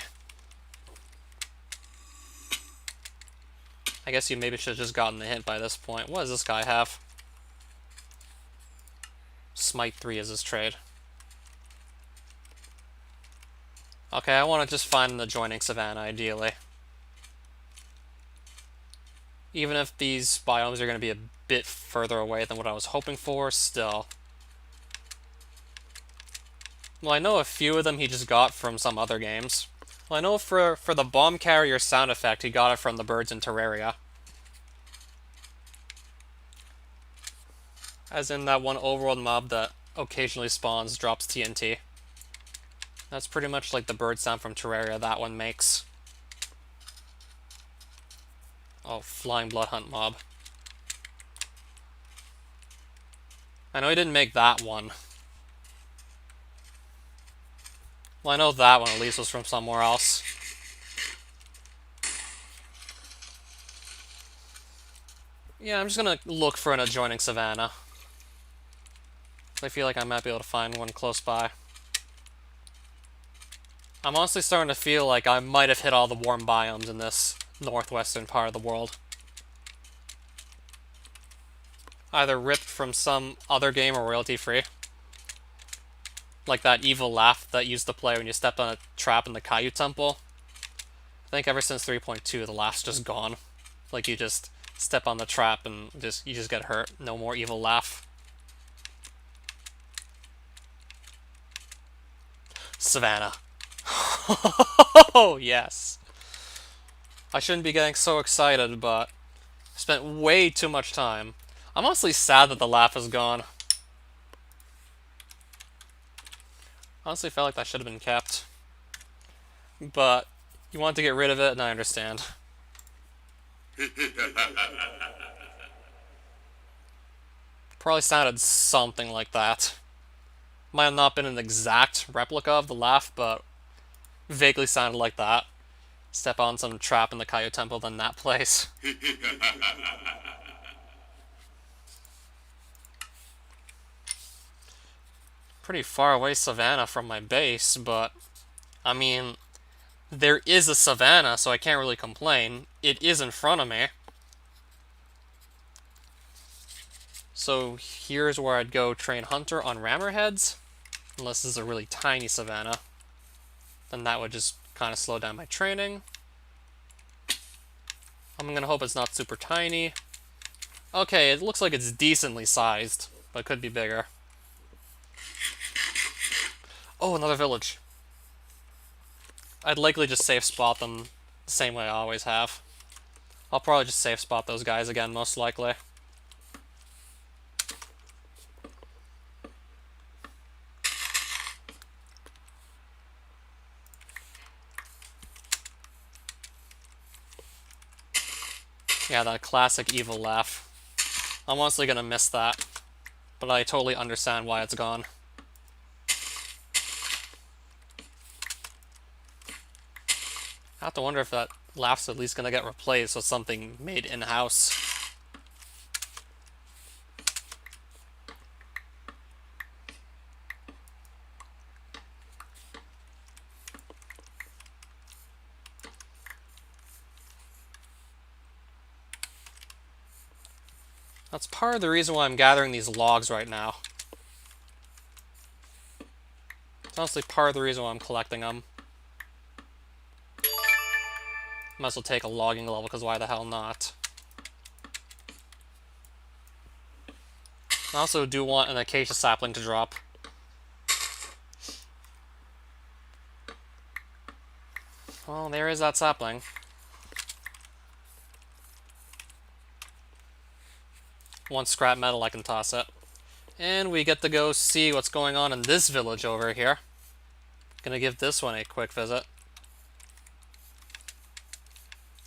I guess you maybe should have just gotten the hint by this point. What does this guy have? Smite 3 is his trade. Okay, I want to just find an adjoining savanna, ideally. Even if these biomes are going to be a bit further away than what I was hoping for, still. Well, I know a few of them he just got from some other games. Well, I know for the bomb carrier sound effect, he got it from the birds in Terraria. As in that one overworld mob that occasionally spawns, drops TNT. That's pretty much like the bird sound from Terraria that one makes. Oh, flying blood hunt mob. I know he didn't make that one. Well, I know that one at least was from somewhere else. Yeah, I'm just gonna look for an adjoining savanna. I feel like I might be able to find one close by. I'm honestly starting to feel like I might have hit all the warm biomes in this northwestern part of the world. Either ripped from some other game or royalty-free. Like that evil laugh that used to play when you stepped on a trap in the Caillou Temple. I think ever since 3.2, the laugh's just gone. Like you just step on the trap and you just get hurt. No more evil laugh. Savannah. Oh, yes. I shouldn't be getting so excited, but I spent way too much time. I'm honestly sad that the laugh is gone. Honestly felt like that should have been kept. But you want to get rid of it, and I understand. Probably sounded something like that. Might have not been an exact replica of the laugh, but vaguely sounded like that. Step on some trap in the Caillou Temple, then that place. Pretty far away savanna from my base, but I mean, there is a savanna, so I can't really complain. It is in front of me. So here's where I'd go train Hunter on Rammerheads. Unless this is a really tiny savanna. Then that would just kind of slow down my training. I'm gonna hope it's not super tiny. Okay, it looks like it's decently sized, but it could be bigger. Oh, another village. I'd likely just safe spot them the same way I always have. I'll probably just safe spot those guys again, most likely. Yeah, that classic evil laugh. I'm honestly gonna miss that, but I totally understand why it's gone. I have to wonder if that laugh's at least gonna get replaced with something made in-house. That's part of the reason why I'm gathering these logs right now. It's honestly part of the reason why I'm collecting them. Might as well take a logging level, because why the hell not? I also do want an acacia sapling to drop. Well, there is that sapling. One scrap metal, I can toss it. And we get to go see what's going on in this village over here. Gonna give this one a quick visit.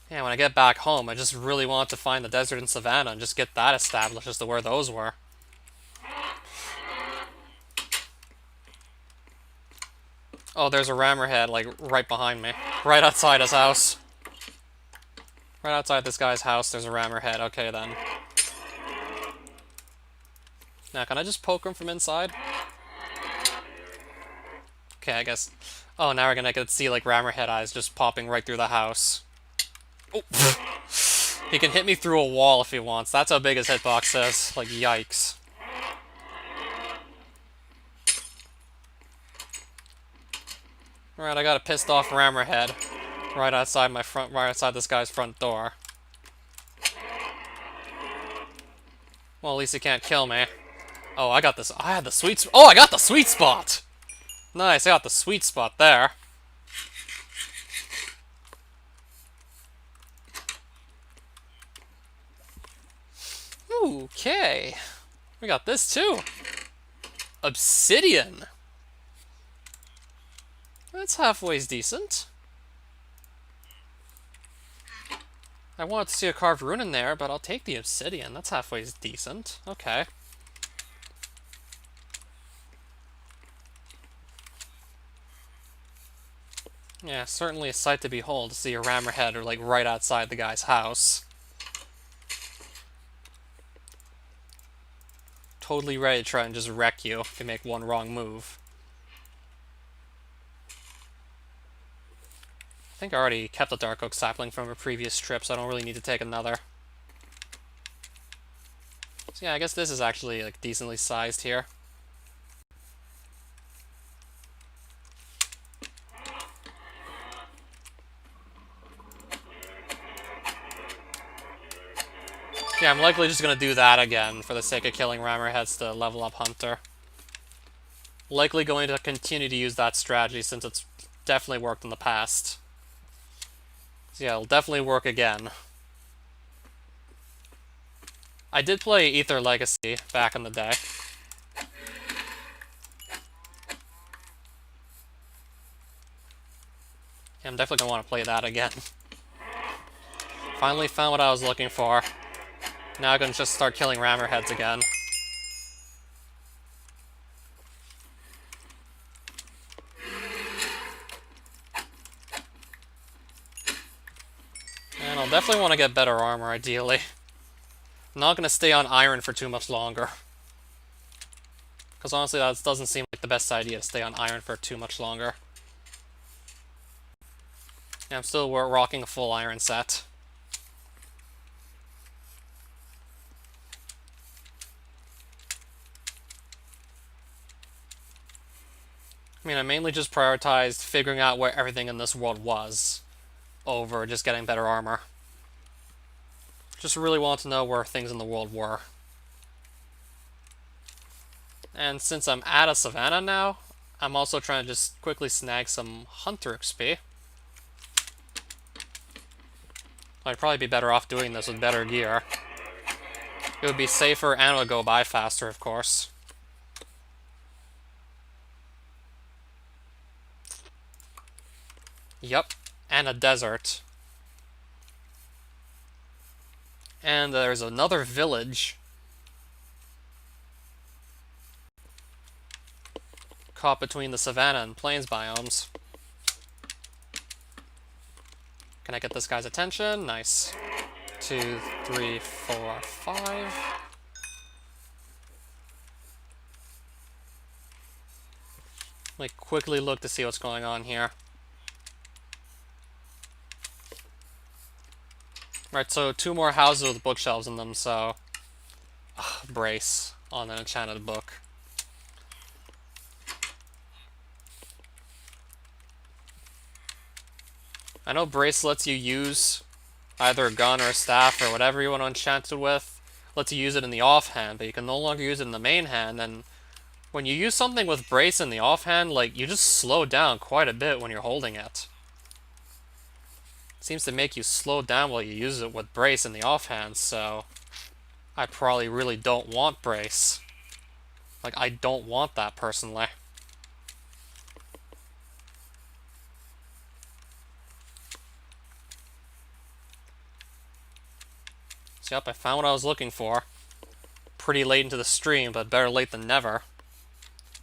Yeah, when I get back home, I just really want to find the desert and savanna and just get that established as to where those were. Oh, there's a rammerhead, like, right behind me. Right outside his house. Right outside this guy's house, there's a rammerhead. Okay, then. Now, can I just poke him from inside? Okay, I guess... Oh, now we're gonna get to see, like, Rammerhead eyes just popping right through the house. Oh! He can hit me through a wall if he wants. That's how big his hitbox is. Like, yikes. Alright, I got a pissed off Rammerhead right outside this guy's front door. Well, at least he can't kill me. Oh, I got this. I had the sweet... Oh, I got the sweet spot! Nice, I got the sweet spot there. Okay. We got this too. Obsidian. That's halfway decent. I wanted to see a carved rune in there, but I'll take the obsidian. That's halfway decent. Okay. Yeah, certainly a sight to behold to see a Rammerhead like right outside the guy's house. Totally ready to try and just wreck you if you make one wrong move. I think I already kept a Dark Oak sapling from a previous trip, so I don't really need to take another. So yeah, I guess this is actually like decently sized here. Yeah, I'm likely just gonna do that again for the sake of killing Rammerheads to level up Hunter. Likely going to continue to use that strategy since it's definitely worked in the past. So yeah, it'll definitely work again. I did play Ether Legacy back in the day. Yeah, I'm definitely gonna want to play that again. Finally found what I was looking for. Now I can just start killing Rammerheads again. And I'll definitely want to get better armor, ideally. I'm not going to stay on iron for too much longer. Because honestly, that doesn't seem like the best idea to stay on iron for too much longer. Yeah, I'm still rocking a full iron set. I mean, I mainly just prioritized figuring out where everything in this world was over just getting better armor. Just really want to know where things in the world were. And since I'm at a savannah now, I'm also trying to just quickly snag some Hunter XP. I'd probably be better off doing this with better gear. It would be safer and it would go by faster, of course. Yep, and a desert. And there's another village caught between the savanna and plains biomes. Can I get this guy's attention? Nice. 2, 3, 4, 5. Like, quickly look to see what's going on here. Right, so 2 more houses with bookshelves in them, so... brace on an enchanted book. I know brace lets you use either a gun or a staff or whatever you want to enchant it with. Lets you use it in the offhand, but you can no longer use it in the main hand, and when you use something with brace in the offhand, like, you just slow down quite a bit when you're holding it. It seems to make you slow down while you use it with brace in the offhand, so I probably really don't want brace. Like, I don't want that personally. So yep, I found what I was looking for. Pretty late into the stream, but better late than never.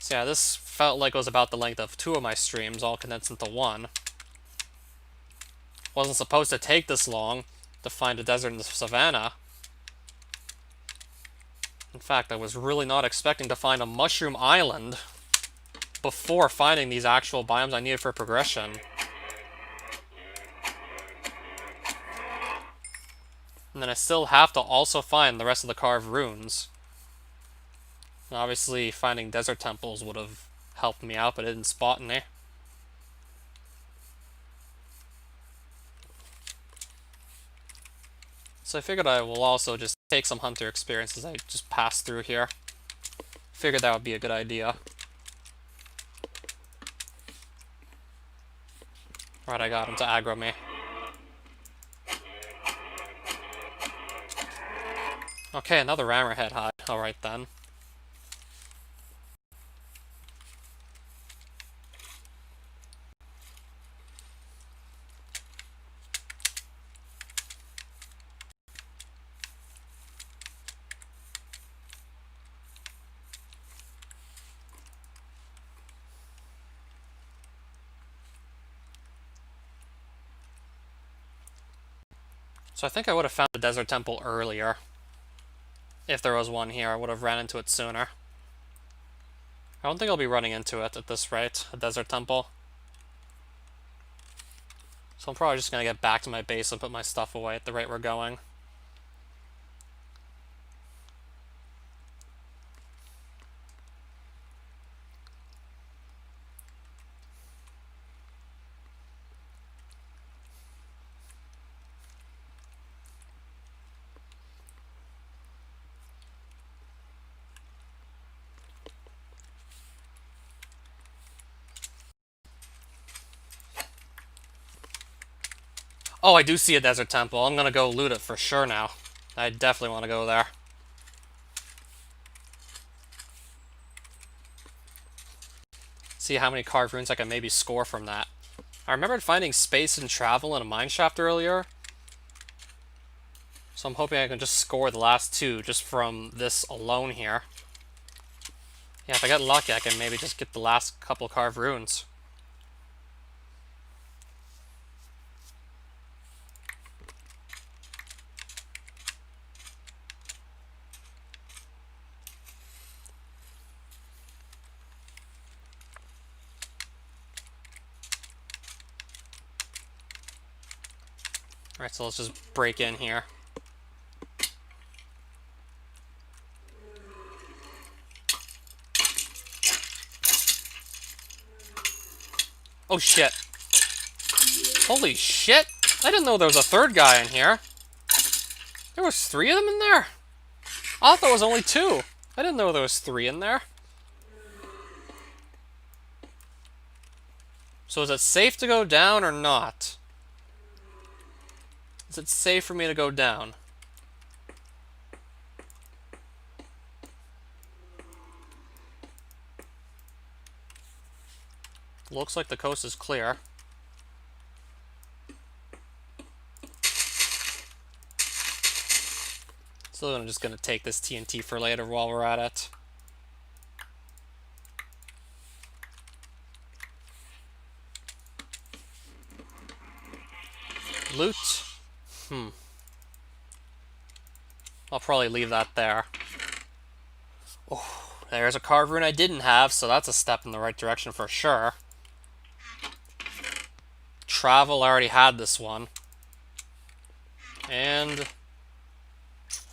So yeah, this felt like it was about the length of 2 of my streams, all condensed into 1. Wasn't supposed to take this long to find a desert in the savannah. In fact, I was really not expecting to find a mushroom island before finding these actual biomes I needed for progression. And then I still have to also find the rest of the carved runes. And obviously, finding desert temples would have helped me out, but it didn't spot any. So I figured I will also just take some hunter experience as I just pass through here. Figured that would be a good idea. Right, I got him to aggro me. Okay, another Rammerhead hide. Alright then. So I think I would have found the desert temple earlier. If there was one here, I would have ran into it sooner. I don't think I'll be running into it at this rate, a desert temple. So I'm probably just going to get back to my base and put my stuff away at the rate we're going. Oh, I do see a desert temple. I'm gonna go loot it for sure now. I definitely want to go there. See how many carved runes I can maybe score from that. I remembered finding space and travel in a mineshaft earlier. So I'm hoping I can just score the last two just from this alone here. Yeah, if I get lucky, I can maybe just get the last couple carved runes. Alright, so let's just break in here. Oh shit. Holy shit! I didn't know there was a third guy in here. There was 3 of them in there? I thought there was only 2. I didn't know there was 3 in there. So is it safe to go down or not? Is it safe for me to go down? Looks like the coast is clear. So I'm just gonna take this TNT for later while we're at it. Loot. I'll probably leave that there. Oh, there's a carved rune I didn't have, so that's a step in the right direction for sure. Travel, I already had this one. And...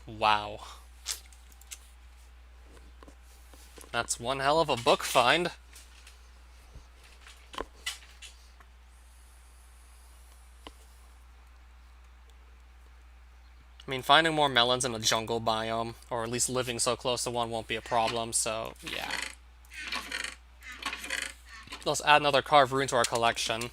wow. That's one hell of a book find. I mean, finding more melons in a jungle biome, or at least living so close to one, won't be a problem, so yeah. Let's add another carved rune to our collection.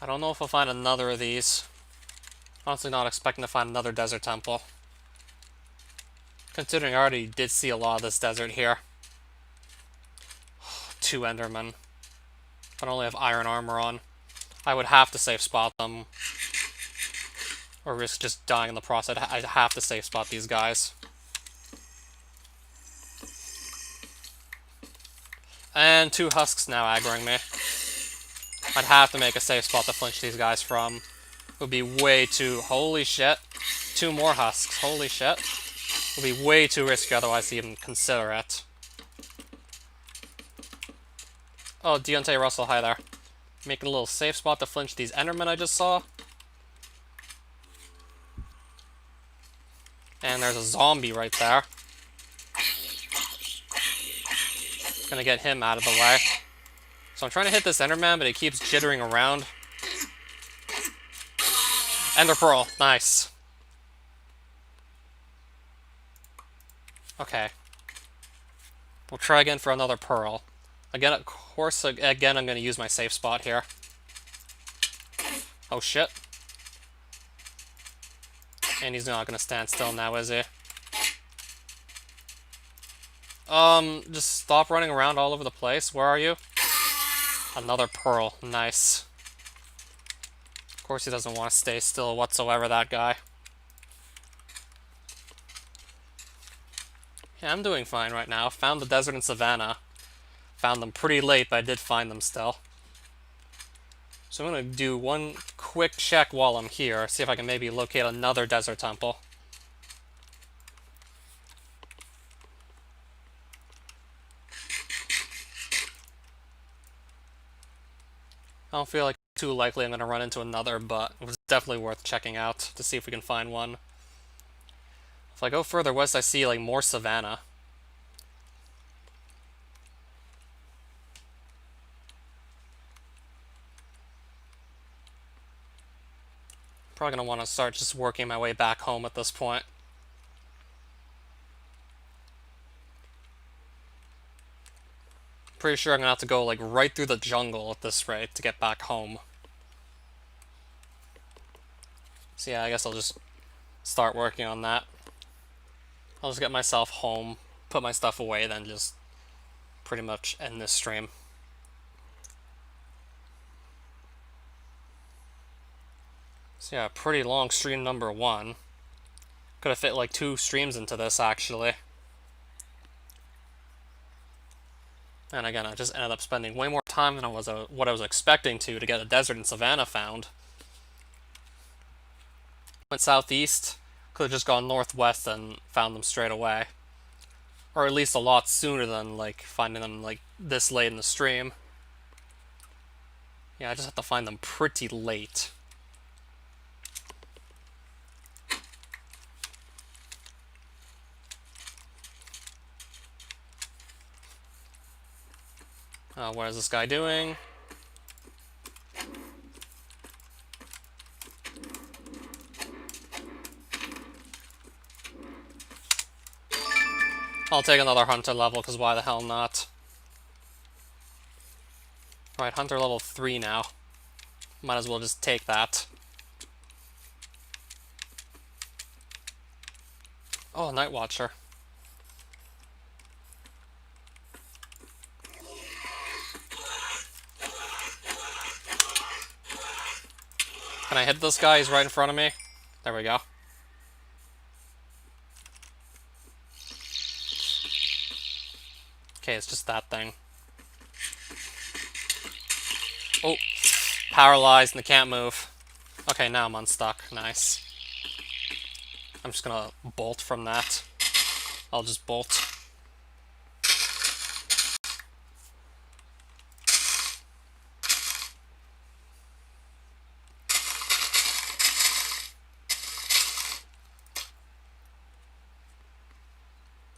I don't know if I'll find another of these. Honestly, not expecting to find another desert temple. Considering I already did see a lot of this desert here. 2 Endermen. I only have iron armor on. I would have to safe spot them. Or risk just dying in the process. I'd have to safe spot these guys. And 2 husks now aggroing me. I'd have to make a safe spot to flinch these guys from. It would be way too... Holy shit. 2 more husks. Holy shit. It would be way too risky otherwise to even consider it. Oh, Deontay Russell, hi there. Making a little safe spot to flinch these Endermen I just saw. And there's a zombie right there. Gonna get him out of the way. So I'm trying to hit this Enderman, but he keeps jittering around. Ender Pearl, nice. Okay. We'll try again for another Pearl. Again, of course, again, I'm gonna use my safe spot here. Oh shit. And he's not gonna stand still now, is he? Just stop running around all over the place. Where are you? Another Pearl. Nice. Of course he doesn't want to stay still whatsoever, that guy. Yeah, I'm doing fine right now. Found the desert and savannah. Found them pretty late, but I did find them still. So I'm going to do one quick check while I'm here. See if I can maybe locate another desert temple. I don't feel like it's too likely I'm going to run into another, but it was definitely worth checking out to see if we can find one. If I go further west, I see like more savannah. Probably going to want to start just working my way back home at this point. Pretty sure I'm going to have to go like right through the jungle at this rate to get back home. So yeah, I guess I'll just start working on that. I'll just get myself home, put my stuff away, then just pretty much end this stream. So yeah, pretty long stream number 1. Could have fit like 2 streams into this, actually. And again, I just ended up spending way more time than what I was expecting to get a desert and savannah found. Went southeast, could have just gone northwest and found them straight away. Or at least a lot sooner than like finding them like this late in the stream. Yeah, I just have to find them pretty late. What is this guy doing? I'll take another hunter level, because why the hell not? Right, hunter level 3 now. Might as well just take that. Oh, Night Watcher. Can I hit this guy? He's right in front of me. There we go. Okay, it's just that thing. Oh, paralyzed and I can't move. Okay, now I'm unstuck. Nice. I'm just gonna bolt from that. I'll just bolt.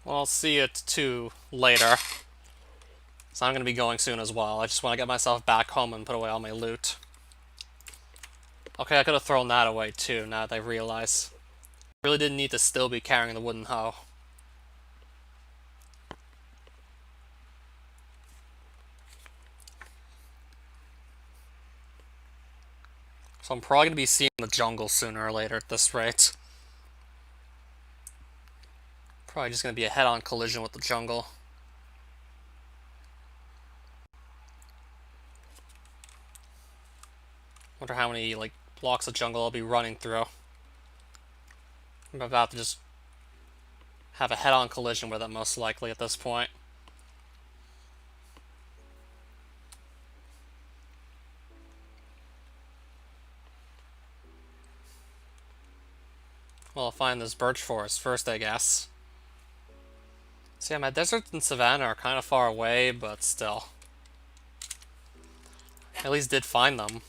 Well, I'll see it too later. So I'm going to be going soon as well. I just want to get myself back home and put away all my loot. Okay, I could have thrown that away too, now that I realize. Really didn't need to still be carrying the wooden hoe. So I'm probably going to be seeing the jungle sooner or later at this rate. Probably just going to be a head-on collision with the jungle. Wonder how many, like, blocks of jungle I'll be running through. I'm about to just have a head-on collision with it, most likely, at this point. Well, I'll find this birch forest first, I guess. So yeah, my deserts and savanna are kind of far away, but still. At least did find them.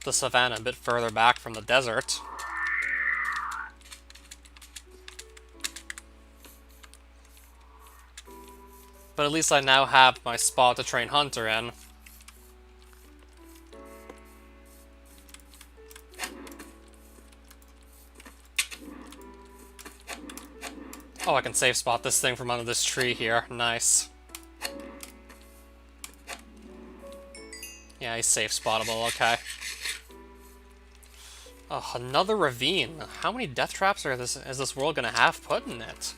The savanna a bit further back from the desert. But at least I now have my spot to train Hunter in. Oh, I can safe spot this thing from under this tree here. Nice. Yeah, he's safe spottable, okay. Oh, another ravine. How many death traps is this world gonna have put in it?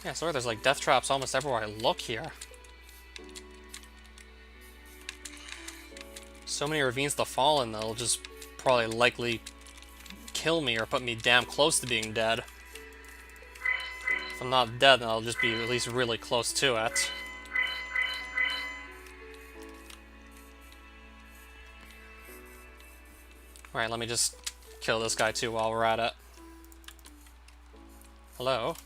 Yeah, sorry, there's like death traps almost everywhere I look here. So many ravines to fall in, they'll just probably likely kill me or put me damn close to being dead. If I'm not dead, then I'll just be at least really close to it. Alright, let me just kill this guy too while we're at it. Hello?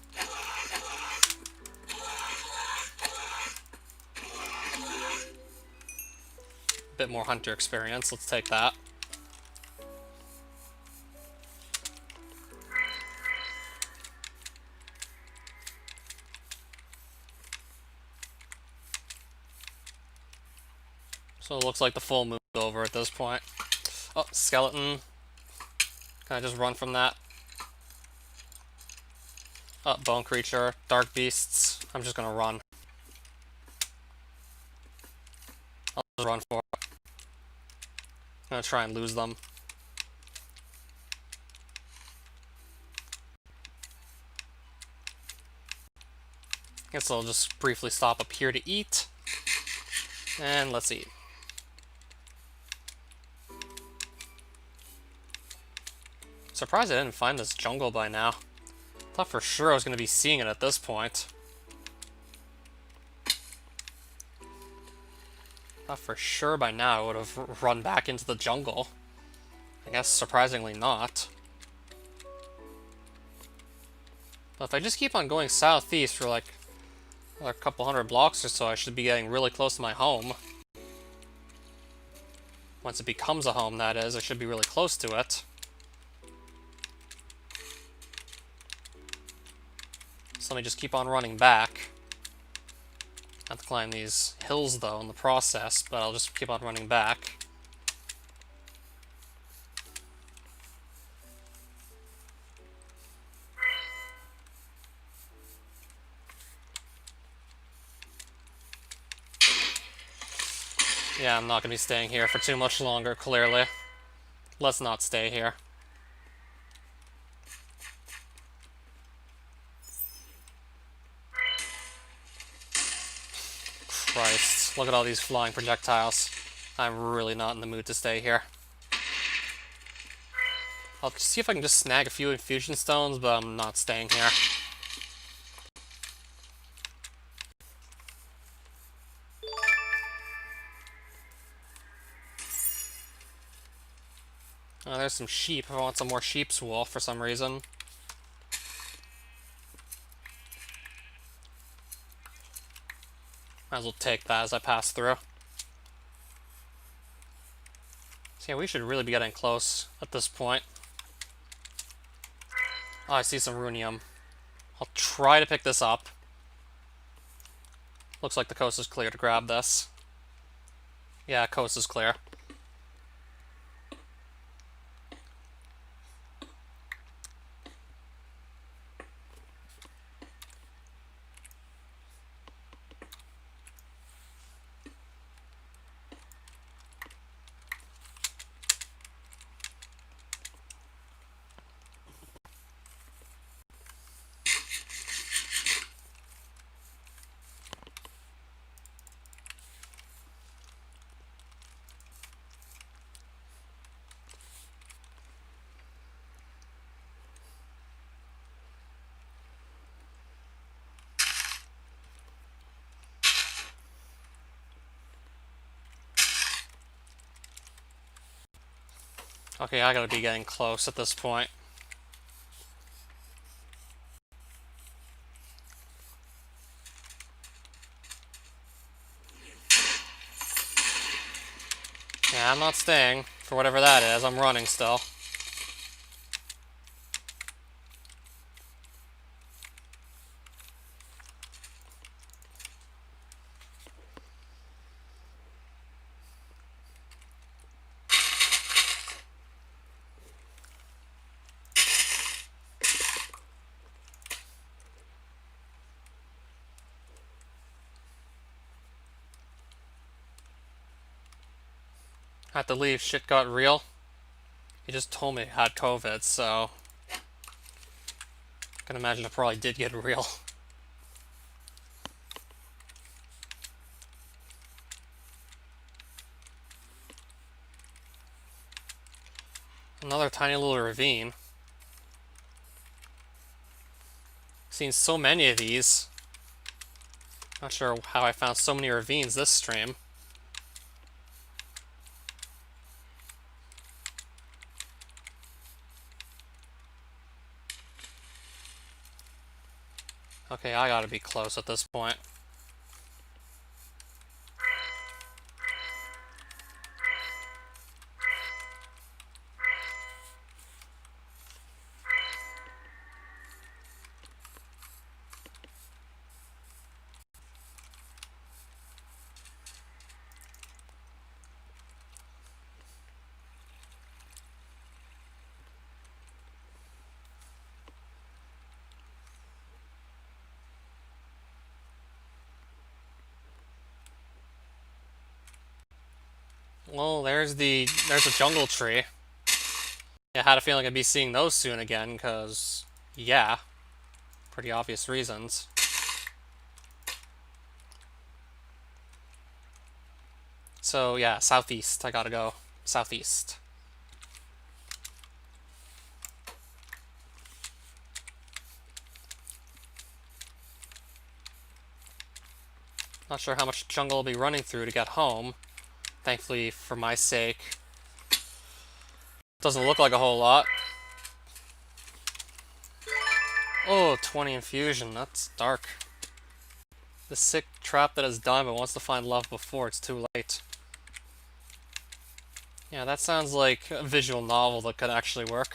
Bit more hunter experience, let's take that. So it looks like the full moon's over at this point. Oh, skeleton. Can I just run from that? Oh, bone creature, dark beasts. I'm just gonna run. I'll just run for it. I'm gonna try and lose them. Guess I'll just briefly stop up here to eat. And let's eat. Surprised I didn't find this jungle by now. Thought for sure I was going to be seeing it at this point. Thought for sure by now I would have run back into the jungle. I guess surprisingly not. But if I just keep on going southeast for like another couple hundred blocks or so, I should be getting really close to my home. Once it becomes a home, that is, I should be really close to it. So let me just keep on running back. I have to climb these hills, though, in the process, but I'll just keep on running back. Yeah, I'm not going to be staying here for too much longer, clearly. Let's not stay here. Christ, look at all these flying projectiles. I'm really not in the mood to stay here. I'll see if I can just snag a few infusion stones, but I'm not staying here. Oh, there's some sheep. I want some more sheep's wool for some reason. Might as well take that as I pass through. So yeah, we should really be getting close at this point. Oh, I see some runium. I'll try to pick this up. Looks like the coast is clear to grab this. Yeah, coast is clear. Okay, I gotta be getting close at this point. Yeah, I'm not staying for whatever that is. I'm running still. I had to leave. Shit got real. He just told me I had COVID, so I can imagine it probably did get real. Another tiny little ravine. Seen so many of these. Not sure how I found so many ravines this stream. Okay, I gotta be close at this point. Well, there's a jungle tree. Yeah, I had a feeling I'd be seeing those soon again, because, yeah, pretty obvious reasons. So, yeah, southeast. I gotta go southeast. Not sure how much jungle I'll be running through to get home. Thankfully, for my sake, doesn't look like a whole lot. Oh, 20 infusion. That's dark. The sick trap that has died but wants to find love before it's too late. Yeah, that sounds like a visual novel that could actually work.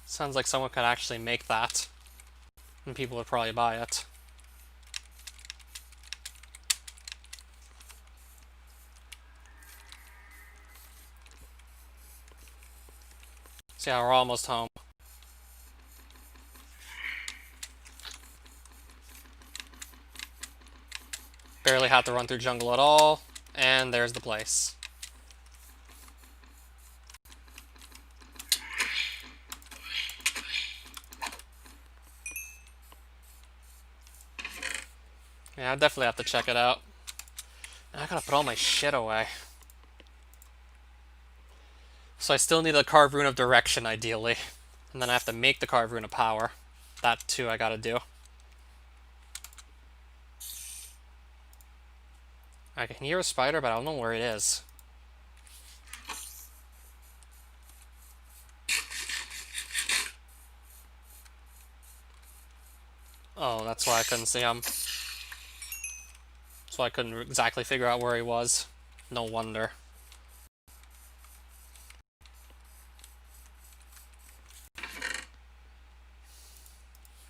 Sounds like someone could actually make that. And people would probably buy it. So yeah, we're almost home. Barely had to run through jungle at all. And there's the place. Yeah, I definitely have to check it out. I gotta put all my shit away. So I still need a carved rune of direction, ideally. And then I have to make the carved rune of power. That too I gotta do. I can hear a spider, but I don't know where it is. Oh, that's why I couldn't see him. That's why I couldn't exactly figure out where he was. No wonder.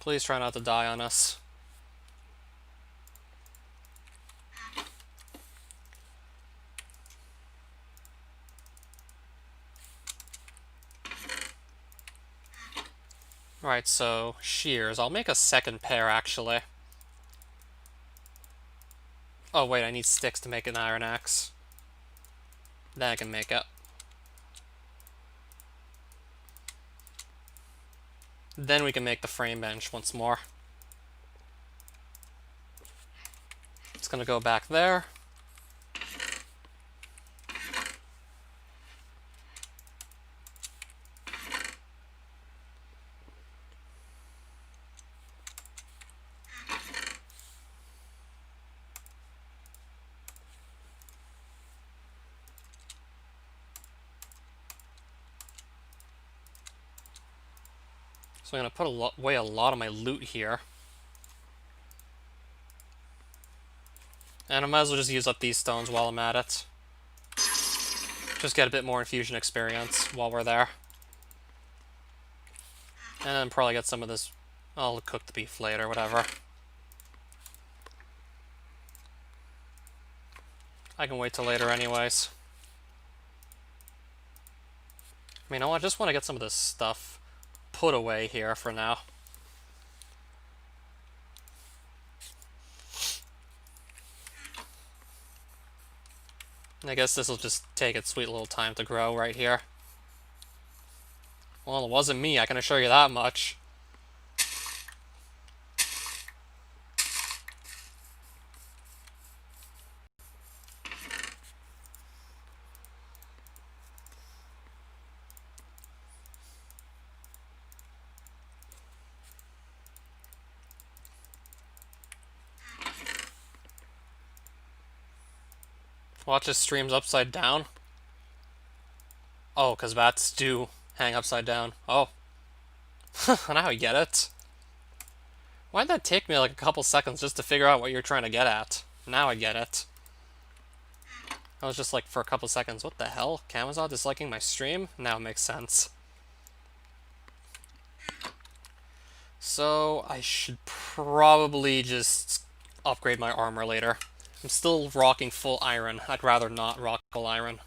Please try not to die on us. Right, so shears. I'll make a second pair, actually. Oh, wait, I need sticks to make an iron axe. Then I can make it. Then we can make the frame bench once more. It's gonna go back there. So I'm gonna put away a lot of my loot here. And I might as well just use up these stones while I'm at it. Just get a bit more infusion experience while we're there. And then probably get some of this... I'll cook the beef later, whatever. I can wait till later anyways. I mean, I just want to get some of this stuff put away here for now. And I guess this will just take its sweet little time to grow right here. Well, it wasn't me, I can assure you that much. Watch his streams upside down. Oh, because bats do hang upside down. Oh. Now I get it. Why'd that take me like a couple seconds just to figure out what you're trying to get at? Now I get it. I was just like, for a couple seconds, what the hell? Camazon disliking my stream? Now it makes sense. So, I should probably just upgrade my armor later. I'm still rocking full iron. I'd rather not rock full iron.